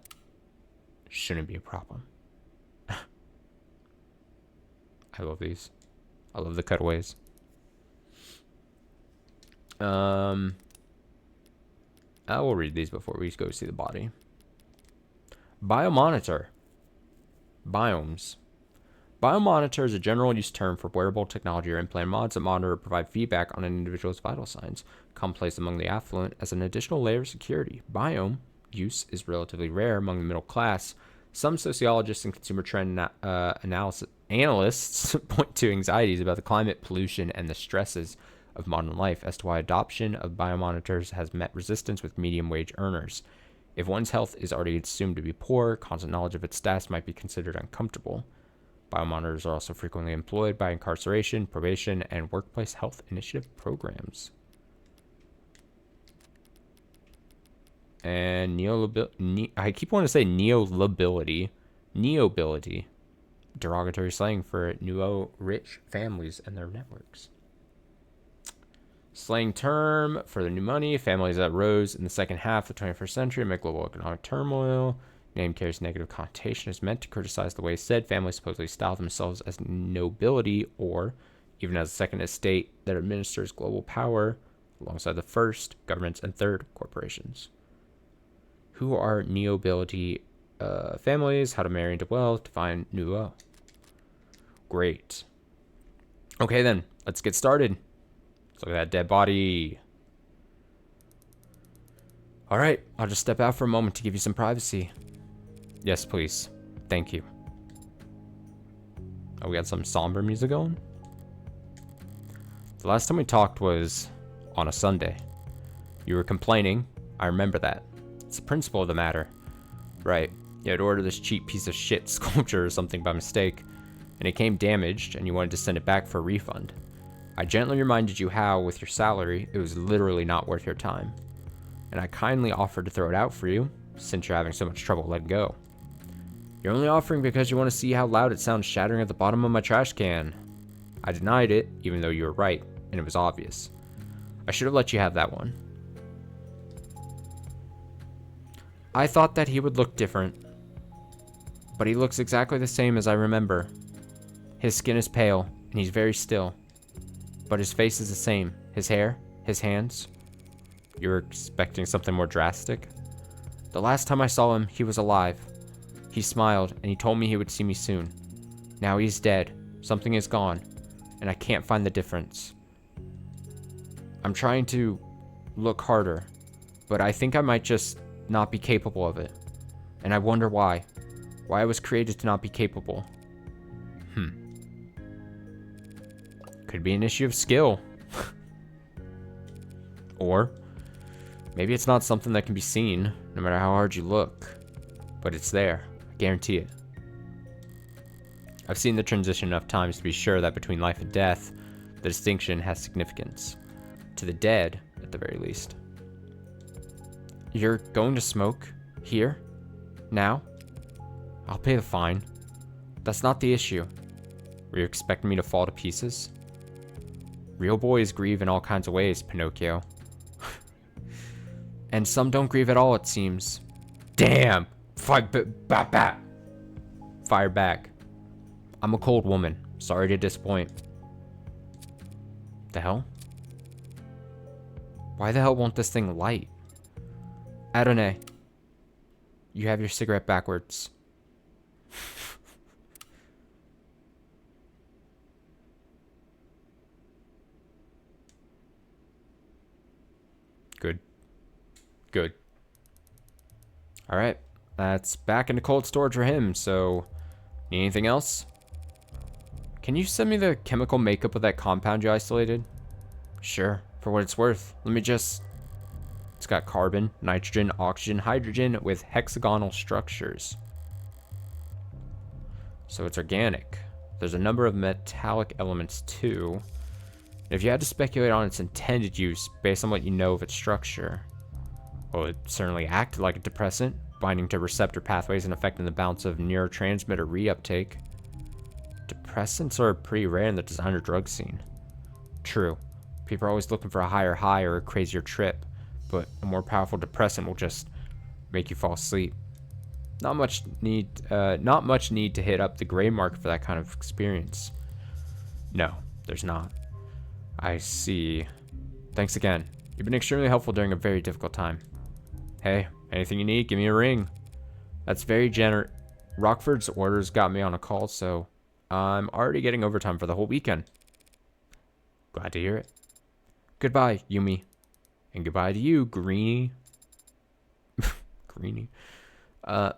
Speaker 1: shouldn't be a problem. I love these. I love the cutaways. I will read these before we go see the body. Biomonitor. Biomes. Biomonitor is a general use term for wearable technology or implant mods that monitor or provide feedback on an individual's vital signs, commonplace among the affluent as an additional layer of security. Biome use is relatively rare among the middle class. Some sociologists and consumer trend analysts point to anxieties about the climate, pollution, and the stresses of modern life as to why adoption of biomonitors has met resistance with medium-wage earners. If one's health is already assumed to be poor, constant knowledge of its status might be considered uncomfortable. Biomonitors are also frequently employed by incarceration, probation, and workplace health initiative programs. And I keep wanting to say neolibility. Neobility. Derogatory slang for neo-rich families and their networks. Slang term for the new money, families that rose in the second half of the 21st century amid global economic turmoil. Name carries negative connotation, is meant to criticize the way said families supposedly style themselves as nobility or even as a second estate that administers global power alongside the first, governments, and third, corporations. Who are neobility families? How to marry into wealth? Define nouveau. Great. Okay then, let's get started. Let's look at that dead body. Alright, I'll just step out for a moment to give you some privacy. Yes, please. Thank you. Oh, we got some somber music going? The last time we talked was on a Sunday. You were complaining. I remember that. It's the principle of the matter. Right. You had ordered this cheap piece of shit sculpture or something by mistake, and it came damaged, and you wanted to send it back for a refund. I gently reminded you how, with your salary, it was literally not worth your time. And I kindly offered to throw it out for you, since you're having so much trouble letting go. You're only offering because you want to see how loud it sounds shattering at the bottom of my trash can. I denied it, even though you were right, and it was obvious. I should have let you have that one. I thought that he would look different, but he looks exactly the same as I remember. His skin is pale, and he's very still, but his face is the same. His hair, His hands? You were expecting something more drastic? The last time I saw him, he was alive. He smiled, and he told me he would see me soon. Now he's dead. Something is gone, and I can't find the difference. I'm trying to look harder, but I think I might just not be capable of it. And I wonder why. Why I was created to not be capable. Could be an issue of skill. Or maybe it's not something that can be seen, no matter how hard you look. But it's there. I guarantee it. I've seen the transition enough times to be sure that between life and death, the distinction has significance. To the dead, at the very least. You're going to smoke? Here? Now? I'll pay the fine. That's not the issue. Were you expecting me to fall to pieces? Real boys grieve in all kinds of ways, Pinocchio. And some don't grieve at all, it seems. Damn! Fire back. I'm a cold woman. Sorry to disappoint. The hell? Why the hell won't this thing light? Adonai. You have your cigarette backwards. Good. Alright. That's back into cold storage for him, so... Need anything else? Can you send me the chemical makeup of that compound you isolated? Sure, for what it's worth. Let me just... It's got carbon, nitrogen, oxygen, hydrogen with hexagonal structures. So it's organic. There's a number of metallic elements too. If you had to speculate on its intended use based on what you know of its structure, well, it certainly acted like a depressant, binding to receptor pathways and affecting the balance of neurotransmitter reuptake. Depressants are pretty rare in the designer drug scene. True, people are always looking for a higher high or a crazier trip, but a more powerful depressant will just make you fall asleep. Not much need to hit up the gray market for that kind of experience. No, there's not. I see. Thanks again. You've been extremely helpful during a very difficult time. Hey, anything you need, give me a ring. That's very generous. Rockford's orders got me on a call, so I'm already getting overtime for the whole weekend. Glad to hear it. Goodbye, Yumi. And goodbye to you, Greenie. Greenie.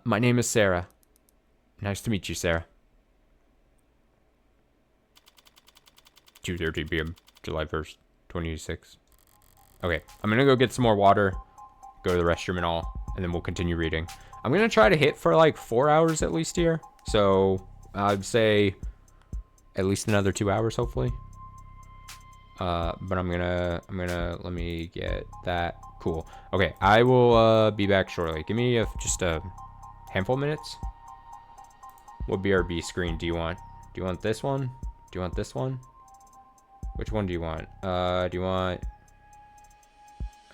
Speaker 1: My name is Sarah. Nice to meet you, Sarah. 2:30 p.m. July 1st, 2026. Okay, I'm gonna go get some more water, go to the restroom and all, and then we'll continue reading. I'm gonna try to hit for like 4 hours at least here. So I'd say at least another 2 hours, hopefully. But I'm gonna let me get that. Cool. Okay, I will be back shortly. Give me just a handful of minutes. What BRB screen do you want? Do you want this one? Do you want this one? Which one do you want? Do you want...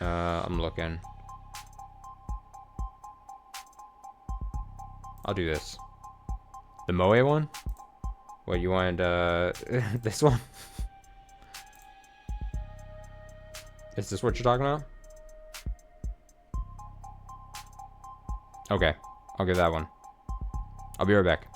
Speaker 1: I'm looking. I'll do this. The Moe one? What, you want, this one? Is this what you're talking about? Okay, I'll give that one. I'll be right back.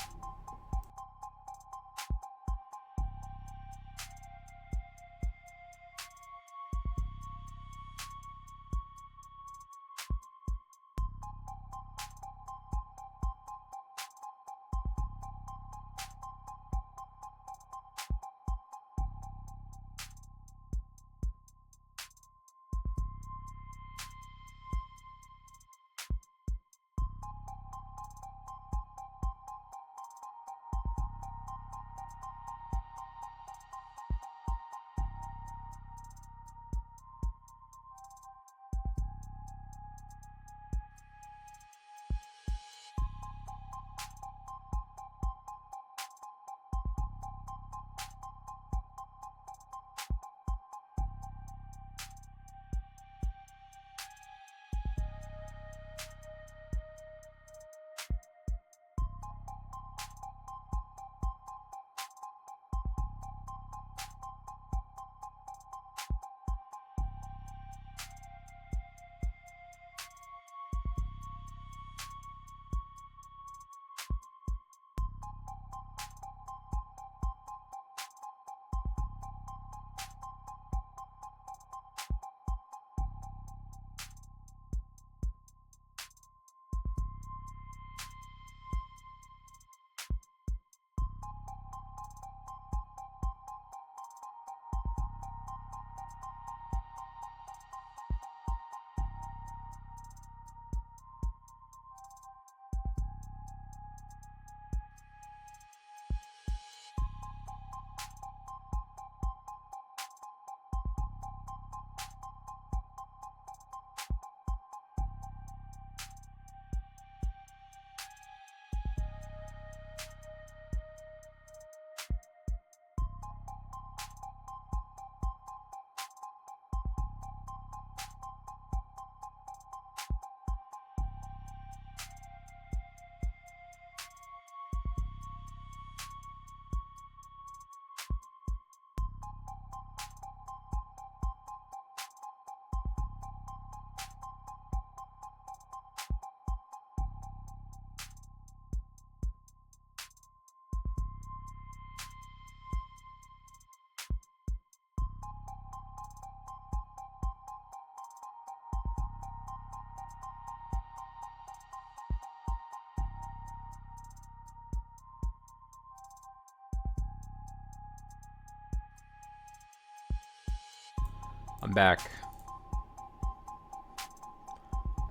Speaker 1: I'm back.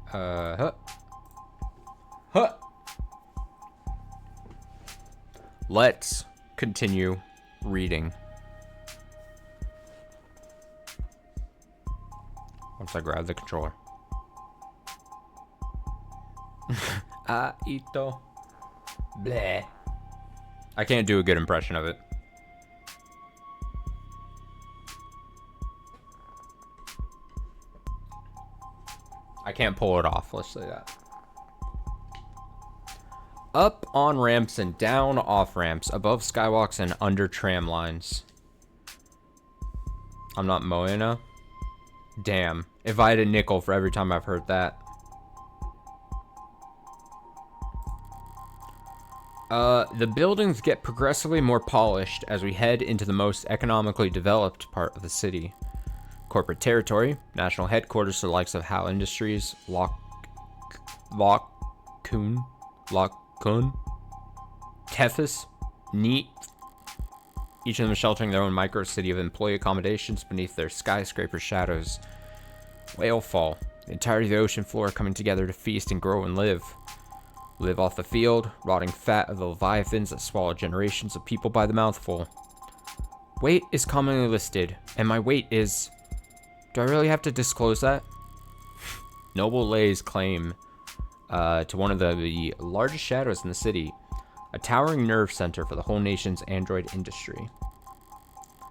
Speaker 1: Huh. Let's continue reading. Once I grab the controller. Ito. Bleh. I can't do a good impression of it. I can't pull it off, let's say that. Up on ramps and down off ramps, above skywalks and under tram lines. I'm not Moana. Damn, if I had a nickel for every time I've heard that. The buildings get progressively more polished as we head into the most economically developed part of the city. Corporate territory, national headquarters to the likes of Howe Industries, Lockcoon, Tethys, Neat. Each of them sheltering their own micro city of employee accommodations beneath their skyscraper shadows. Whalefall, the entirety of the ocean floor coming together to feast and grow and live. Live off the field, rotting fat of the leviathans that swallow generations of people by the mouthful. Weight is commonly listed, and my weight is... Do I really have to disclose that? Noble lays claim to one of the largest shadows in the city, a towering nerve center for the whole nation's android industry.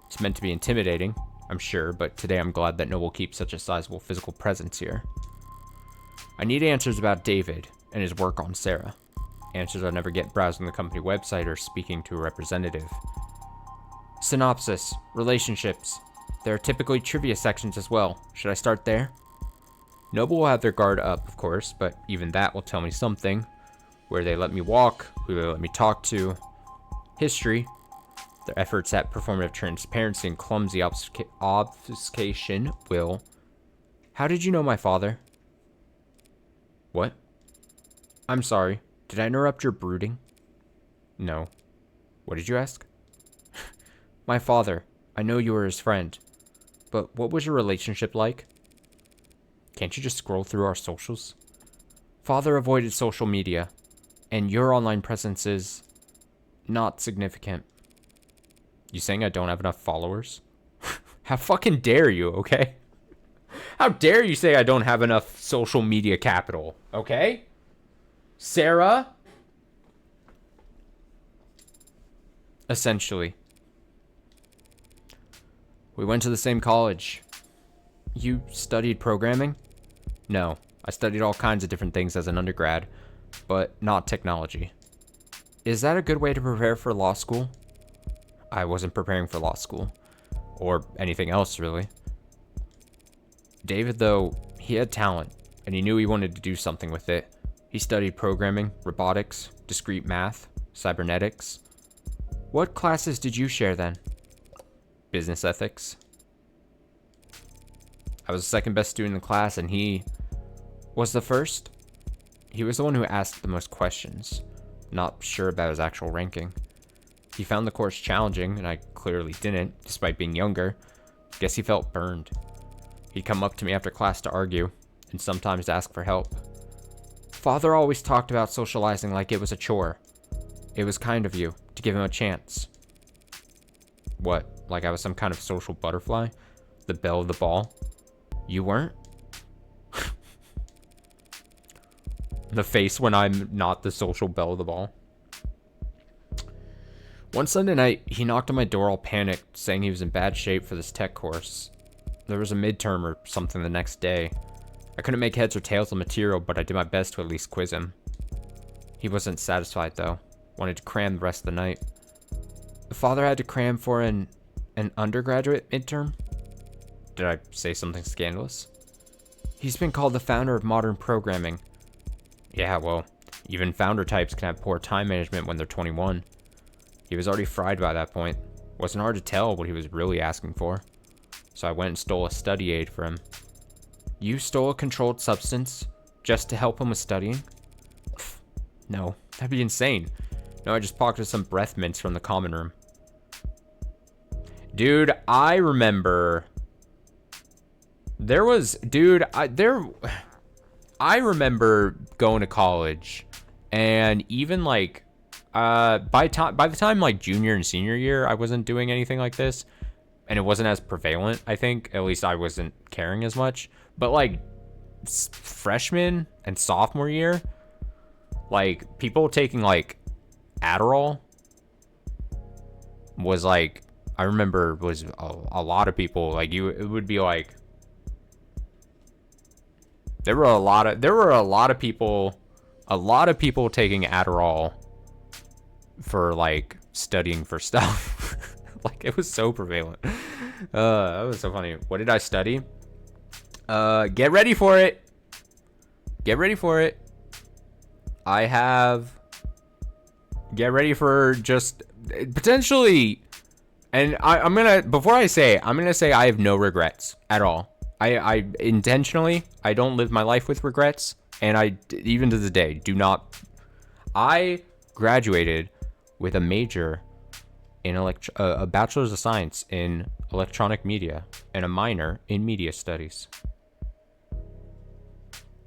Speaker 1: It's meant to be intimidating, I'm sure, but today I'm glad that Noble keeps such a sizable physical presence here. I need answers about David and his work on Sarah. Answers I never get browsing the company website or speaking to a representative. Synopsis, relationships. There are typically trivia sections as well. Should I start there? Noble will have their guard up, of course, but even that will tell me something. Where they let me walk, who they let me talk to. History. Their efforts at performative transparency and clumsy obfuscation will... How did you know my father? What? I'm sorry. Did I interrupt your brooding? No. What did you ask? My father. I know you were his friend. But what was your relationship like? Can't you just scroll through our socials? Father avoided social media, and your online presence is not significant. You saying I don't have enough followers? How fucking dare you, okay? How dare you say I don't have enough social media capital, okay? Sarah? Essentially. We went to the same college. You studied programming? No, I studied all kinds of different things as an undergrad, but not technology. Is that a good way to prepare for law school? I wasn't preparing for law school. Or anything else, really. David, though, he had talent, and he knew he wanted to do something with it. He studied programming, robotics, discrete math, cybernetics. What classes did you share then? Business ethics. I was the second best student in the class, and he was the first. He was the one who asked the most questions. Not sure about his actual ranking. He found the course challenging, and I clearly didn't, despite being younger. Guess he felt burned. He'd come up to me after class to argue, and sometimes to ask for help. Father always talked about socializing like it was a chore. It was kind of you, to give him a chance. What, like I was some kind of social butterfly? The belle of the ball? You weren't? The face when I'm not the social belle of the ball. One Sunday night, he knocked on my door all panicked, saying he was in bad shape for this tech course. There was a midterm or something the next day. I couldn't make heads or tails of the material, but I did my best to at least quiz him. He wasn't satisfied, though. Wanted to cram the rest of the night. The father had to cram for an undergraduate midterm? Did I say something scandalous? He's been called the founder of modern programming. Yeah, well, even founder types can have poor time management when they're 21. He was already fried by that point. Wasn't hard to tell what he was really asking for. So I went and stole a study aid for him. You stole a controlled substance just to help him with studying? Pfft, no, that'd be insane. No, I just pocketed some breath mints from the common room. Dude, I remember There was, dude, I remember going to college, and even like by the time like junior and senior year, I wasn't doing anything like this, and it wasn't as prevalent. I think at least I wasn't caring as much. But like freshman and sophomore year, like people taking like Adderall was like, I remember was a lot of people like it would be like. There were a lot of people taking Adderall for like studying for stuff. Like it was so prevalent. That was so funny. What did I study? Get ready for it. Get ready for it. I have. Get ready for just potentially. And I'm gonna, before I say it, I'm gonna say I have no regrets at all. I intentionally, I don't live my life with regrets, and I, even to this day, do not. I graduated with a major in a bachelor's of science in electronic media and a minor in media studies.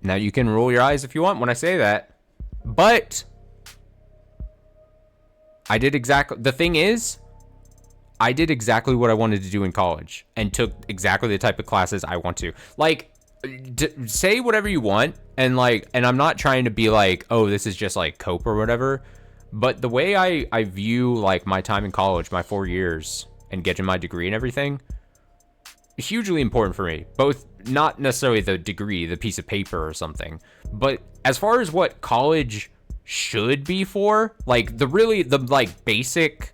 Speaker 1: Now you can roll your eyes if you want when I say that, but I did exactly, the thing is, I did exactly what I wanted to do in college and took exactly the type of classes I want to. Like, say whatever you want, and like, and I'm not trying to be like, oh, this is just like cope or whatever, but the way I view like my time in college, my 4 years, and getting my degree and everything, hugely important for me. Both, not necessarily the degree, the piece of paper or something, but as far as what college should be for, like the like basic,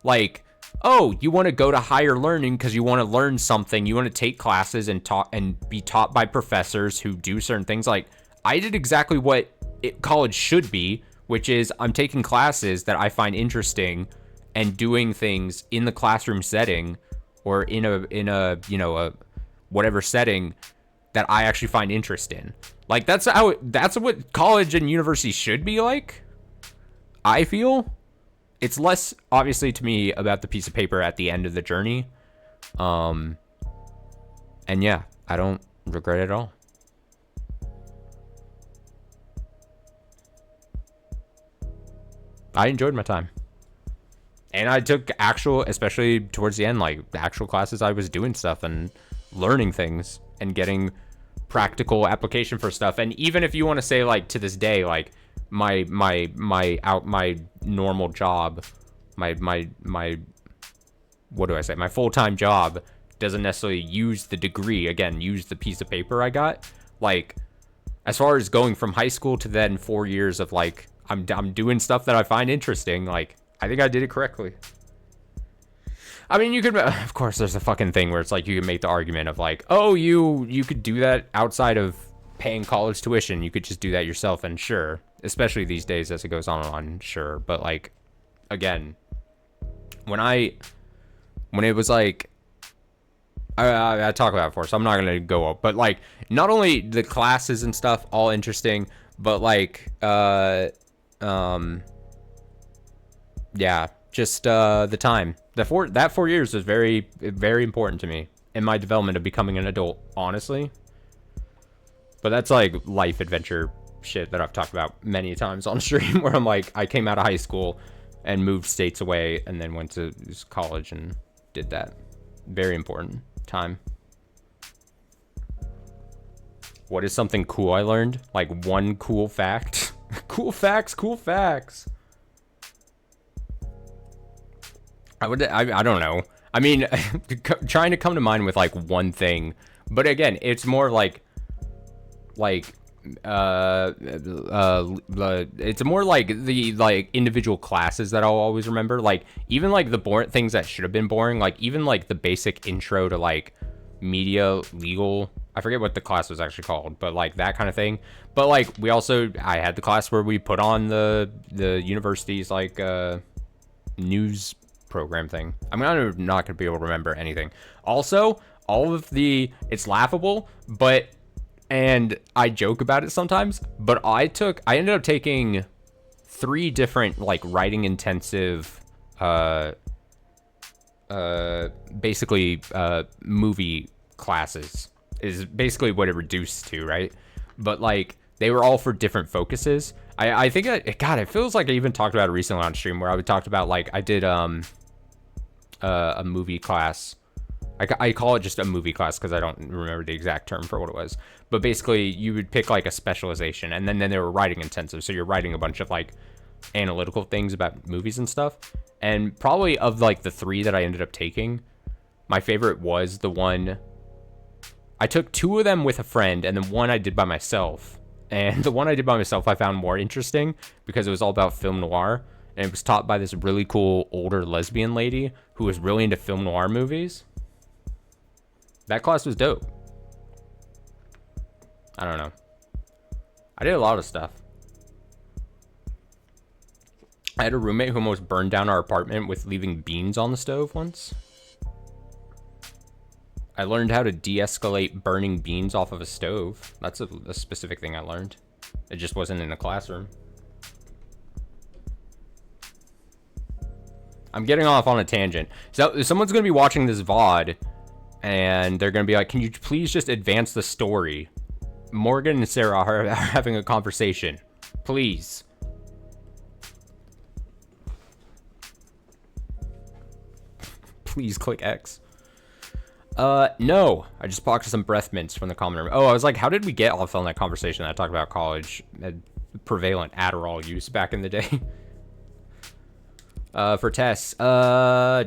Speaker 1: like, oh, you want to go to higher learning because you want to learn something. You want to take classes and be taught by professors who do certain things. Like, I did exactly what college should be, which is I'm taking classes that I find interesting and doing things in the classroom setting or in a you know, a whatever setting that I actually find interest in. Like, that's what college and university should be like, I feel. It's less, obviously, to me, about the piece of paper at the end of the journey. And yeah, I don't regret it at all. I enjoyed my time. And I took actual, especially towards the end, like actual classes, I was doing stuff and learning things and getting practical application for stuff. And even if you want to say, like, to this day, like, my normal job, my what do I say, my full-time job doesn't necessarily use the degree, again, use the piece of paper I got. Like, as far as going from high school to then 4 years of like, I'm doing stuff that I find interesting, like, I think I did it correctly. I mean, you could, of course, there's a fucking thing where it's like, you can make the argument of like, oh, you could do that outside of paying college tuition. You could just do that yourself, and sure, especially these days as it goes on, sure. But like, again, when it was like, I talked about it before, so I'm not gonna go up, but like, not only the classes and stuff all interesting, but like, yeah, just the time. That 4 years was very, very important to me in my development of becoming an adult, honestly. But that's like life adventure shit that I've talked about many times on stream, where I'm like, I came out of high school and moved states away and then went to college and did that. Very important time. What is something cool I learned? Like one cool fact? Cool facts. I don't know. I mean, trying to come to mind with like one thing, but again, it's more like it's more like the like individual classes that I'll always remember. Like, even like the boring things that should have been boring, like even like the basic intro to like media legal, I forget what the class was actually called, but like that kind of thing. But like, I had the class where we put on the university's like news program thing. I'm not gonna be able to remember anything. Also, all of it's laughable, but, and I joke about it sometimes, but I ended up taking 3 different like writing intensive basically movie classes is basically what it reduced to, right? But like they were all for different focuses. I think God, it feels like I even talked about it recently on stream where I talked about like I did a movie class. I call it just a movie class because I don't remember the exact term for what it was. But basically, you would pick like a specialization, and then they were writing intensive. So you're writing a bunch of like analytical things about movies and stuff. And probably of like the 3 that I ended up taking, my favorite was the one. I took 2 of them with a friend, and then one I did by myself. And the one I did by myself I found more interesting because it was all about film noir. And it was taught by this really cool older lesbian lady who was really into film noir movies. That class was dope. I don't know. I did a lot of stuff. I had a roommate who almost burned down our apartment with leaving beans on the stove once. I learned how to de-escalate burning beans off of a stove. That's a specific thing I learned. It just wasn't in the classroom. I'm getting off on a tangent. So someone's going to be watching this VOD, and they're going to be like, can you please just advance the story? Morgan and Sarah are having a conversation. Please. Please click X. No. I just pocked some breath mints from the common room. Oh, I was like, how did we get off on that conversation? I talked about college prevalent Adderall use back in the day. For Tess,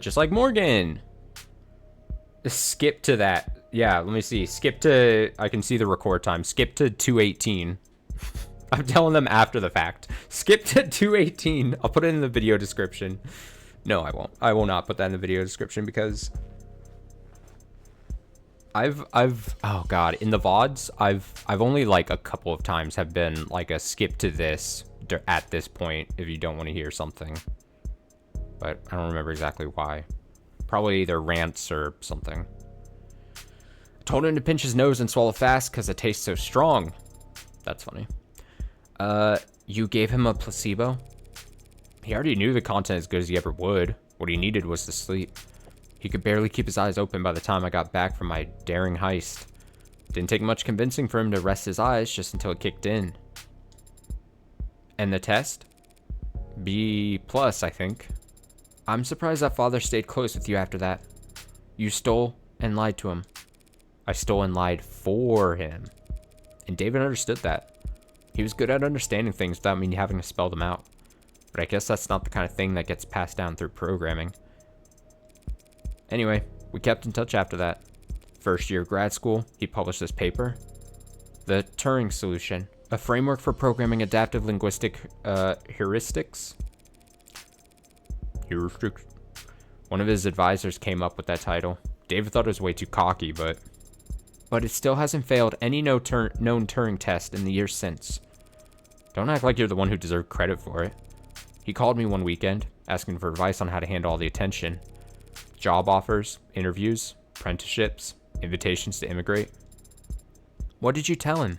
Speaker 1: just like Morgan. Skip to that. Yeah, let me see. Skip to, I can see the record time. Skip to 2:18. I'm telling them after the fact. Skip to 2:18. I'll put it in the video description. No, I won't. I will not put that in the video description because I've oh god, in the VODs, I've only like a couple of times have been like a skip to this at this point if you don't want to hear something. But I don't remember exactly why. Probably either rants or something. I told him to pinch his nose and swallow fast because it tastes so strong. That's funny. You gave him a placebo? He already knew the content as good as he ever would. What he needed was to sleep. He could barely keep his eyes open by the time I got back from my daring heist. Didn't take much convincing for him to rest his eyes just until it kicked in. And the test? B+, I think. I'm surprised that father stayed close with you after that. You stole and lied to him. I stole and lied for him. And David understood that. He was good at understanding things without me having to spell them out. But I guess that's not the kind of thing that gets passed down through programming. Anyway, we kept in touch after that. First year of grad school, he published this paper. The Turing Solution, a framework for programming adaptive linguistic heuristics. One of his advisors came up with that title. David thought it was way too cocky, but it still hasn't failed any known Turing test in the years since. Don't act like you're the one who deserved credit for it. He called me one weekend, asking for advice on how to handle all the attention. Job offers, interviews, apprenticeships, invitations to immigrate. What did you tell him?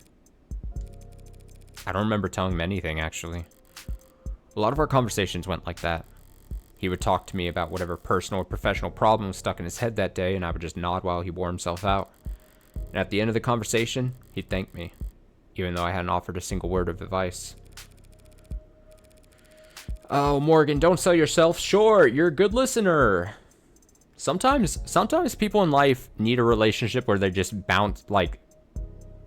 Speaker 1: I don't remember telling him anything, actually. A lot of our conversations went like that. He would talk to me about whatever personal or professional problem was stuck in his head that day, and I would just nod while he wore himself out. And at the end of the conversation, he'd thank me, even though I hadn't offered a single word of advice. Oh, Morgan, don't sell yourself short. You're a good listener. Sometimes people in life need a relationship where they just bounce, like,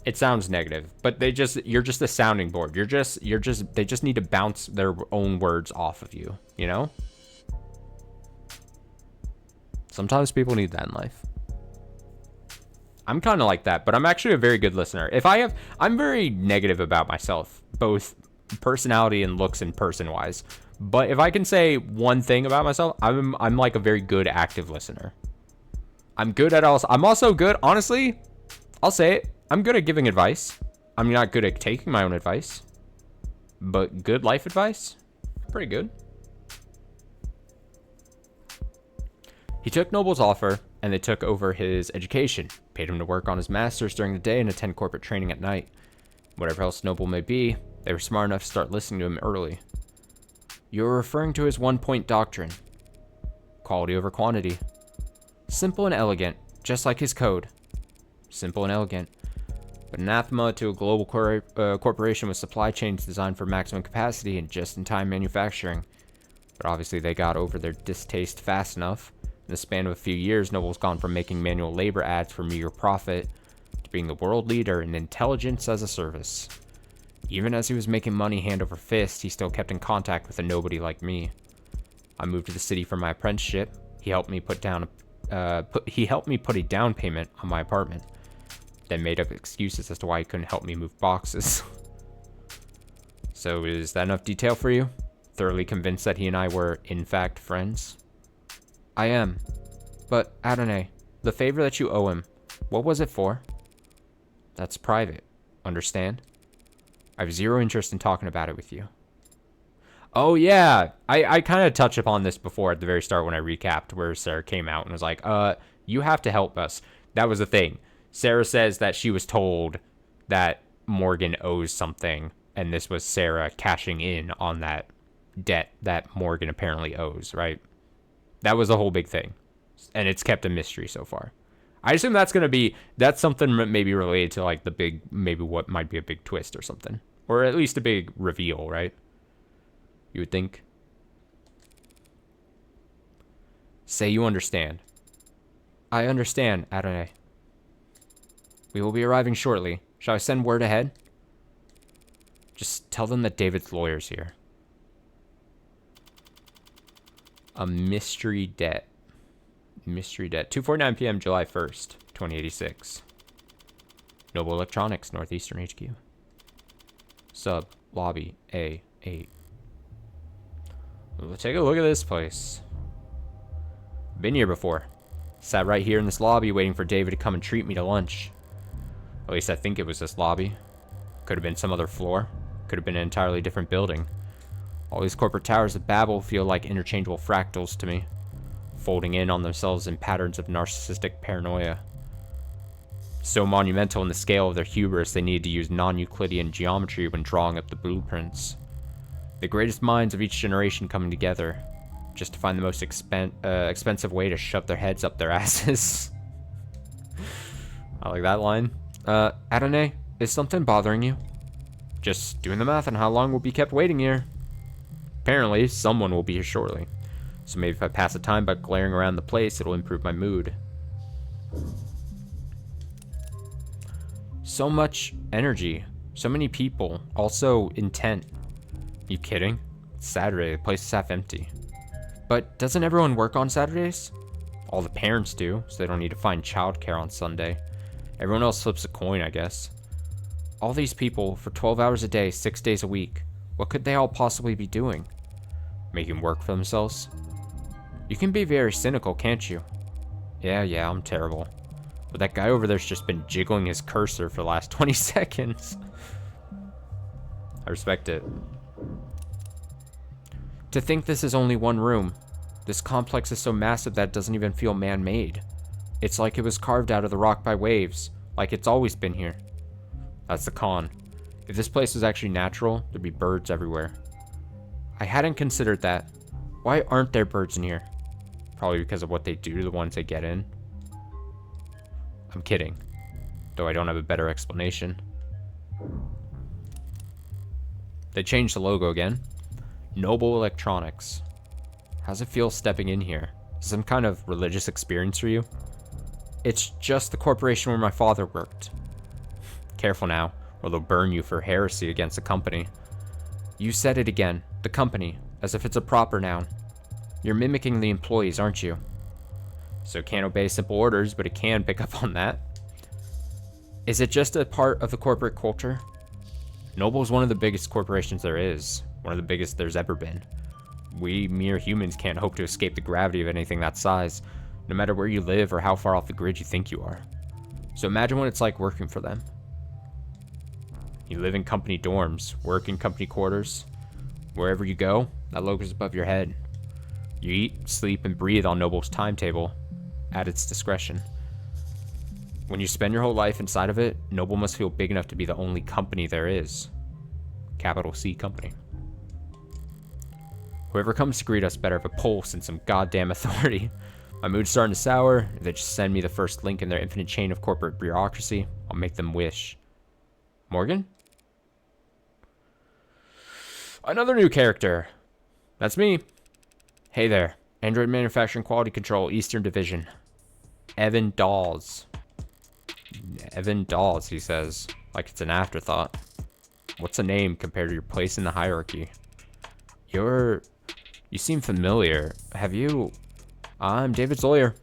Speaker 1: it sounds negative, but you're just a sounding board. They just need to bounce their own words off of you, you know? Sometimes people need that in life. I'm kind of like that, but I'm actually a very good listener. I'm very negative about myself, both personality and looks and person-wise. But if I can say one thing about myself, I'm like a very good active listener. I'm also good, honestly, I'll say it. I'm good at giving advice. I'm not good at taking my own advice. But good life advice? Pretty good. He took Noble's offer, and they took over his education, paid him to work on his master's during the day and attend corporate training at night. Whatever else Noble may be, they were smart enough to start listening to him early. You're referring to his one-point doctrine. Quality over quantity. Simple and elegant, just like his code. Simple and elegant. But anathema to a global corporation with supply chains designed for maximum capacity and just-in-time manufacturing. But obviously they got over their distaste fast enough. In the span of a few years, Noble's gone from making manual labor ads for meager profit to being the world leader in intelligence as a service. Even as he was making money hand over fist, he still kept in contact with a nobody like me. I moved to the city for my apprenticeship. He helped me put a down payment on my apartment. Then made up excuses as to why he couldn't help me move boxes. So is that enough detail for you? Thoroughly convinced that he and I were, in fact, friends? I am. But, Adonai, the favor that you owe him, what was it for? That's private. Understand? I have zero interest in talking about it with you. Oh, yeah. I kind of touched upon this before at the very start when I recapped, where Sarah came out and was like, you have to help us. That was the thing. Sarah says that she was told that Morgan owes something, and this was Sarah cashing in on that debt that Morgan apparently owes, right? That was the whole big thing. And it's kept a mystery so far. I assume that's something maybe related to like the big, maybe what might be a big twist or something. Or at least a big reveal, right? You would think. Say you understand. I understand, Adonai. We will be arriving shortly. Shall I send word ahead? Just tell them that David's lawyer's here. A mystery debt. Mystery debt. 2:49 p.m. July 1st, 2086. Noble Electronics, Northeastern HQ. Sub, lobby, A8. Let's take a look at this place. Been here before. Sat right here in this lobby waiting for David to come and treat me to lunch. At least I think it was this lobby. Could have been some other floor. Could have been an entirely different building. All these corporate towers of Babel feel like interchangeable fractals to me, folding in on themselves in patterns of narcissistic paranoia. So monumental in the scale of their hubris, they needed to use non-Euclidean geometry when drawing up the blueprints. The greatest minds of each generation coming together, just to find the most expensive way to shove their heads up their asses. I like that line. Adonai, is something bothering you? Just doing the math on how long we'll be kept waiting here. Apparently, someone will be here shortly. So maybe if I pass the time by glaring around the place, it'll improve my mood. So much energy. So many people. Also intent. You kidding? It's Saturday. The place is half empty. But doesn't everyone work on Saturdays? All the parents do, so they don't need to find childcare on Sunday. Everyone else flips a coin, I guess. All these people, for 12 hours a day, 6 days a week, what could they all possibly be doing? Making work for themselves? You can be very cynical, can't you? Yeah, I'm terrible. But that guy over there's just been jiggling his cursor for the last 20 seconds. I respect it. To think this is only one room. This complex is so massive that it doesn't even feel man-made. It's like it was carved out of the rock by waves, like it's always been here. That's the con. If this place was actually natural, there'd be birds everywhere. I hadn't considered that. Why aren't there birds in here? Probably because of what they do to the ones they get in. I'm kidding, though I don't have a better explanation. They changed the logo again. Noble Electronics. How's it feel stepping in here? Is it some kind of religious experience for you? It's just the corporation where my father worked. Careful now, or they'll burn you for heresy against the company. You said it again, the company, as if it's a proper noun. You're mimicking the employees, aren't you? So it can't obey simple orders, but it can pick up on that. Is it just a part of the corporate culture? Noble is one of the biggest corporations there is, one of the biggest there's ever been. We mere humans can't hope to escape the gravity of anything that size, no matter where you live or how far off the grid you think you are. So imagine what it's like working for them. You live in company dorms, work in company quarters. Wherever you go, that logo's above your head. You eat, sleep, and breathe on Noble's timetable, at its discretion. When you spend your whole life inside of it, Noble must feel big enough to be the only company there is. Capital C company. Whoever comes to greet us better have a pulse and some goddamn authority. My mood's starting to sour. If they just send me the first link in their infinite chain of corporate bureaucracy, I'll make them wish. Morgan? Another new character. That's me. Hey there. Android Manufacturing Quality Control, Eastern Division. Evan Dawes. Evan Dawes, he says. Like it's an afterthought. What's a name compared to your place in the hierarchy? You seem familiar. Have you... I'm David's lawyer.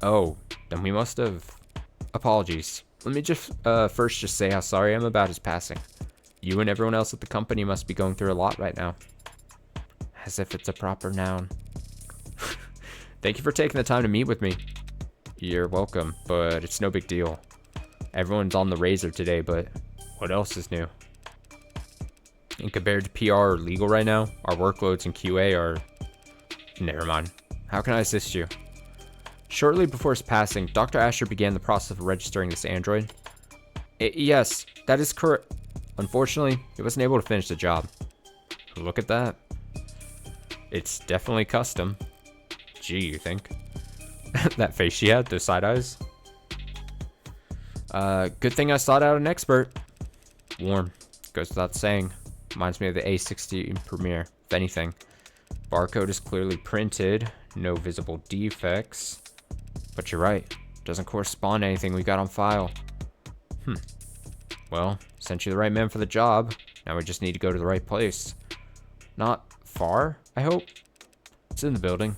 Speaker 1: Oh, then we must have... Apologies. Let me just first just say how sorry I am about his passing. You and everyone else at the company must be going through a lot right now. As if it's a proper noun. Thank you for taking the time to meet with me. You're welcome, but it's no big deal. Everyone's on the razor today, but what else is new? And compared to PR or legal right now, our workloads in QA are... Never mind. How can I assist you? Shortly before his passing, Dr. Asher began the process of registering this android. Yes, that is correct. Unfortunately, he wasn't able to finish the job. Look at that. It's definitely custom. Gee, you think? That face she had, those side eyes. Good thing I sought out an expert. Warm. Goes without saying. Reminds me of the A16 Premiere, if anything. Barcode is clearly printed. No visible defects. But you're right. Doesn't correspond to anything we got on file. Well, sent you the right man for the job. Now we just need to go to the right place. Not far, I hope? It's in the building.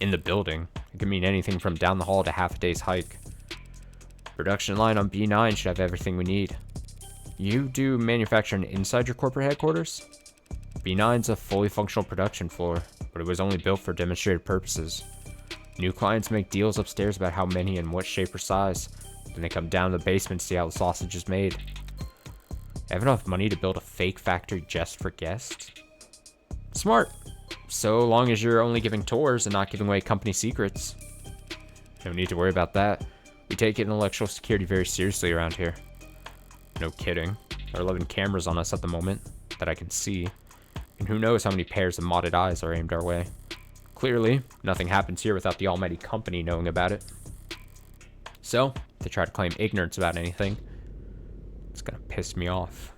Speaker 1: In the building? It could mean anything from down the hall to half a day's hike. Production line on B9 should have everything we need. You do manufacturing inside your corporate headquarters? B9's a fully functional production floor, but it was only built for demonstrative purposes. New clients make deals upstairs about how many and what shape or size. Then they come down to the basement to see how the sausage is made. I have enough money to build a fake factory just for guests? Smart. So long as you're only giving tours and not giving away company secrets. No need to worry about that. We take intellectual security very seriously around here. No kidding. There are 11 cameras on us at the moment that I can see. And who knows how many pairs of modded eyes are aimed our way. Clearly, nothing happens here without the almighty company knowing about it. So, if they try to claim ignorance about anything, it's gonna piss me off.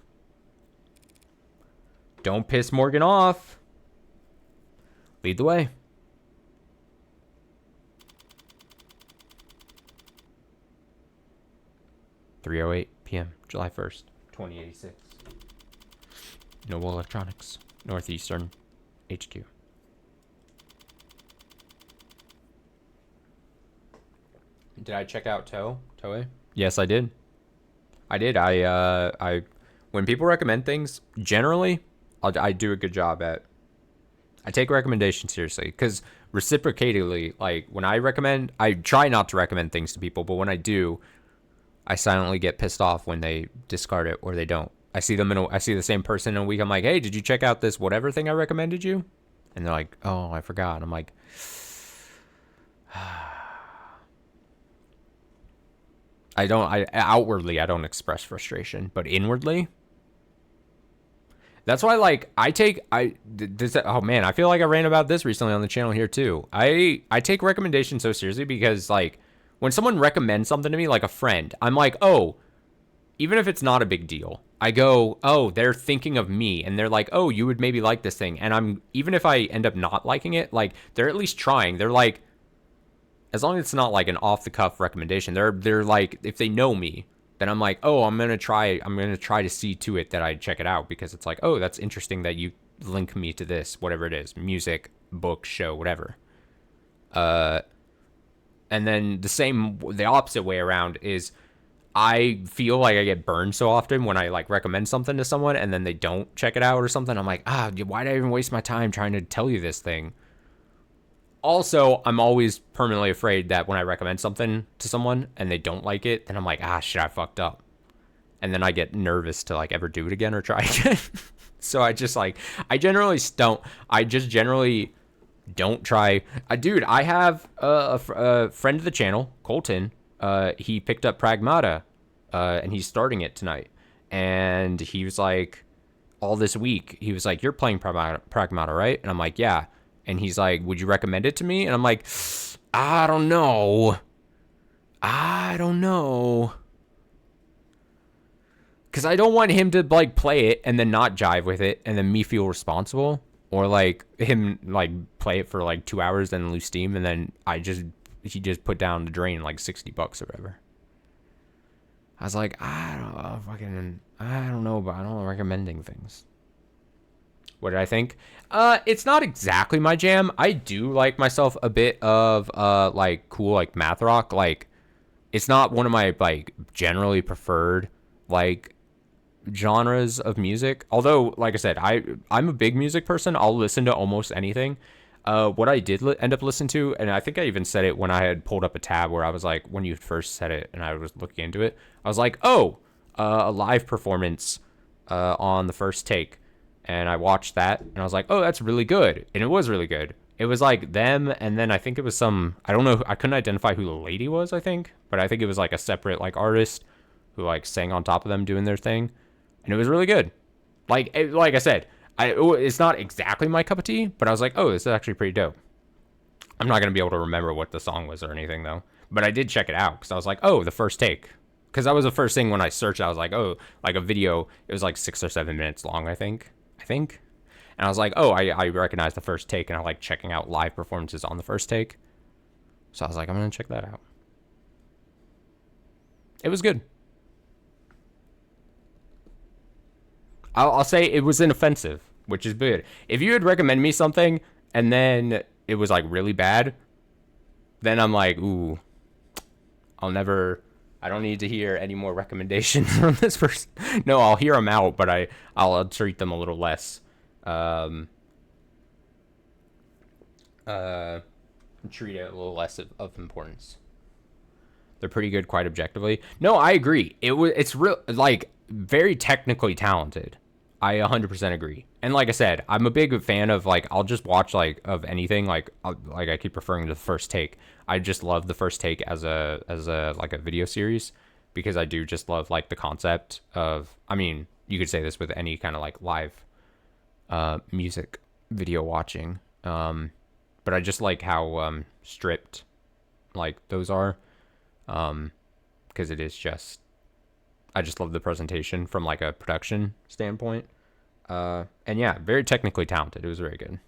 Speaker 1: Don't piss Morgan off! Lead the way. (3:08 p.m. July 1st, 2086. Noble Electronics, Northeastern HQ. Did I check out Toei? Yes, I did. I when people recommend things, generally, I do a good job at. I take recommendations seriously because reciprocatedly, like when I recommend, I try not to recommend things to people, but when I do, I silently get pissed off when they discard it or they don't. I see the same person in a week. I'm like, hey, did you check out this whatever thing I recommended you? And they're like, oh, I forgot. And I'm like, outwardly, I don't express frustration, but inwardly, that's why, like, oh man, I feel like I ran about this recently on the channel here too. I take recommendations so seriously because, like, when someone recommends something to me, like a friend, I'm like, oh, even if it's not a big deal, I go, oh, they're thinking of me, and they're like, oh, you would maybe like this thing, and even if I end up not liking it, like, they're at least trying. They're like, as long as it's not like an off-the-cuff recommendation, they're like, if they know me, then I'm like, oh, I'm gonna try to see to it that I check it out, because it's like, oh, that's interesting that you link me to this, whatever it is, music, book, show, whatever. And then the opposite way around is, I feel like I get burned so often when I like recommend something to someone and then they don't check it out or something. I'm like, why did I even waste my time trying to tell you this thing? Also, I'm always permanently afraid that when I recommend something to someone and they don't like it, then I'm like, shit, I fucked up. And then I get nervous to like ever do it again or try again. So I just generally don't try. Dude, I have a friend of the channel, Colton. He picked up Pragmata, and he's starting it tonight. And he was like, all this week, he was like, you're playing Pragmata, right? And I'm like, yeah. And he's like, would you recommend it to me? And I'm like, I don't know. Because I don't want him to, like, play it and then not jive with it and then me feel responsible. Or, like, him, like, play it for, like, 2 hours, then lose steam, and then he just put down the drain, like, $60 or whatever. I was like, I don't know, but I don't know recommending things. What did I think? It's not exactly my jam. I do like myself a bit of, like, cool, like, math rock. Like, it's not one of my, like, generally preferred, like, genres of music. Although, like I said, I'm a big music person. I'll listen to almost anything. What I did end up listening to, and I think I even said it when I had pulled up a tab where I was like, when you first said it and I was looking into it, I was like, oh, a live performance on the First Take. And I watched that and I was like, oh, that's really good. And it was really good. It was like them, and then I think it was some, I don't know, I couldn't identify who the lady was, I think, but I think it was like a separate like artist who like sang on top of them doing their thing. And it was really good. Like I said, it's not exactly my cup of tea, but I was like, oh, this is actually pretty dope. I'm not going to be able to remember what the song was or anything, though. But I did check it out, because I was like, oh, the First Take. Because that was the first thing when I searched. I was like, oh, like a video. It was like 6 or 7 minutes long, I think. And I was like, oh, I recognize the First Take, and I like checking out live performances on the First Take. So I was like, I'm going to check that out. It was good. I'll say it was inoffensive, which is good. If you would recommend me something and then it was like really bad, then I'm like, ooh, I don't need to hear any more recommendations from this person. No, I'll hear them out, but I'll treat them a little less. Treat it a little less of importance. They're pretty good, quite objectively. No, I agree. It's real, like, very technically talented. I 100% agree. And like I said, I'm a big fan of, like, I'll just watch, like, of anything. Like I keep referring to the First Take. I just love the First Take as a like a video series, because I do just love, like, the concept of, I mean, you could say this with any kind of, like, live music video watching. But I just like how stripped, like, those are. Because it is just, I just love the presentation from like a production standpoint. And yeah, very technically talented. It was very good.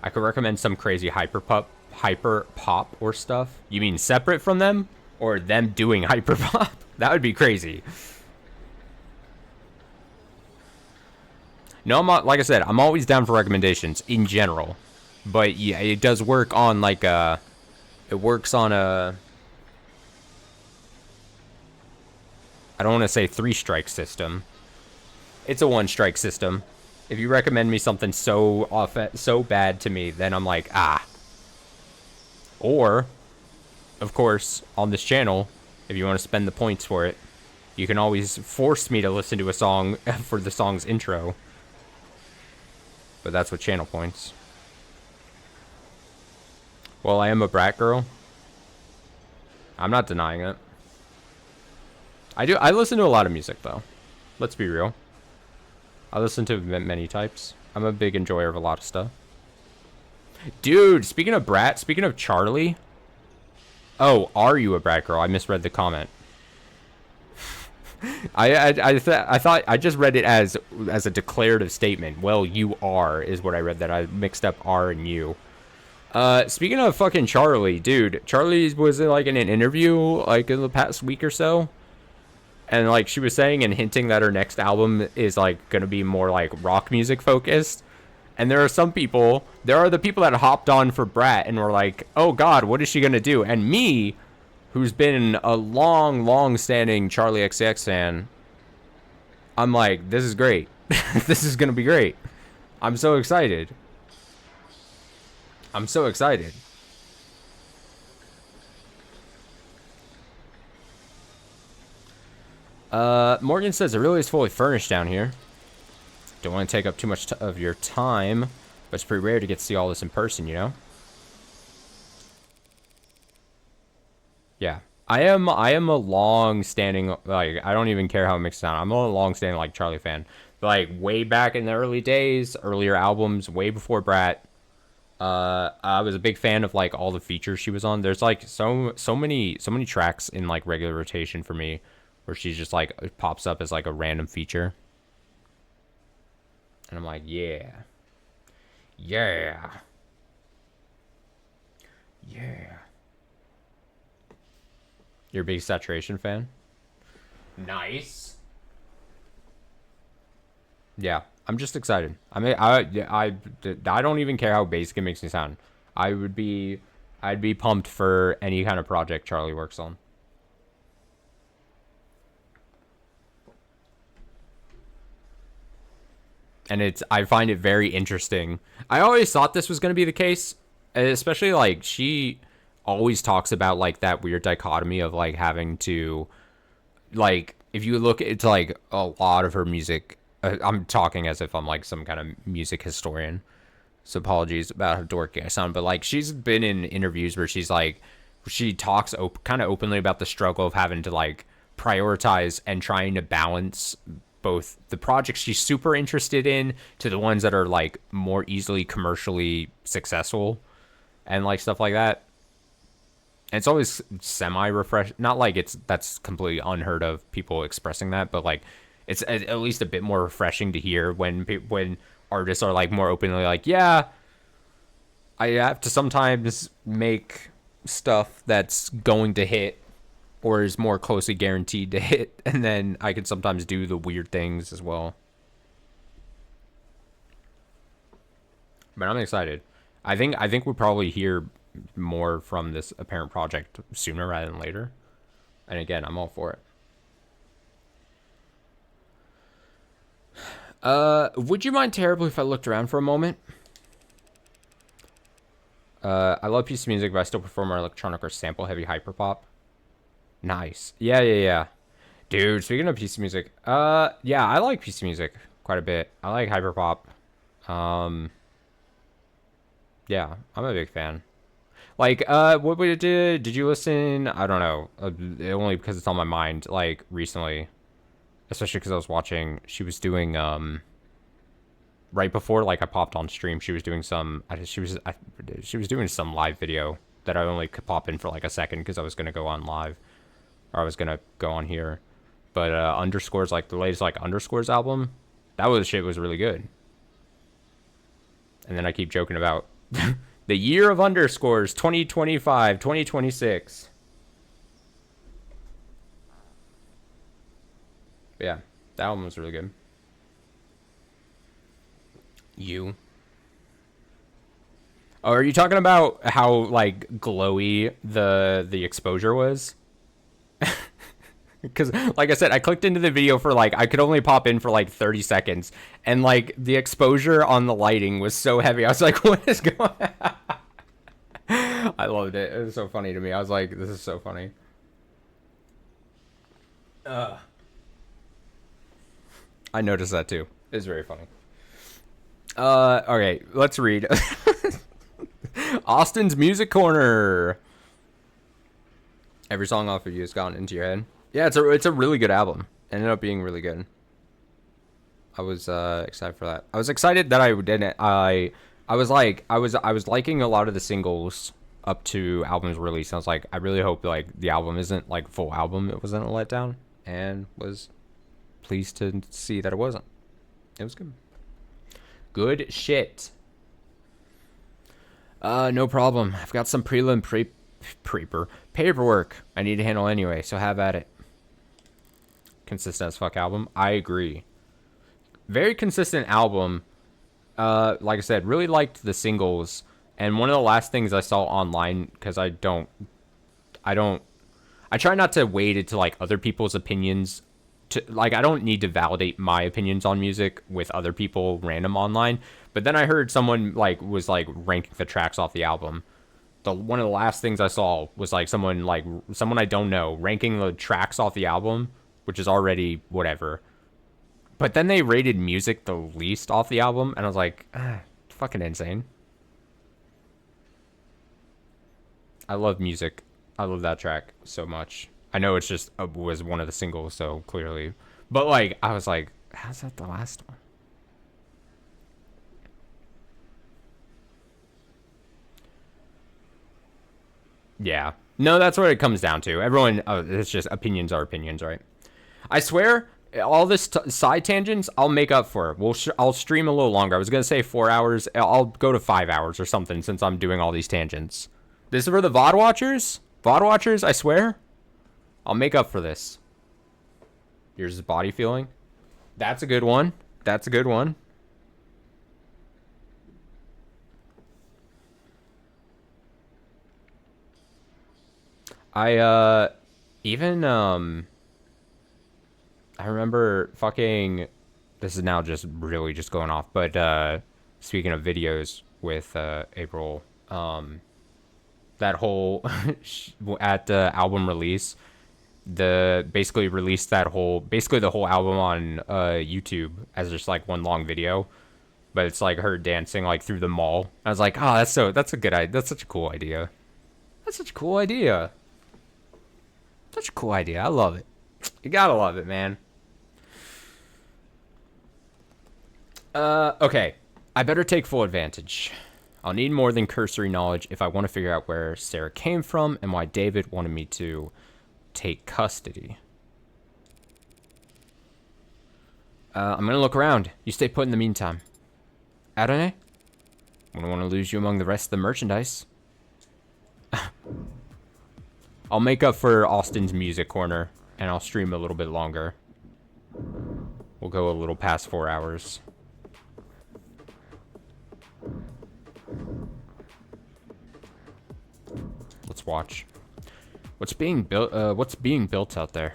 Speaker 1: I could recommend some crazy hyper pop or stuff. You mean separate from them, or them doing hyper pop? That would be crazy. No, I'm not, like I said, I'm always down for recommendations in general. But yeah, it does work on like it works on a, I don't want to say 3-strike system. It's a 1-strike system. If you recommend me something so bad to me, then I'm like, ah. Or, of course, on this channel, if you want to spend the points for it, you can always force me to listen to a song for the song's intro. But that's with channel points. Well, I am a brat girl. I'm not denying it. I listen to a lot of music, though. Let's be real. I listen to many types. I'm a big enjoyer of a lot of stuff. Dude, speaking of brat, speaking of Charlie. Oh, are you a brat girl? I misread the comment. I thought I just read it as a declarative statement. Well, you are is what I read. That I mixed up R and U. Speaking of fucking Charlie, dude, Charlie was like in an interview like in the past week or so, and like she was saying and hinting that her next album is like gonna be more like rock music focused. And there are the people that hopped on for Brat and were like, oh god, what is she gonna do? And me, who's been a long standing Charlie XCX fan, I'm like, this is great. This is gonna be great. I'm so excited. I'm so excited. Morgan says it really is fully furnished down here. Don't want to take up too much of your time, but it's pretty rare to get to see all this in person, you know? Yeah. I am a long standing, like, I don't even care how it makes it sound. I'm a long standing like Charlie fan. Like way back in the early days, earlier albums, way before Brat. I was a big fan of like all the features she was on. There's like so many tracks in like regular rotation for me where she's just like it pops up as like a random feature. And I'm like, yeah. Yeah. Yeah. You're a big Saturation fan? Nice. Yeah, I'm just excited. I don't even care how basic it makes me sound. I would be, I'd be pumped for any kind of project Charlie works on. And I find it very interesting. I always thought this was going to be the case, especially like she always talks about like that weird dichotomy of like having to like if you look it's like a lot of her music. I'm talking as if I'm like some kind of music historian, so apologies about how dorky I sound, but like she's been in interviews where she's like she talks kind of openly about the struggle of having to like prioritize and trying to balance both the projects she's super interested in to the ones that are like more easily commercially successful and like stuff like that. And it's always semi refresh, not like it's that's completely unheard of people expressing that, but like it's at least a bit more refreshing to hear when artists are like more openly like, yeah, I have to sometimes make stuff that's going to hit or is more closely guaranteed to hit, and then I can sometimes do the weird things as well. But I'm excited. I think we'll probably hear more from this apparent project sooner rather than later. And again, I'm all for it. Would you mind terribly if I looked around for a moment? I love piece of music, but I still prefer more electronic or sample-heavy hyperpop. Nice. Yeah, yeah, yeah. Dude, speaking of piece of music, yeah, I like piece of music quite a bit. I like hyperpop. Um, yeah, I'm a big fan. Like, what we did you listen? I don't know. Only because it's on my mind, like, recently. Especially because I was watching, she was doing, right before, like, I popped on stream, she was doing she was doing some live video that I only could pop in for, like, a second because I was going to go on live. Or I was going to go on here. But, Underscores, like, the latest, like, Underscores album, shit was really good. And then I keep joking about the year of Underscores, 2025, 2026. But yeah, that album was really good. You. Oh, are you talking about how like glowy the exposure was? Because like I said, I clicked into the video for like I could only pop in for like 30 seconds, and like the exposure on the lighting was so heavy. I was like, what is going on? I loved it. It was so funny to me. I was like, this is so funny. I noticed that too. It's very funny. Okay, let's read. Austin's Music Corner. Every song off of you has gone into your head. Yeah, it's a really good album. It ended up being really good. I was excited for that. I was excited that I didn't. I was liking a lot of the singles up to album's release. I was like, I really hope like the album isn't like full album. It wasn't a letdown, and was pleased to see that it wasn't. It was good. Good shit. No problem. I've got some paperwork I need to handle anyway, so have at it. Consistent as fuck album. I agree. Very consistent album. Like I said, really liked the singles. And one of the last things I saw online, because I try not to wade into like other people's opinions. I don't need to validate my opinions on music with other people random online. But then I heard someone was ranking the tracks off the album. One of the last things I saw was like someone I don't know ranking the tracks off the album, which is already whatever. But then they rated music the least off the album, and I was like, fucking insane. I love music I love that track so much. I know it's just was one of the singles, so clearly, but like I was like, how's that the last one? Yeah. No, that's what it comes down to. Everyone, it's just opinions are opinions, right? I swear, all this side tangents, I'll make up for. I'll stream a little longer. I was gonna say 4 hours. I'll go to 5 hours or something since I'm doing all these tangents. This is for the VOD watchers. VOD watchers, I swear, I'll make up for this. Here's his body feeling. That's a good one. That's a good one. Even I remember fucking, this is now just really just going off, but speaking of videos with April, that whole at the album release, the basically released that whole basically the whole album on YouTube as just like one long video, but it's like her dancing like through the mall. I was like, oh, that's a good idea. That's such a cool idea. That's such a cool idea. Such a cool idea. I love it. You gotta love it, man. Okay. I better take full advantage. I'll need more than cursory knowledge if I want to figure out where Sarah came from and why David wanted me to take custody. I'm gonna look around. You stay put in the meantime. Adonai? Wouldn't want to lose you among the rest of the merchandise. I'll make up for Austin's music corner, and I'll stream a little bit longer. We'll go a little past 4 hours. Let's watch. What's being built out there?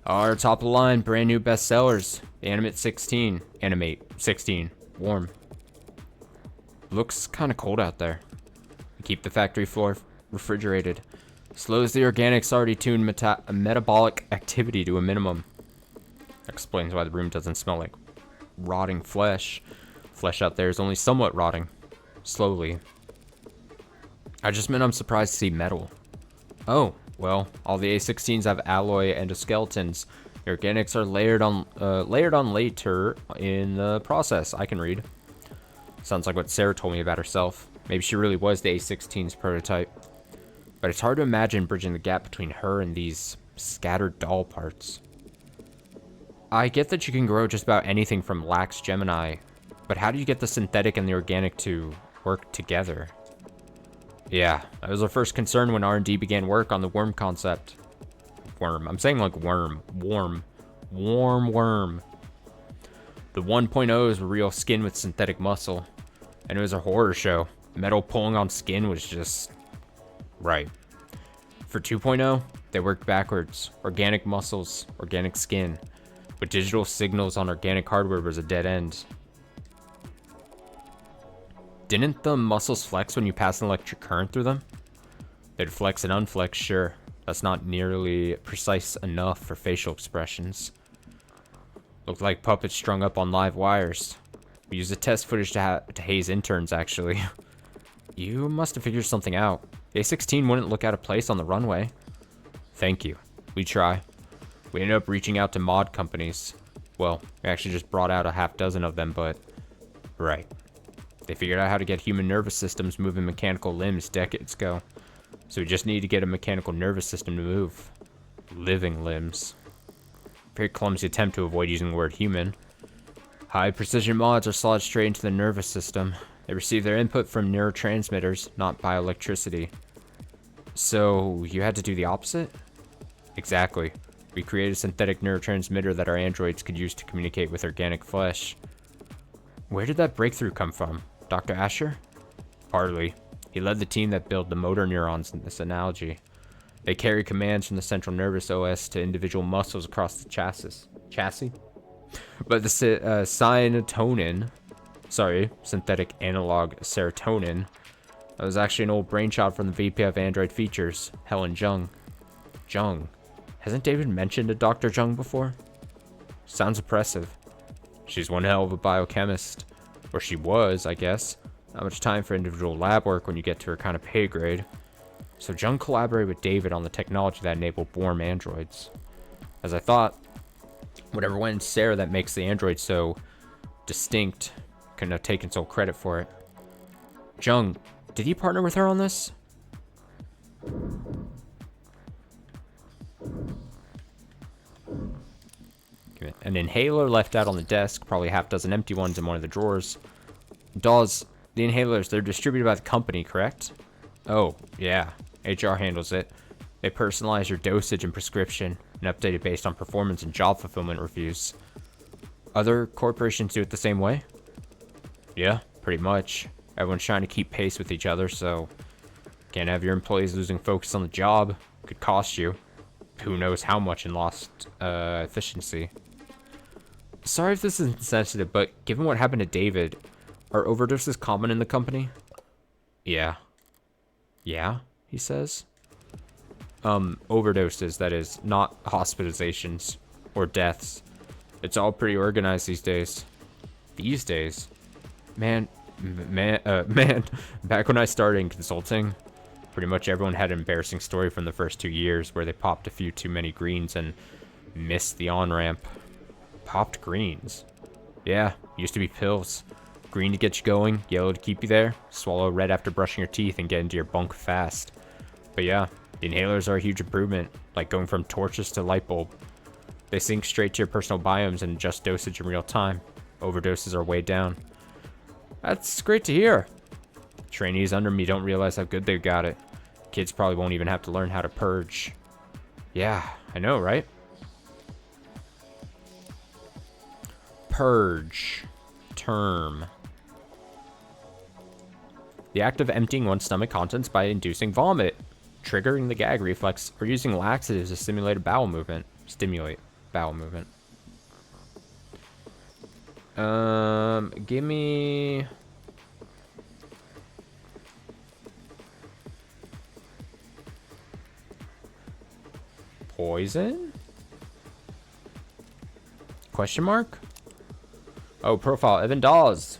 Speaker 1: Our top of the line, brand new bestsellers. Animate 16. Warm. Looks kind of cold out there. We keep the factory floor refrigerated. Slows the organics already tuned metabolic activity to a minimum. Explains why the room doesn't smell like rotting flesh. Flesh out there is only somewhat rotting. Slowly. I just meant I'm surprised to see metal. Oh, well, all the A16s have alloy endoskeletons. The organics are layered on later in the process. I can read. Sounds like what Sarah told me about herself. Maybe she really was the A16's prototype. But it's hard to imagine bridging the gap between her and these scattered doll parts. I get that you can grow just about anything from lax Gemini, but how do you get the synthetic and the organic to work together? Yeah, that was our first concern when R&D began work on the worm concept. Worm. I'm saying like worm. Warm. Warm worm. The 1.0s were real skin with synthetic muscle. And it was a horror show. Metal pulling on skin was just... right. For 2.0, they worked backwards. Organic muscles, organic skin. But digital signals on organic hardware was a dead end. Didn't the muscles flex when you pass an electric current through them? They'd flex and unflex, sure. That's not nearly precise enough for facial expressions. Looked like puppets strung up on live wires. We used the test footage to haze interns, actually. You must have figured something out. The A16 wouldn't look out of place on the runway. Thank you. We try. We ended up reaching out to mod companies. Well, we actually just brought out a half dozen of them, but... right. They figured out how to get human nervous systems moving mechanical limbs decades ago. So we just need to get a mechanical nervous system to move. Living limbs. Very clumsy attempt to avoid using the word human. High precision mods are slotted straight into the nervous system. They receive their input from neurotransmitters, not bioelectricity. So you had to do the opposite? Exactly. We created a synthetic neurotransmitter that our androids could use to communicate with organic flesh. Where did that breakthrough come from? Dr. Asher? Hardly. He led the team that built the motor neurons in this analogy. They carry commands from the central nervous OS to individual muscles across the chassis? But the synthetic analog serotonin, that was actually an old brainchild from the VP of Android Features, Helen Jung. Jung. Hasn't David mentioned a Dr. Jung before? Sounds oppressive. She's one hell of a biochemist. Or she was, I guess. Not much time for individual lab work when you get to her kind of pay grade. So Jung collaborated with David on the technology that enabled Borm androids. As I thought, whatever went in Sarah that makes the android so distinct couldn't have taken sole credit for it. Jung, did he partner with her on this? An inhaler left out on the desk, probably half dozen empty ones in one of the drawers. Dawes, the inhalers, they're distributed by the company, correct? Oh, yeah. HR handles it. They personalize your dosage and prescription and update it based on performance and job fulfillment reviews. Other corporations do it the same way? Yeah, pretty much. Everyone's trying to keep pace with each other, so can't have your employees losing focus on the job. Could cost you who knows how much in lost efficiency. Sorry if this is insensitive, but given what happened to David, are overdoses common in the company? Yeah. Yeah, he says. Overdoses, that is, not hospitalizations or deaths. It's all pretty organized these days. These days? Man, back when I started in consulting, pretty much everyone had an embarrassing story from the first 2 years where they popped a few too many greens and missed the on-ramp. Popped greens? Yeah, used to be pills. Green to get you going, yellow to keep you there, swallow red after brushing your teeth and get into your bunk fast. But yeah, the inhalers are a huge improvement, like going from torches to light bulb. They sync straight to your personal biomes and adjust dosage in real time. Overdoses are way down. That's great to hear. Trainees under me don't realize how good they've got it. Kids probably won't even have to learn how to purge. Yeah, I know, right? Purge. Term. The act of emptying one's stomach contents by inducing vomit, triggering the gag reflex, or using laxatives to stimulate bowel movement. Give me... Poison? Question mark? Oh, profile, Evan Dawes.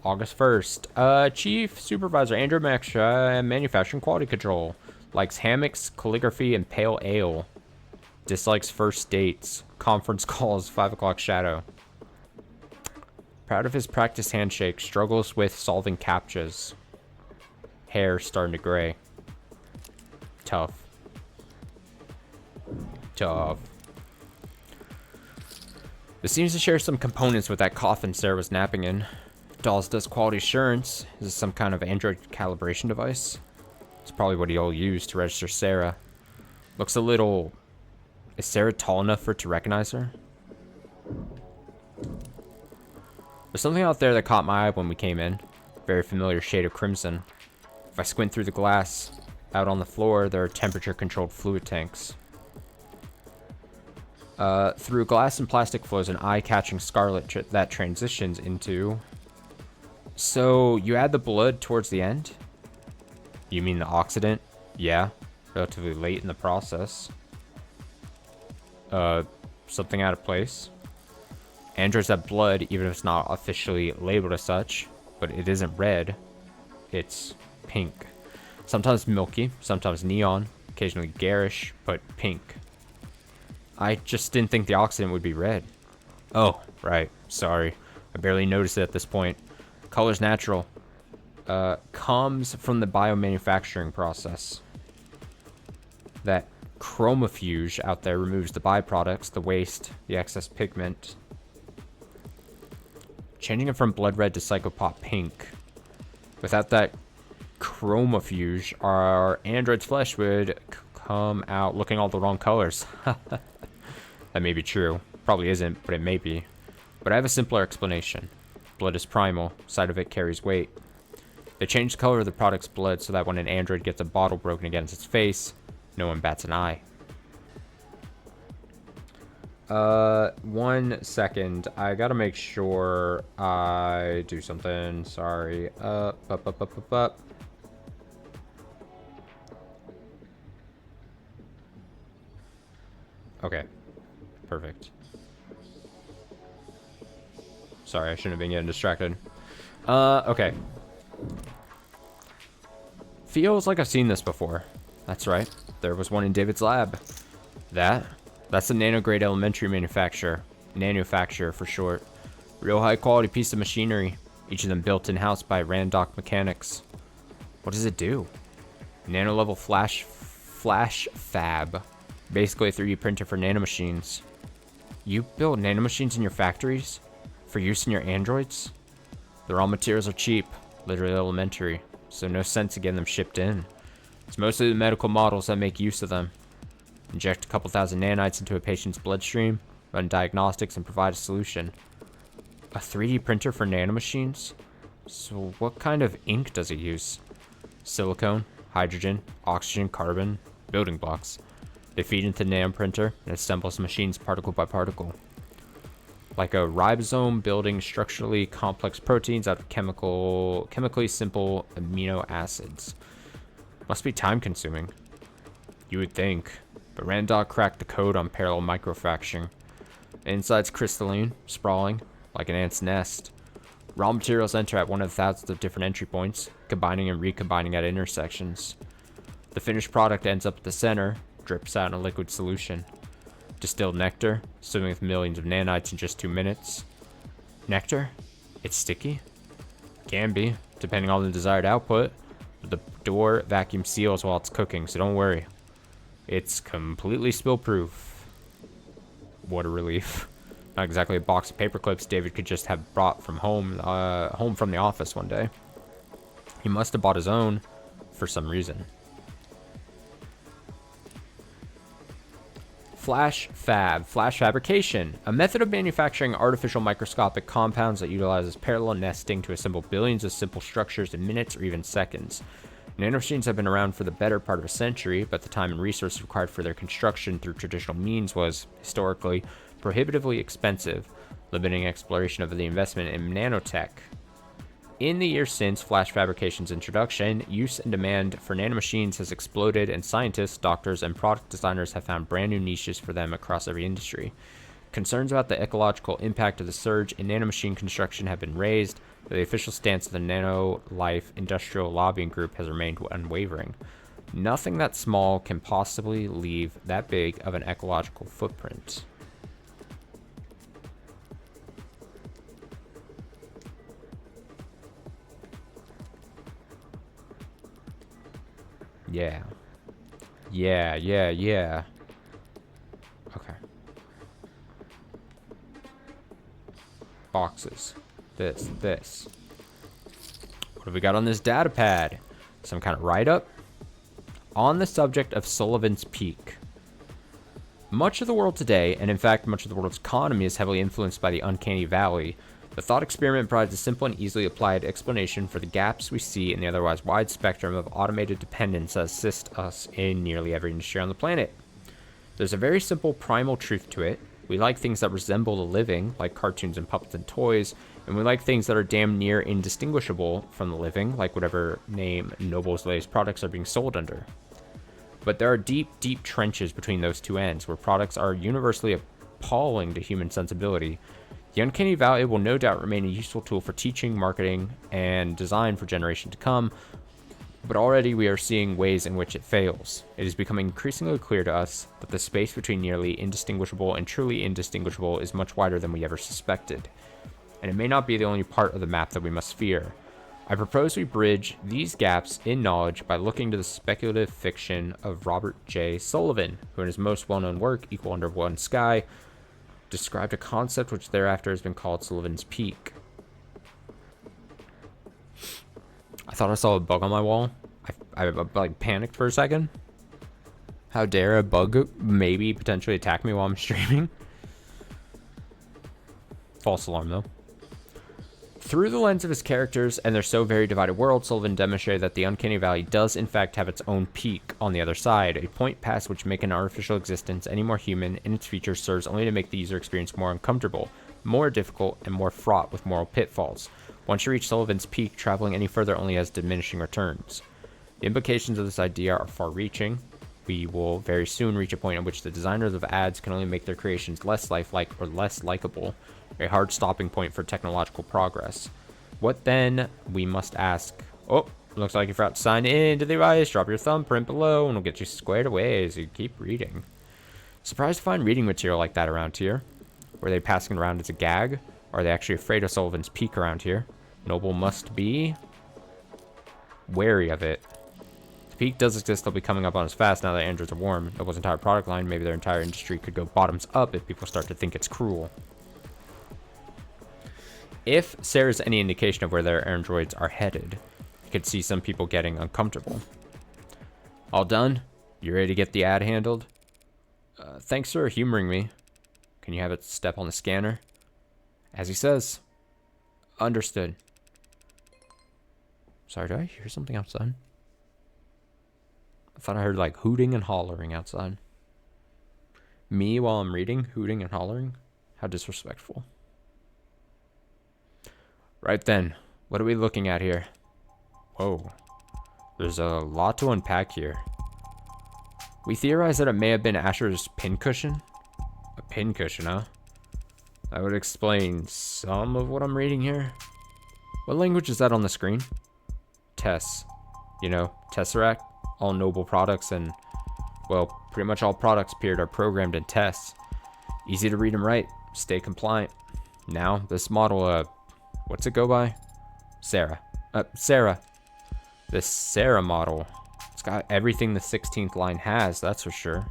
Speaker 1: August 1st. Chief Supervisor Andrew Max, Manufacturing Quality Control. Likes hammocks, calligraphy, and pale ale. Dislikes first dates. Conference calls, 5 o'clock shadow. Proud of his practice handshake. Struggles with solving captchas. Hair starting to gray. Tough. Tough. This seems to share some components with that coffin Sarah was napping in. Dawes does quality assurance. Is this some kind of Android calibration device? It's probably what he'll use to register Sarah. Looks a little... Is Sarah tall enough for it to recognize her? There's something out there that caught my eye when we came in. Very familiar shade of crimson. If I squint through the glass, out on the floor, there are temperature-controlled fluid tanks. Through glass and plastic flows an eye-catching scarlet that transitions into... So, you add the blood towards the end? You mean the oxidant? Yeah, relatively late in the process. Something out of place. Androids have blood, even if it's not officially labeled as such, but it isn't red. It's pink. Sometimes milky, sometimes neon, occasionally garish, but pink. I just didn't think the oxidant would be red. Oh, right. Sorry. I barely noticed it at this point. Color's natural. Comes from the biomanufacturing process. That chromofuge out there removes the byproducts, the waste, the excess pigment. Changing it from blood red to psychopop pink. Without that chromofuge, our android's flesh would come out looking all the wrong colors. That may be true. Probably isn't, but it may be. But I have a simpler explanation. Blood is primal. Side of it carries weight. They change the color of the product's blood so that when an android gets a bottle broken against its face, no one bats an eye. 1 second. I gotta make sure I do something. Sorry. Okay. Perfect. Sorry, I shouldn't have been getting distracted. Okay. Feels like I've seen this before. That's right. There was one in David's lab. That's a nanograde elementary manufacturer for short. Real high quality piece of machinery. Each of them built in-house by Randock Mechanics. What does it do? Nano level flash fab. Basically a 3D printer for nanomachines. You build nanomachines in your factories? For use in your androids? The raw materials are cheap, literally elementary, so no sense in getting them shipped in. It's mostly the medical models that make use of them. Inject a couple thousand nanites into a patient's bloodstream, run diagnostics, and provide a solution. A 3D printer for nanomachines? So what kind of ink does it use? Silicone, hydrogen, oxygen, carbon, building blocks. They feed into the nanoprinter and assembles machines particle by particle. Like a ribosome building structurally complex proteins out of chemically simple amino acids. Must be time consuming. You would think, but Randock cracked the code on parallel microfracturing. The inside's crystalline, sprawling, like an ant's nest. Raw materials enter at one of thousands of different entry points, combining and recombining at intersections. The finished product ends up at the center, drips out in a liquid solution. Distilled nectar, swimming with millions of nanites in just 2 minutes. Nectar? It's sticky? Can be, depending on the desired output. But the door vacuum seals while it's cooking, so don't worry. It's completely spill-proof. What a relief. Not exactly a box of paper clips David could just have brought from home from the office one day. He must have bought his own for some reason. Flash fabrication, a method of manufacturing artificial microscopic compounds that utilizes parallel nesting to assemble billions of simple structures in minutes or even seconds. Nanomachines have been around for the better part of a century, but the time and resources required for their construction through traditional means was, historically, prohibitively expensive, limiting exploration of the investment in nanotech. In the years since flash fabrication's introduction, use and demand for nanomachines has exploded, and scientists, doctors, and product designers have found brand new niches for them across every industry. Concerns about the ecological impact of the surge in nanomachine construction have been raised, but the official stance of the Nano-Life Industrial Lobbying Group has remained unwavering. Nothing that small can possibly leave that big of an ecological footprint. Yeah. Okay. Boxes. This. What have we got on this data pad? Some kind of write-up? On the subject of Sullivan's Peak. Much of the world today, and in fact much of the world's economy, is heavily influenced by the uncanny valley. The thought experiment provides a simple and easily applied explanation for the gaps we see in the otherwise wide spectrum of automated dependence that assist us in nearly every industry on the planet. There's a very simple primal truth to it. We like things that resemble the living, like cartoons and puppets and toys, and we like things that are damn near indistinguishable from the living, like whatever name Noble's latest products are being sold under. But there are deep, deep trenches between those two ends, where products are universally appalling to human sensibility. The uncanny valley will no doubt remain a useful tool for teaching, marketing, and design for generations to come, but already we are seeing ways in which it fails. It is becoming increasingly clear to us that the space between nearly indistinguishable and truly indistinguishable is much wider than we ever suspected, and it may not be the only part of the map that we must fear. I propose we bridge these gaps in knowledge by looking to the speculative fiction of Robert J. Sullivan, who in his most well-known work, Equal Under One Sky, described a concept which thereafter has been called Sullivan's Peak. I thought I saw a bug on my wall. I like panicked for a second. How dare a bug maybe potentially attack me while I'm streaming? False alarm though. Through the lens of his characters and their so very divided world, Sullivan demonstrated that the uncanny valley does in fact have its own peak on the other side, a point past which make an artificial existence any more human in its features serves only to make the user experience more uncomfortable, more difficult, and more fraught with moral pitfalls. Once you reach Sullivan's Peak, traveling any further only has diminishing returns. The implications of this idea are far-reaching. We will very soon reach a point at which the designers of ads can only make their creations less lifelike or less likable, a hard stopping point for technological progress. What then, we must ask... Oh, Looks like you forgot to sign in to the device. Drop your thumbprint below and we'll get you squared away as you keep reading. Surprised to find reading material like that around here. Were they passing it around as a gag? Or are they actually afraid of Sullivan's Peak around here? Noble must be wary of it. The Peak does exist, they'll be coming up on us fast now that androids are warm. Noble's entire product line, maybe their entire industry could go bottoms up if people start to think it's cruel. If Sarah's any indication of where their androids are headed, you could see some people getting uncomfortable. All done? You ready to get the ad handled? Thanks for humoring me. Can you have it step on the scanner? As he says. Understood. Sorry, did I hear something outside? I thought I heard like hooting and hollering outside. Me while I'm reading, hooting and hollering? How disrespectful. Right then, what are we looking at here? Whoa. There's a lot to unpack here. We theorized that it may have been Asher's pincushion. A pincushion, huh? That would explain some of what I'm reading here. What language is that on the screen? Tess. You know, Tesseract. All Noble products and, well, pretty much all products period are programmed in Tess. Easy to read and write. Stay compliant. Now, this model, what's it go by? Sarah. Sarah. This Sarah model. It's got everything the 16th line has, that's for sure.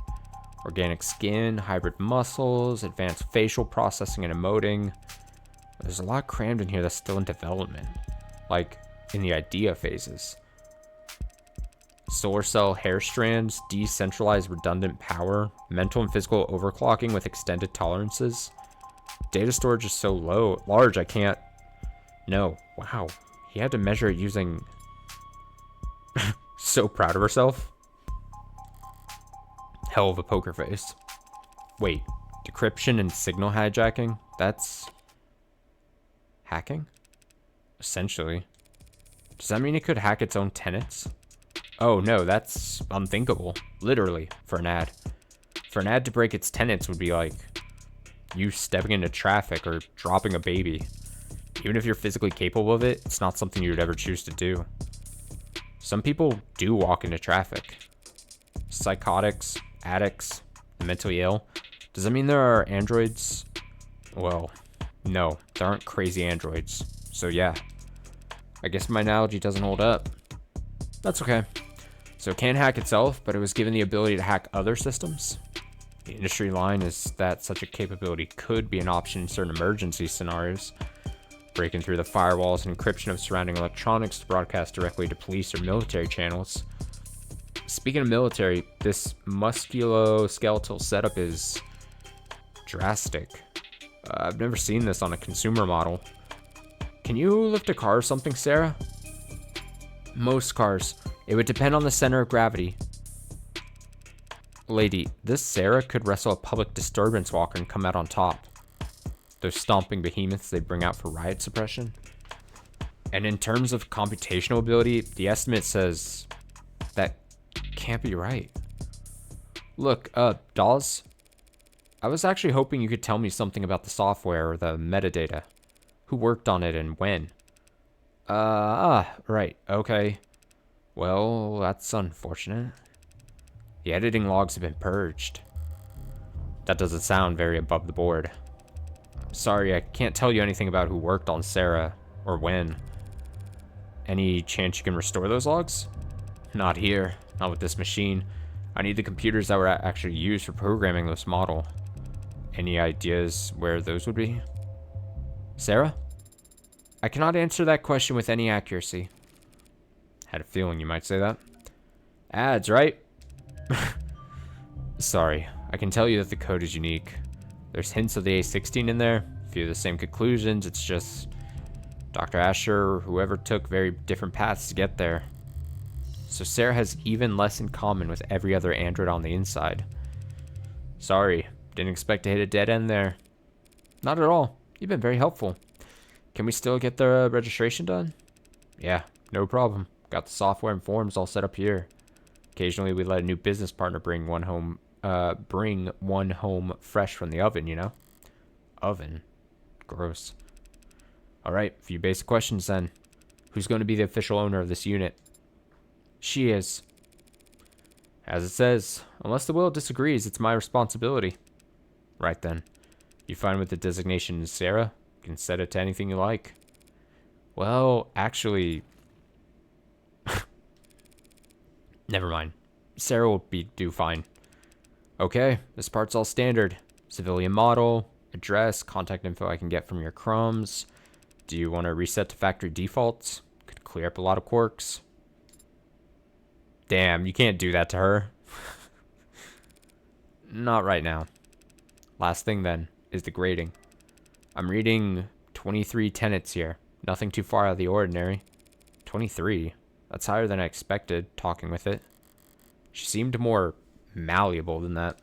Speaker 1: Organic skin, hybrid muscles, advanced facial processing and emoting. There's a lot crammed in here that's still in development. Like, in the idea phases. Solar cell hair strands, decentralized redundant power, mental and physical overclocking with extended tolerances. Data storage is so large I can't. No, wow. He had to measure it using. So proud of herself. Hell of a poker face. Wait, decryption and signal hijacking? That's hacking? Essentially. Does that mean it could hack its own tenants? Oh no, that's unthinkable. Literally, for an ad. For an ad to break its tenets would be like you stepping into traffic or dropping a baby. Even if you're physically capable of it, it's not something you would ever choose to do. Some people do walk into traffic. Psychotics, addicts, the mentally ill. Does that mean there are androids? Well, no, there aren't crazy androids. So yeah, I guess my analogy doesn't hold up. That's okay. So it can't hack itself, but it was given the ability to hack other systems. The industry line is that such a capability could be an option in certain emergency scenarios. Breaking through the firewalls and encryption of surrounding electronics to broadcast directly to police or military channels. Speaking of military, this musculoskeletal setup is drastic. I've never seen this on a consumer model. Can you lift a car or something, Sarah? Most cars. It would depend on the center of gravity. Lady, this Sarah could wrestle a public disturbance walker and come out on top. Those stomping behemoths they bring out for riot suppression. And in terms of computational ability, the estimate says that can't be right. Look, Dawes, I was actually hoping you could tell me something about the software or the metadata. Who worked on it and when? Right, okay. Well, that's unfortunate. The editing logs have been purged. That doesn't sound very above the board. Sorry, I can't tell you anything about who worked on Sarah, or when. Any chance you can restore those logs? Not here, not with this machine. I need the computers that were actually used for programming this model. Any ideas where those would be? Sarah? I cannot answer that question with any accuracy. Had a feeling you might say that. Ads, right? Sorry, I can tell you that the code is unique. There's hints of the A16 in there, a few of the same conclusions, it's just Dr. Asher or whoever took very different paths to get there. So Sarah has even less in common with every other android on the inside. Sorry, didn't expect to hit a dead end there. Not at all, you've been very helpful. Can we still get the registration done? Yeah, no problem. Got the software and forms all set up here. Occasionally we let a new business partner bring one home fresh from the oven, you know? Oven. Gross. Alright, a few basic questions then. Who's going to be the official owner of this unit? She is. As it says, unless the will disagrees, it's my responsibility. Right then. You fine with the designation Sarah? You can set it to anything you like. Well, actually... Never mind. Sarah will do fine. Okay, this part's all standard. Civilian model, address, contact info I can get from your crumbs. Do you want to reset to factory defaults? Could clear up a lot of quirks. Damn, you can't do that to her. Not right now. Last thing then is the grading. I'm reading 23 tenets here. Nothing too far out of the ordinary. 23? That's higher than I expected, talking with it. She seemed more malleable than that.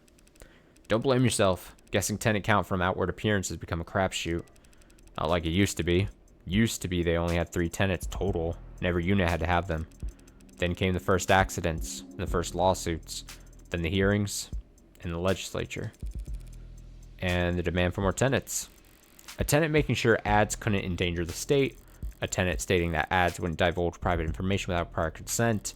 Speaker 1: Don't blame yourself. Guessing tenant count from outward appearance has become a crapshoot. Not like it used to be. Used to be they only had 3 tenants total, and every unit had to have them. Then came the first accidents, and the first lawsuits, then the hearings, and the legislature. And the demand for more tenants. A tenant making sure ads couldn't endanger the state. A tenant stating that ads wouldn't divulge private information without prior consent.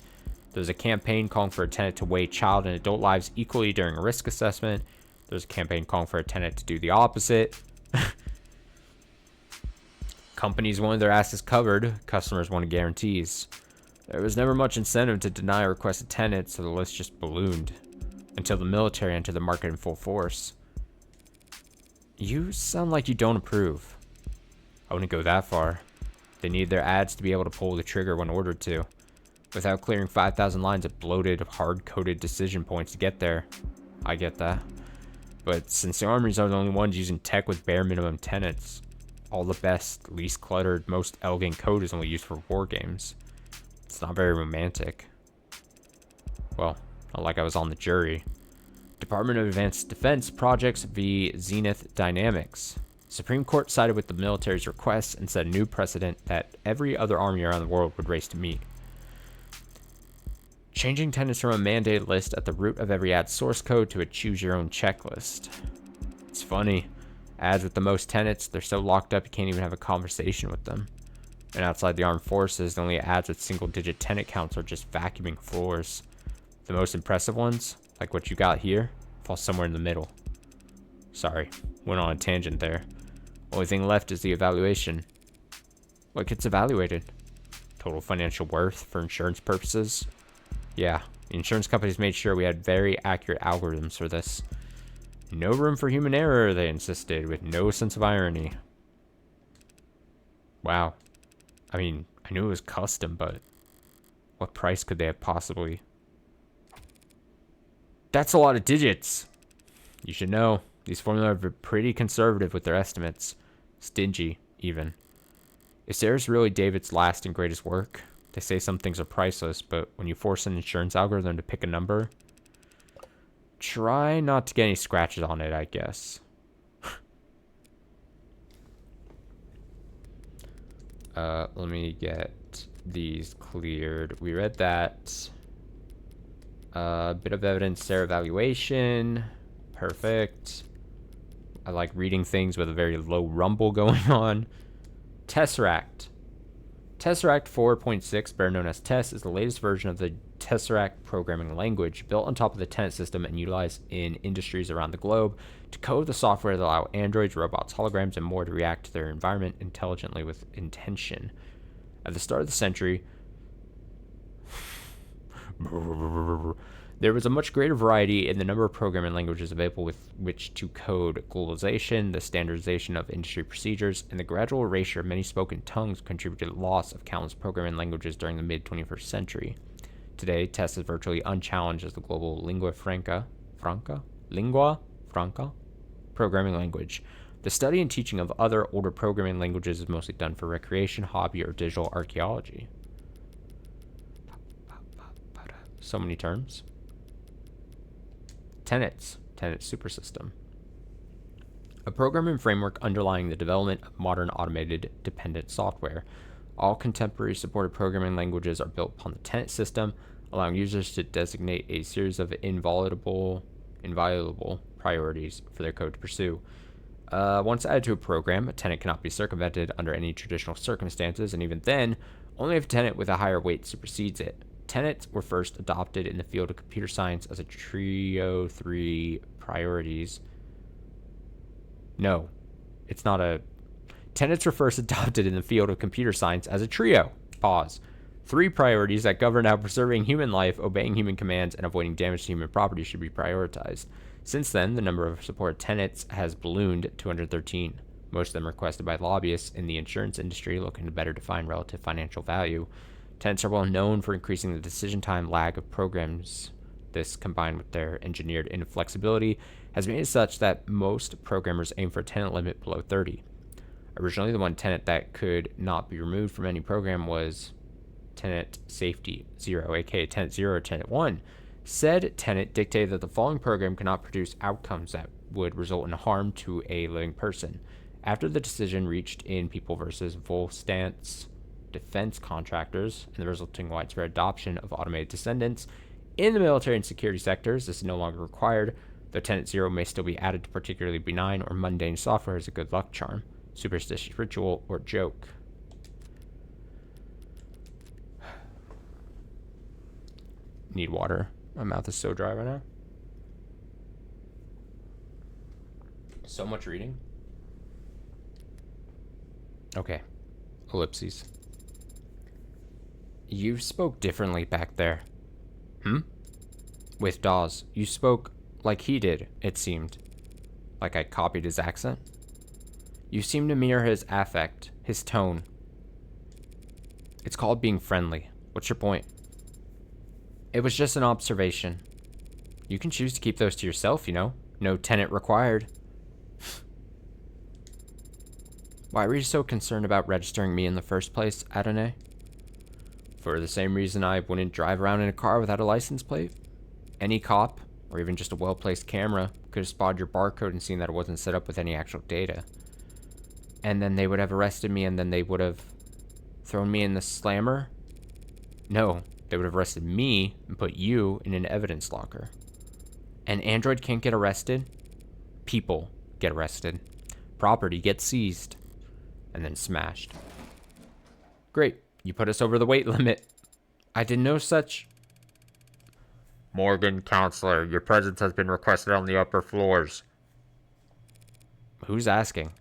Speaker 1: There was a campaign calling for a tenant to weigh child and adult lives equally during a risk assessment. There was a campaign calling for a tenant to do the opposite. Companies wanted their asses covered. Customers wanted guarantees. There was never much incentive to deny a requested tenant, so the list just ballooned. Until the military entered the market in full force. You sound like you don't approve. I wouldn't go that far. They need their ads to be able to pull the trigger when ordered to, without clearing 5,000 lines of bloated, hard-coded decision points to get there. I get that. But since the armies are the only ones using tech with bare minimum tenets, all the best, least cluttered, most elegant code is only used for war games. It's not very romantic. Well, not like I was on the jury. Department of Advanced Defense Projects v. Zenith Dynamics. Supreme Court sided with the military's request and set a new precedent that every other army around the world would race to meet. Changing tenants from a mandated list at the root of every ad source code to a choose-your-own checklist. It's funny. Ads with the most tenants, they're so locked up you can't even have a conversation with them. And outside the armed forces, the only ads with single-digit tenant counts are just vacuuming floors. The most impressive ones, like what you got here, fall somewhere in the middle. Sorry, went on a tangent there. Only thing left is the evaluation. What gets evaluated? Total financial worth for insurance purposes? Yeah, the insurance companies made sure we had very accurate algorithms for this. No room for human error, they insisted, with no sense of irony. Wow. I mean, I knew it was custom, but what price could they have possibly? That's a lot of digits. You should know, these formulas are pretty conservative with their estimates. Stingy, even. If Sarah's really David's last and greatest work, they say some things are priceless, but when you force an insurance algorithm to pick a number, try not to get any scratches on it, I guess. Let me get these cleared. We read that. Bit of evidence, Sarah evaluation. Perfect. I like reading things with a very low rumble going on. Tesseract. Tesseract 4.6, better known as TESS, is the latest version of the Tesseract programming language, built on top of the Tenet system and utilized in industries around the globe to code the software that allow androids, robots, holograms, and more to react to their environment intelligently with intention. At the start of the century, there was a much greater variety in the number of programming languages available with which to code. Globalization, the standardization of industry procedures, and the gradual erasure of many spoken tongues contributed to the loss of countless programming languages during the mid-21st century. Today, TESS is virtually unchallenged as the global lingua franca programming language. The study and teaching of other older programming languages is mostly done for recreation, hobby, or digital archaeology. So many terms. Tenets supersystem. A programming framework underlying the development of modern automated dependent software. All contemporary supported programming languages are built upon the Tenet system, allowing users to designate a series of inviolable priorities for their code to pursue. Once added to a program, a tenant cannot be circumvented under any traditional circumstances, and even then, only if a tenant with a higher weight supersedes it. Tenets were first adopted in the field of computer science as a trio 3 priorities. No, it's not a... Tenets were first adopted in the field of computer science as a trio. Pause. 3 priorities that govern how preserving human life, obeying human commands, and avoiding damage to human property should be prioritized. Since then, the number of supported tenets has ballooned to 213. Most of them requested by lobbyists in the insurance industry looking to better define relative financial value. Tenets are well known for increasing the decision time lag of programs. This, combined with their engineered inflexibility, has made it such that most programmers aim for a tenet limit below 30. Originally, the one tenet that could not be removed from any program was tenet safety 0, aka tenet 0 or tenet 1. Said tenet dictated that the following program cannot produce outcomes that would result in harm to a living person. After the decision reached in People versus Volstance defense contractors and the resulting widespread adoption of automated descendants in the military and security sectors, this is no longer required, though tenet 0 may still be added to particularly benign or mundane software as a good luck charm, superstitious ritual, or joke. Need water. My mouth is so dry right now. So much reading. Okay. Ellipses. You spoke differently back there. With Dawes. You spoke like he did, it seemed. Like I copied his accent. You seemed to mirror his affect, his tone. It's called being friendly. What's your point? It was just an observation. You can choose to keep those to yourself, you know. No tenet required. Why were you so concerned about registering me in the first place, Adonai? For the same reason I wouldn't drive around in a car without a license plate. Any cop, or even just a well-placed camera, could have spotted your barcode and seen that it wasn't set up with any actual data. And then they would have arrested me, and then they would have thrown me in the slammer? No, they would have arrested me and put you in an evidence locker. An android can't get arrested. People get arrested. Property gets seized. And then smashed. Great. You put us over the weight limit. I did no such... Morgan, counselor, your presence has been requested on the upper floors. Who's asking?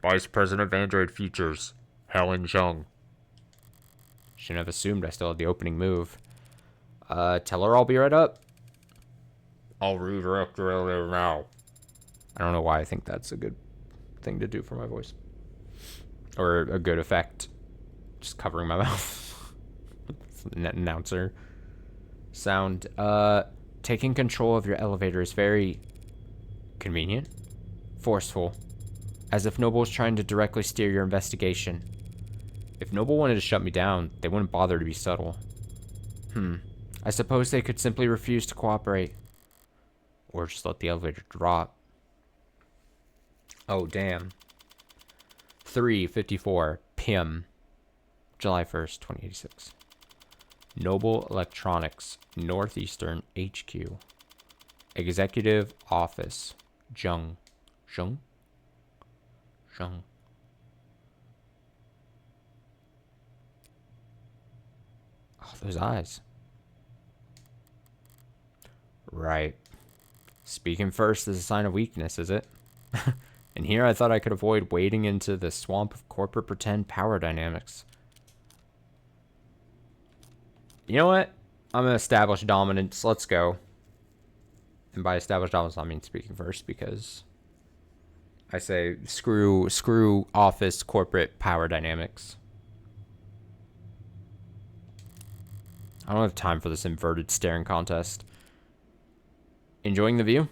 Speaker 1: Vice President of Android Features, Helen Jung. Shouldn't have assumed I still had the opening move. Tell her I'll be right up. I'll redirect her earlier now. I don't know why I think that's a good thing to do for my voice. Or a good effect. Just covering my mouth. Announcer sound. Taking control of your elevator is very convenient. Forceful. As if Noble was trying to directly steer your investigation. If Noble wanted to shut me down, they wouldn't bother to be subtle. I suppose they could simply refuse to cooperate. Or just let the elevator drop. Oh, damn. 3:54 p.m. July 1st, 2086. Noble Electronics, Northeastern HQ. Executive Office. Jung. Oh, those eyes. Right. Speaking first is a sign of weakness, is it? And here I thought I could avoid wading into the swamp of corporate pretend power dynamics. You know what? I'm going to establish dominance. Let's go. And by establish dominance, I mean speaking first, because I say screw office corporate power dynamics. I don't have time for this inverted staring contest. Enjoying the view?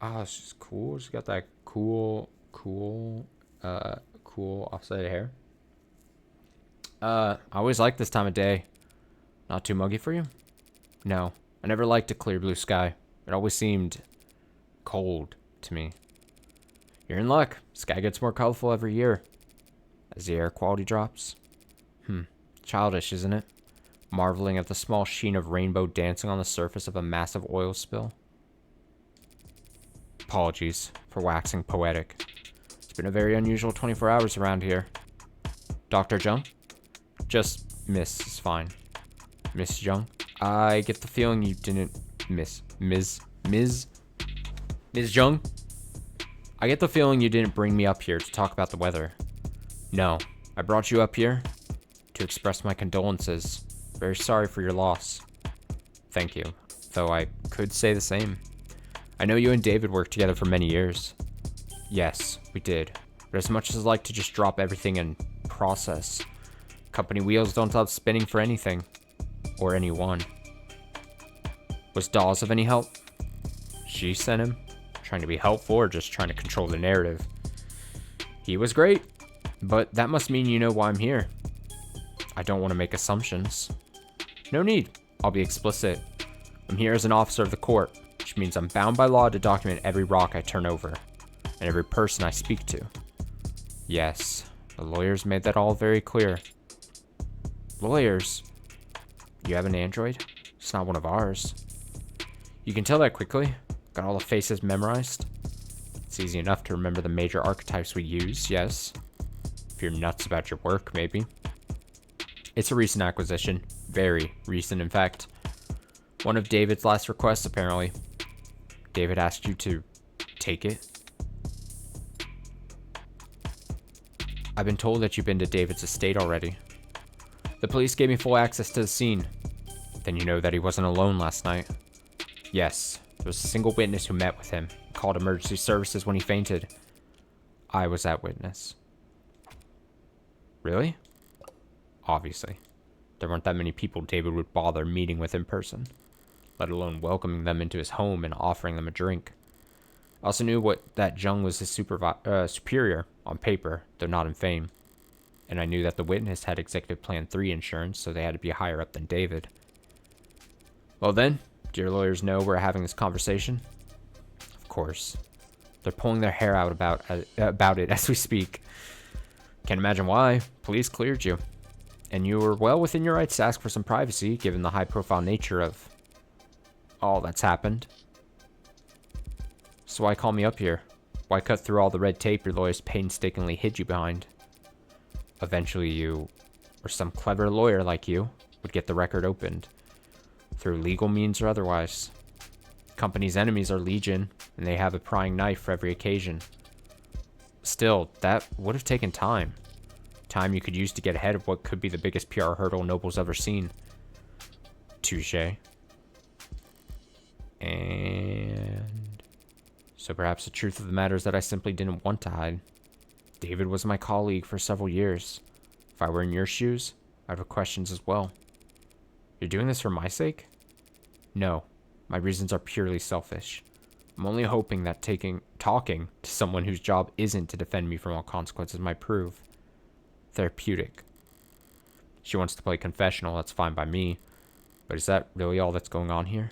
Speaker 1: Oh, it's just cool. She's got that cool offset hair. I always like this time of day. Not too muggy for you? No, I never liked a clear blue sky. It always seemed cold to me. You're in luck. Sky gets more colorful every year as the air quality drops. Childish, isn't it? Marveling at the small sheen of rainbow dancing on the surface of a massive oil spill. Apologies for waxing poetic. It's been a very unusual 24 hours around here. Dr. Jung? Just Miss is fine. Miss Jung, I get the feeling you didn't Ms. Jung? I get the feeling you didn't bring me up here to talk about the weather. No, I brought you up here to express my condolences. Very sorry for your loss. Thank you, though I could say the same. I know you and David worked together for many years. Yes, we did. But as much as I'd like to just drop everything and process, company wheels don't stop spinning for anything. Or anyone. Was Dawes of any help? She sent him? Trying to be helpful or just trying to control the narrative? He was great, but that must mean you know why I'm here. I don't want to make assumptions. No need. I'll be explicit. I'm here as an officer of the court, which means I'm bound by law to document every rock I turn over, and every person I speak to. Yes, the lawyers made that all very clear. Lawyers? You have an android? It's not one of ours. You can tell that quickly? Got all the faces memorized? It's easy enough to remember the major archetypes we use, yes. If you're nuts about your work, maybe. It's a recent acquisition. Very recent, in fact. One of David's last requests, apparently. David asked you to take it? I've been told that you've been to David's estate already. The police gave me full access to the scene. Then you know that he wasn't alone last night. Yes, there was a single witness who met with him, called emergency services when he fainted. I was that witness. Really? Obviously. There weren't that many people David would bother meeting with in person, let alone welcoming them into his home and offering them a drink. I also knew that Jung was his superior on paper, though not in fame. And I knew that the witness had Executive Plan 3 insurance, so they had to be higher up than David. Well then, do your lawyers know we're having this conversation? Of course. They're pulling their hair out about it as we speak. Can't imagine why. Police cleared you. And you were well within your rights to ask for some privacy, given the high-profile nature of all that's happened. So why call me up here? Why cut through all the red tape your lawyers painstakingly hid you behind? Eventually you, or some clever lawyer like you, would get the record opened. Through legal means or otherwise. Company's enemies are legion, and they have a prying knife for every occasion. Still, that would have taken time. Time you could use to get ahead of what could be the biggest PR hurdle Noble's ever seen. Touché. And so perhaps the truth of the matter is that I simply didn't want to hide. David was my colleague for several years. If I were in your shoes, I'd have questions as well. You're doing this for my sake? No, my reasons are purely selfish. I'm only hoping that talking to someone whose job isn't to defend me from all consequences might prove therapeutic. She wants to play confessional, that's fine by me. But is that really all that's going on here?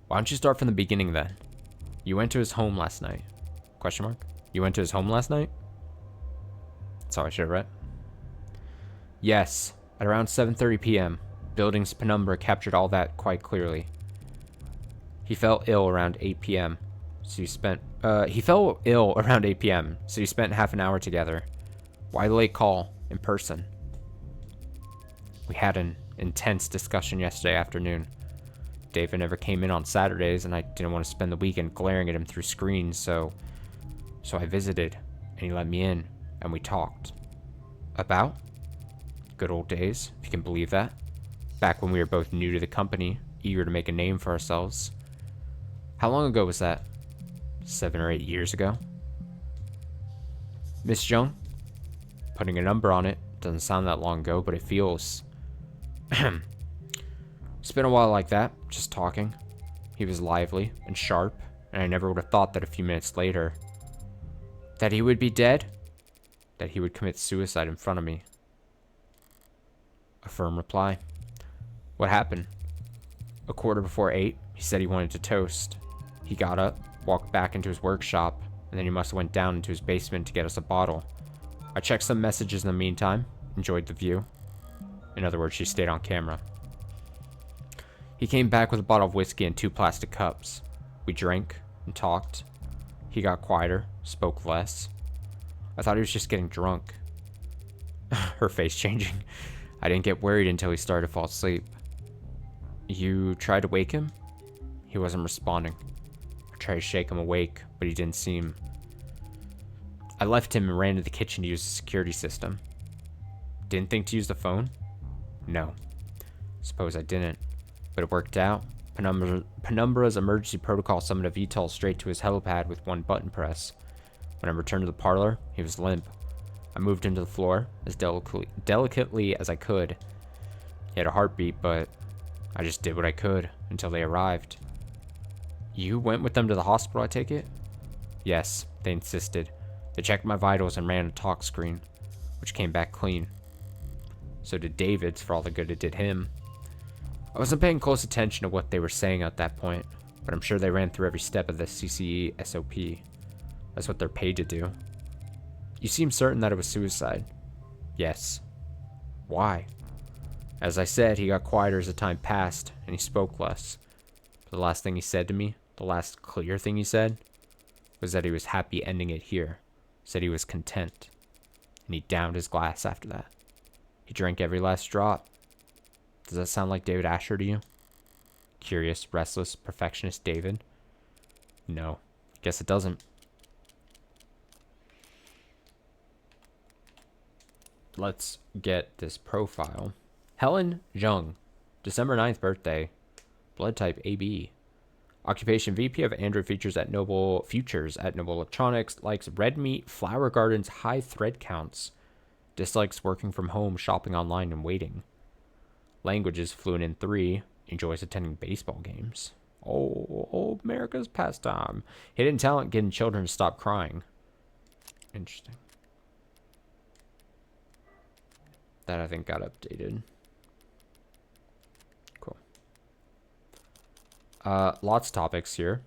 Speaker 1: Why don't you start from the beginning then? You went to his home last night. Question mark? You went to his home last night? That's how I should have read. Yes, at around 7:30 p.m. Building's penumbra captured all that quite clearly. He fell ill around 8 p.m. So you spent half an hour together. Why the late call in person? We had an intense discussion yesterday afternoon. David never came in on Saturdays, and I didn't want to spend the weekend glaring at him through screens, so I visited, and he let me in, and we talked. About? Good old days, if you can believe that. Back when we were both new to the company, eager to make a name for ourselves. How long ago was that? 7 or 8 years ago? Miss Jung? Putting a number on it doesn't sound that long ago, but it feels... It's been a while like that, just talking. He was lively and sharp, and I never would have thought that a few minutes later that he would be dead, that he would commit suicide in front of me. A firm reply. What happened? 8:15, he said he wanted to toast. He got up, walked back into his workshop, and then he must have went down into his basement to get us a bottle. I checked some messages in the meantime, enjoyed the view. In other words, she stayed on camera. He came back with a bottle of whiskey and 2 plastic cups. We drank and talked. He got quieter, spoke less. I thought he was just getting drunk. Her face changing. I didn't get worried until he started to fall asleep. You tried to wake him? He wasn't responding. I tried to shake him awake, but he didn't seem. I left him and ran to the kitchen to use the security system. Didn't think to use the phone? No. Suppose I didn't. But it worked out. Penumbra's emergency protocol summoned a VTOL straight to his helipad with one button press. When I returned to the parlor, he was limp. I moved him to the floor as delicately as I could. He had a heartbeat, but I just did what I could until they arrived. You went with them to the hospital, I take it? Yes, they insisted. They checked my vitals and ran a talk screen, which came back clean. So did David's, for all the good it did him. I wasn't paying close attention to what they were saying at that point, but I'm sure they ran through every step of the CCE SOP. That's what they're paid to do. You seem certain that it was suicide. Yes. Why? As I said, he got quieter as the time passed, and he spoke less. But the last thing he said to me, the last clear thing he said, was that he was happy ending it here. Said he was content. And he downed his glass after that. He drank every last drop. Does that sound like David Asher to you? Curious, restless, perfectionist David? No, guess it doesn't. Let's get this profile. Helen Jung, December 9th birthday, blood type AB. Occupation VP of Android Features at Noble Electronics, likes red meat, flower gardens, high thread counts. Dislikes working from home, shopping online, and waiting. Languages fluent in 3. Enjoys attending baseball games. Oh, America's pastime. Hidden talent, getting children to stop crying. Interesting. That I think got updated. Cool. Lots of topics here.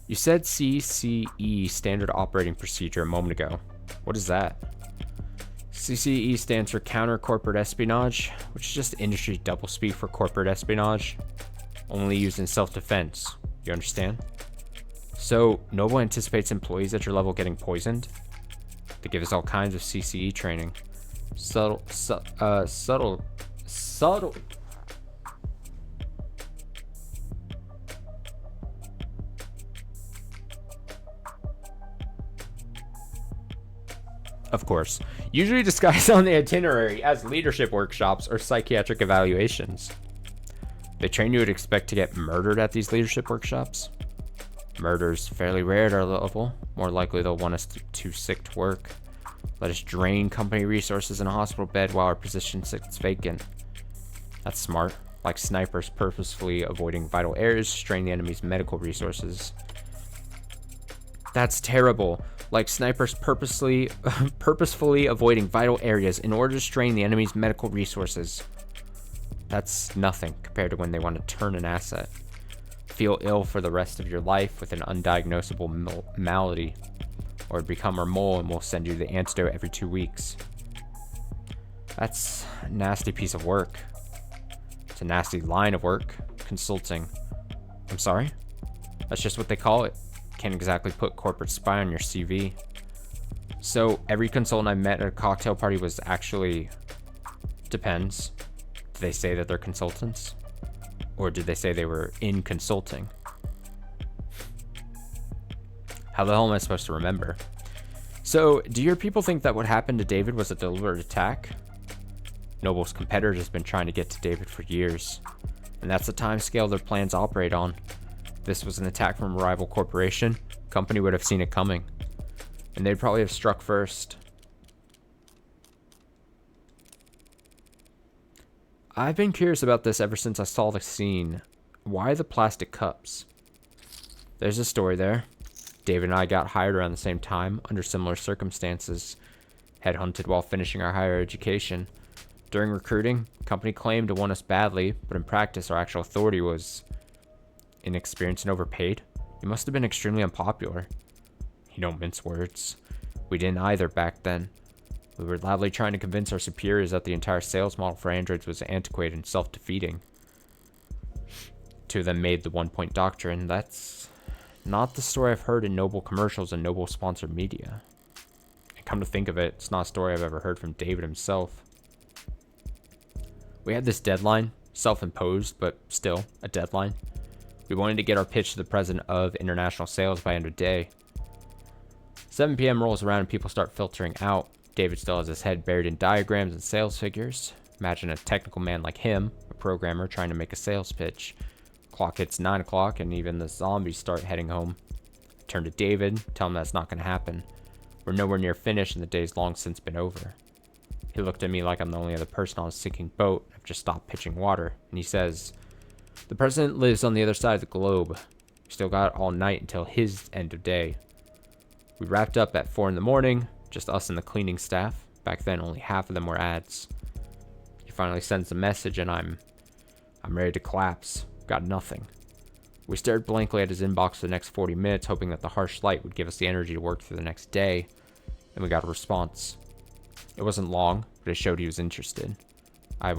Speaker 1: You said CCE, Standard Operating Procedure, a moment ago. What is that? CCE stands for Counter Corporate Espionage, which is just industry doublespeak for corporate espionage, only used in self-defense. You understand? So, Noble anticipates employees at your level getting poisoned. They give us all kinds of CCE training. Subtle. Of course, usually disguised on the itinerary as leadership workshops or psychiatric evaluations. They train you to expect to get murdered at these leadership workshops. Murder's fairly rare at our level. More likely they'll want us too sick to work. Let us drain company resources in a hospital bed while our position sits vacant. That's smart. Like snipers purposefully avoiding vital areas, strain the enemy's medical resources. That's terrible. Like snipers purposefully avoiding vital areas in order to strain the enemy's medical resources. That's nothing compared to when they want to turn an asset. Feel ill for the rest of your life with an undiagnosable malady. Or become our mole and we'll send you the antidote every 2 weeks. That's a nasty piece of work. It's a nasty line of work. Consulting. I'm sorry? That's just what they call it. Can't exactly put corporate spy on your CV. So every consultant I met at a cocktail party was actually... Depends. Did they say that they're consultants? Or did they say they were in consulting? How the hell am I supposed to remember? So, do your people think that what happened to David was a deliberate attack? Noble's competitor has been trying to get to David for years. And that's the time scale their plans operate on. If this was an attack from a rival corporation, the company would have seen it coming. And they'd probably have struck first. I've been curious about this ever since I saw the scene. Why the plastic cups? There's a story there. David and I got hired around the same time, under similar circumstances. Headhunted while finishing our higher education. During recruiting, the company claimed to want us badly, but in practice our actual authority was inexperienced and overpaid. It must have been extremely unpopular. You don't mince words. We didn't either back then. We were loudly trying to convince our superiors that the entire sales model for androids was antiquated and self-defeating. Two of them made the one-point doctrine. That's not the story I've heard in Noble commercials and Noble sponsored media. Come to think of it, it's not a story I've ever heard from David himself. We had this deadline, self-imposed, but still a deadline. We wanted to get our pitch to the president of international sales by end of day. 7 p.m. rolls around and people start filtering out. David still has his head buried in diagrams and sales figures. Imagine a technical man like him, a programmer, trying to make a sales pitch. Clock hits 9 o'clock and even the zombies start heading home. I turn to David, tell him that's not going to happen. We're nowhere near finished and the day's long since been over. He looked at me like I'm the only other person on a sinking boat. I've just stopped pitching water. And he says, the president lives on the other side of the globe. We still got all night until his end of day. We wrapped up at 4 in the morning, just us and the cleaning staff. Back then, only half of them were ads. He finally sends a message and I'm ready to collapse. Got nothing. We stared blankly at his inbox for the next 40 minutes, hoping that the harsh light would give us the energy to work through the next day. Then we got a response. It wasn't long, but it showed he was interested. I'd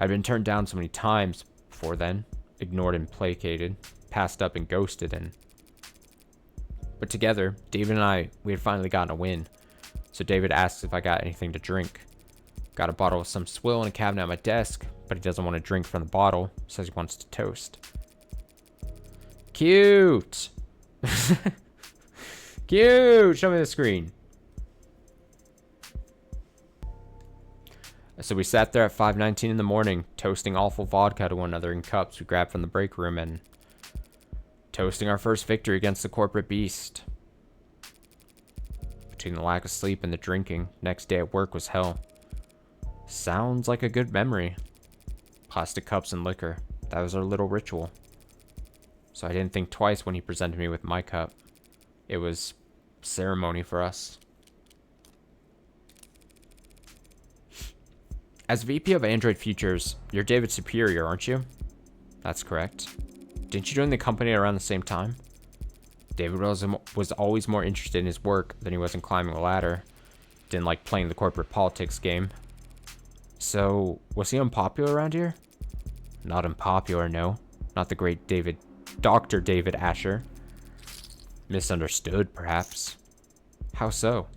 Speaker 1: been turned down so many times before then, ignored and placated, passed up and ghosted, but together, David and we had finally gotten a win. So David asks if I got anything to drink. Got a bottle of some swill in a cabinet at my desk, but he doesn't want to drink from the bottle, says he wants to toast. Cute! Cute! Show me the screen. So we sat there at 5:19 in the morning, toasting awful vodka to one another in cups we grabbed from the break room and toasting our first victory against the corporate beast. Between the lack of sleep and the drinking, next day at work was hell. Sounds like a good memory. Plastic cups and liquor. That was our little ritual. So I didn't think twice when he presented me with my cup. It was ceremony for us. As VP of Android Futures, you're David's superior, aren't you? That's correct. Didn't you join the company around the same time? David was always more interested in his work than he was in climbing the ladder. Didn't like playing the corporate politics game. So, was he unpopular around here? Not unpopular, no. Not the great Dr. David Asher. Misunderstood, perhaps. How so?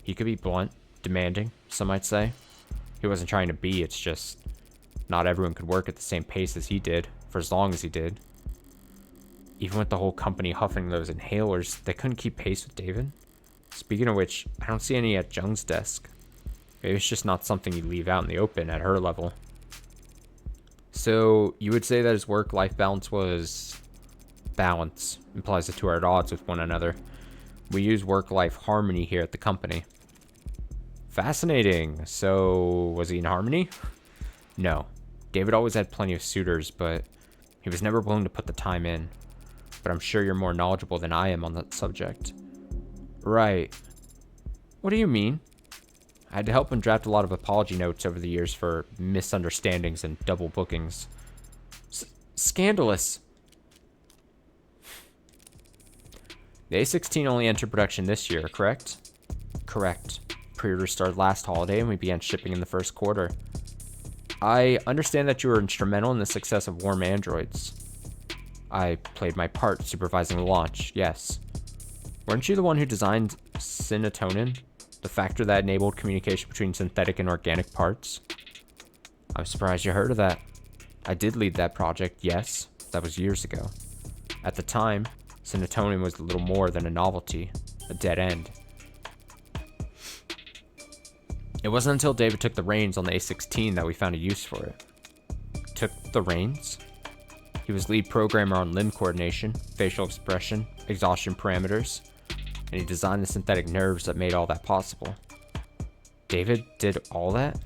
Speaker 1: He could be blunt, demanding, some might say. He wasn't trying to be, it's just not everyone could work at the same pace as he did, for as long as he did. Even with the whole company huffing those inhalers, they couldn't keep pace with David. Speaking of which, I don't see any at Jung's desk. Maybe it's just not something you leave out in the open at her level. So, you would say that his work-life balance was... Balance implies the two are at odds with one another. We use work-life harmony here at the company. Fascinating. So, was he in harmony? No. David always had plenty of suitors, but he was never willing to put the time in. But I'm sure you're more knowledgeable than I am on that subject. Right. What do you mean? I had to help him draft a lot of apology notes over the years for misunderstandings and double bookings. Scandalous. The A16 only entered production this year, correct? Correct. Pre-order started last holiday and we began shipping in the first quarter. I understand that you were instrumental in the success of Warm Androids. I played my part supervising the launch, yes. Weren't you the one who designed Synatonin, the factor that enabled communication between synthetic and organic parts? I'm surprised you heard of that. I did lead that project, yes. That was years ago. At the time, Synatonin was little more than a novelty, a dead end. It wasn't until David took the reins on the A16 that we found a use for it. Took the reins? He was lead programmer on limb coordination, facial expression, exhaustion parameters, and he designed the synthetic nerves that made all that possible. David did all that?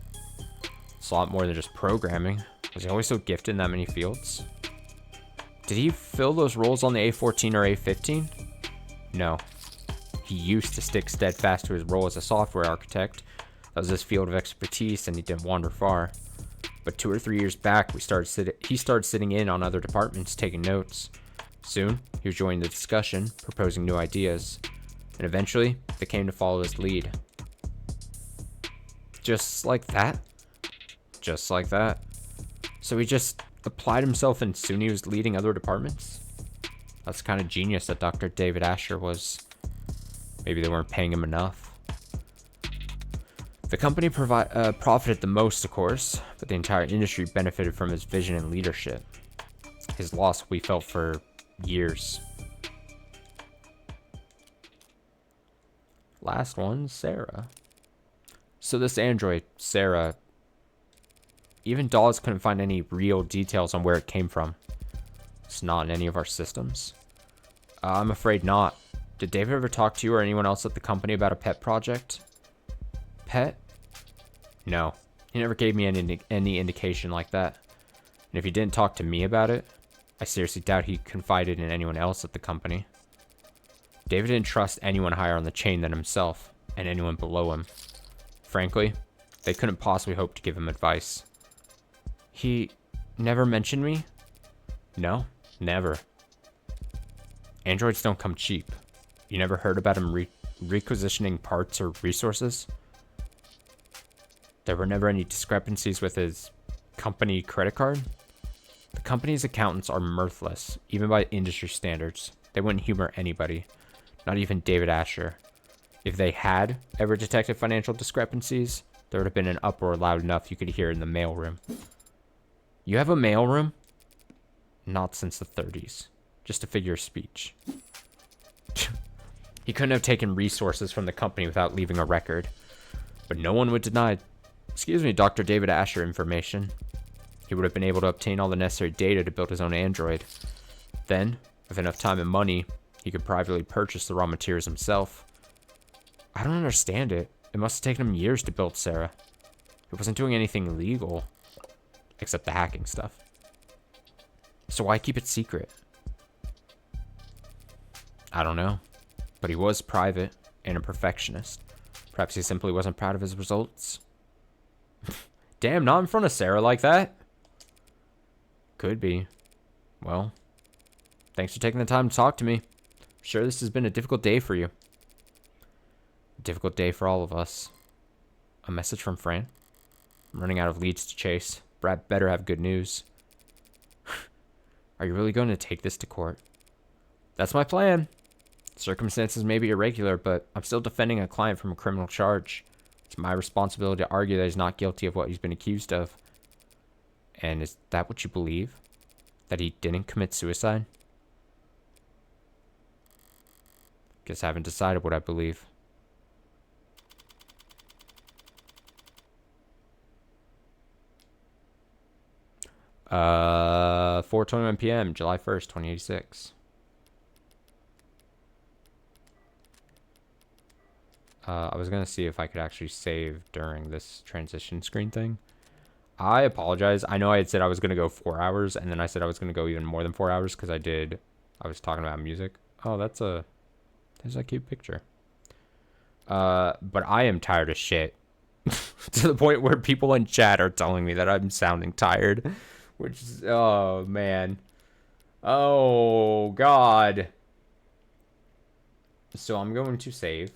Speaker 1: It's a lot more than just programming. Was he always so gifted in that many fields? Did he fill those roles on the A14 or A15? No. He used to stick steadfast to his role as a software architect. That was his field of expertise, and he didn't wander far. But 2 or 3 years back, he started sitting in on other departments, taking notes. Soon, he was joining the discussion, proposing new ideas, and eventually, they came to follow his lead. Just like that? Just like that. So he just applied himself, and soon he was leading other departments? That's kind of genius that Dr. David Asher was. Maybe they weren't paying him enough. The company profited the most, of course, but the entire industry benefited from his vision and leadership. His loss we felt for years. Last one, Sarah. So this android, Sarah, even Dawes couldn't find any real details on where it came from. It's not in any of our systems. I'm afraid not. Did David ever talk to you or anyone else at the company about a pet project? Pet? No. He never gave me any indication like that. And if he didn't talk to me about it, I seriously doubt he confided in anyone else at the company. David didn't trust anyone higher on the chain than himself, and anyone below him. Frankly, they couldn't possibly hope to give him advice. He never mentioned me? No, never. Androids don't come cheap. You never heard about him requisitioning parts or resources? There were never any discrepancies with his company credit card? The company's accountants are mirthless, even by industry standards. They wouldn't humor anybody, not even David Asher. If they had ever detected financial discrepancies, there would have been an uproar loud enough you could hear in the mailroom. You have a mailroom? Not since the 30s. Just a figure of speech. He couldn't have taken resources from the company without leaving a record. But no one would deny, excuse me, Dr. David Asher information. He would have been able to obtain all the necessary data to build his own android. Then, with enough time and money, he could privately purchase the raw materials himself. I don't understand it. It must have taken him years to build Sarah. He wasn't doing anything illegal. Except the hacking stuff. So why keep it secret? I don't know. But he was private and a perfectionist. Perhaps he simply wasn't proud of his results. Damn, not in front of Sarah like that. Could be. Well, thanks for taking the time to talk to me. I'm sure this has been a difficult day for you. A difficult day for all of us. A message from Fran? I'm running out of leads to chase. Brad better have good news. Are you really going to take this to court? That's my plan. Circumstances may be irregular, but I'm still defending a client from a criminal charge. It's my responsibility to argue that he's not guilty of what he's been accused of. And is that what you believe? That he didn't commit suicide? Guess I haven't decided what I believe. Uh, 4:21 p.m., July 1st, 2086. I was going to see if I could actually save during this transition screen thing. I apologize. I know I had said I was going to go 4 hours, and then I said I was going to go even more than 4 hours because I was talking about music. Oh, there's a cute picture. But I am tired of shit. To the point where people in chat are telling me that I'm sounding tired. Which is, oh, man. Oh, God. So I'm going to save.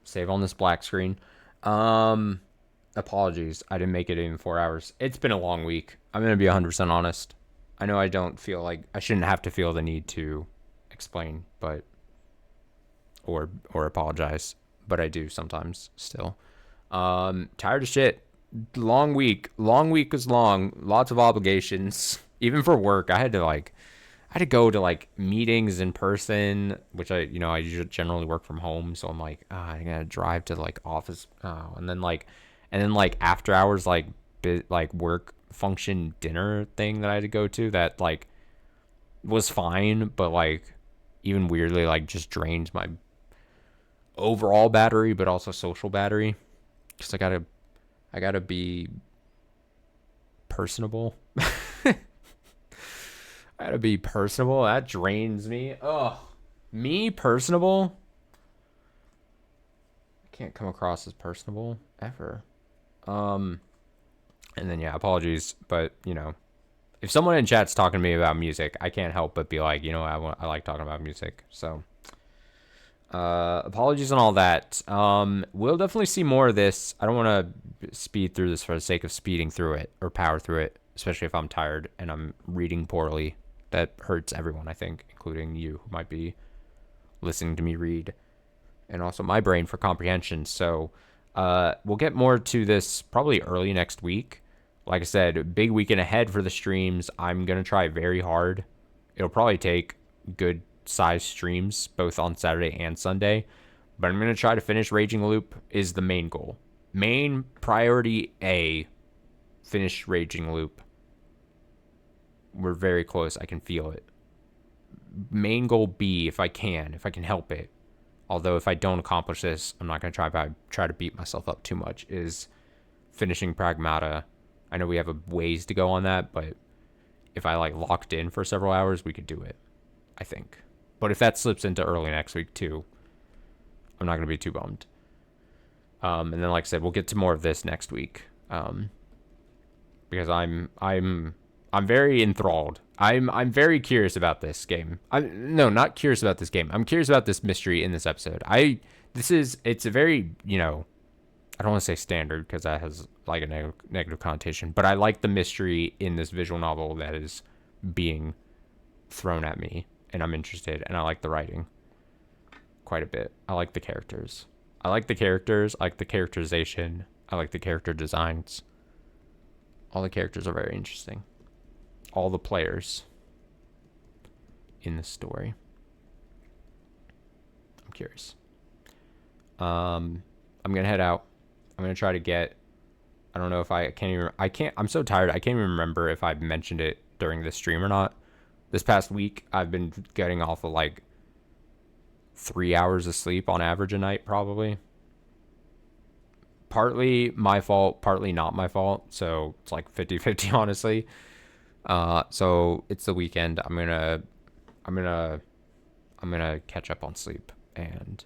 Speaker 1: Save on this black screen. Apologies. I didn't make it in 4 hours. It's been a long week. I'm going to be 100% honest. I know I don't feel like I shouldn't have to feel the need to explain, but or apologize, but I do sometimes still. Tired of shit. Long week. Long week is long. Lots of obligations. Even for work, I had to go to like meetings in person, which I usually generally work from home, so I'm like, I gotta drive to like office, and then after hours like work function dinner thing that I had to go to that like was fine, but like even weirdly like just drains my overall battery, but also social battery, because I gotta be personable. I gotta be personable. That drains me. Ugh. Me personable? I can't come across as personable ever. And then, yeah, apologies. But, if someone in chat's talking to me about music, I can't help but be like, I like talking about music. So, Apologies on all that. We'll definitely see more of this. I don't want to speed through this for the sake of speeding through it or power through it, especially if I'm tired and I'm reading poorly. That hurts everyone, I think, including you who might be listening to me read, and also my brain for comprehension. So we'll get more to this probably early next week. Like I said, big weekend ahead for the streams. I'm going to try very hard. It'll probably take good size streams both on Saturday and Sunday, but I'm going to try to finish Raging Loop is the main goal. Main priority A, finish Raging Loop. We're very close. I can feel it. Main goal B, if I can help it. Although if I don't accomplish this, I'm not going to try to beat myself up too much, is finishing Pragmata. I know we have a ways to go on that, but if I like locked in for several hours, we could do it, I think. But if that slips into early next week too, I'm not going to be too bummed. And then, like I said, we'll get to more of this next week. Because I'm very enthralled. I'm very curious about this game. No, not curious about this game. I'm curious about this mystery in this episode. It's a very, I don't want to say standard because that has like a negative connotation, but I like the mystery in this visual novel that is being thrown at me, and I'm interested, and I like the writing quite a bit. I like the characters. I like the characterization. I like the character designs. All the characters are very interesting. All the players in the story. I'm curious. I'm going to head out. I'm going to try to get, I don't know if I'm so tired. I can't even remember if I mentioned it during this stream or not. This past week, I've been getting off of like 3 hours of sleep on average a night, probably. Partly my fault, partly not my fault. So it's like 50-50, honestly. So it's the weekend. I'm gonna catch up on sleep and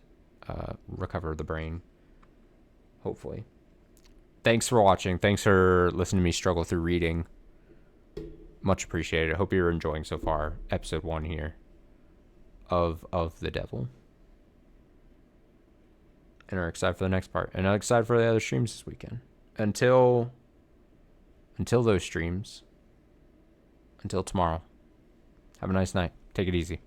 Speaker 1: recover the brain. Hopefully. Thanks for watching. Thanks for listening to me struggle through reading. Much appreciated. I hope you're enjoying so far episode 1 here of The Devil. And are excited for the next part. And I'm excited for the other streams this weekend. Until those streams. Until tomorrow. Have a nice night. Take it easy.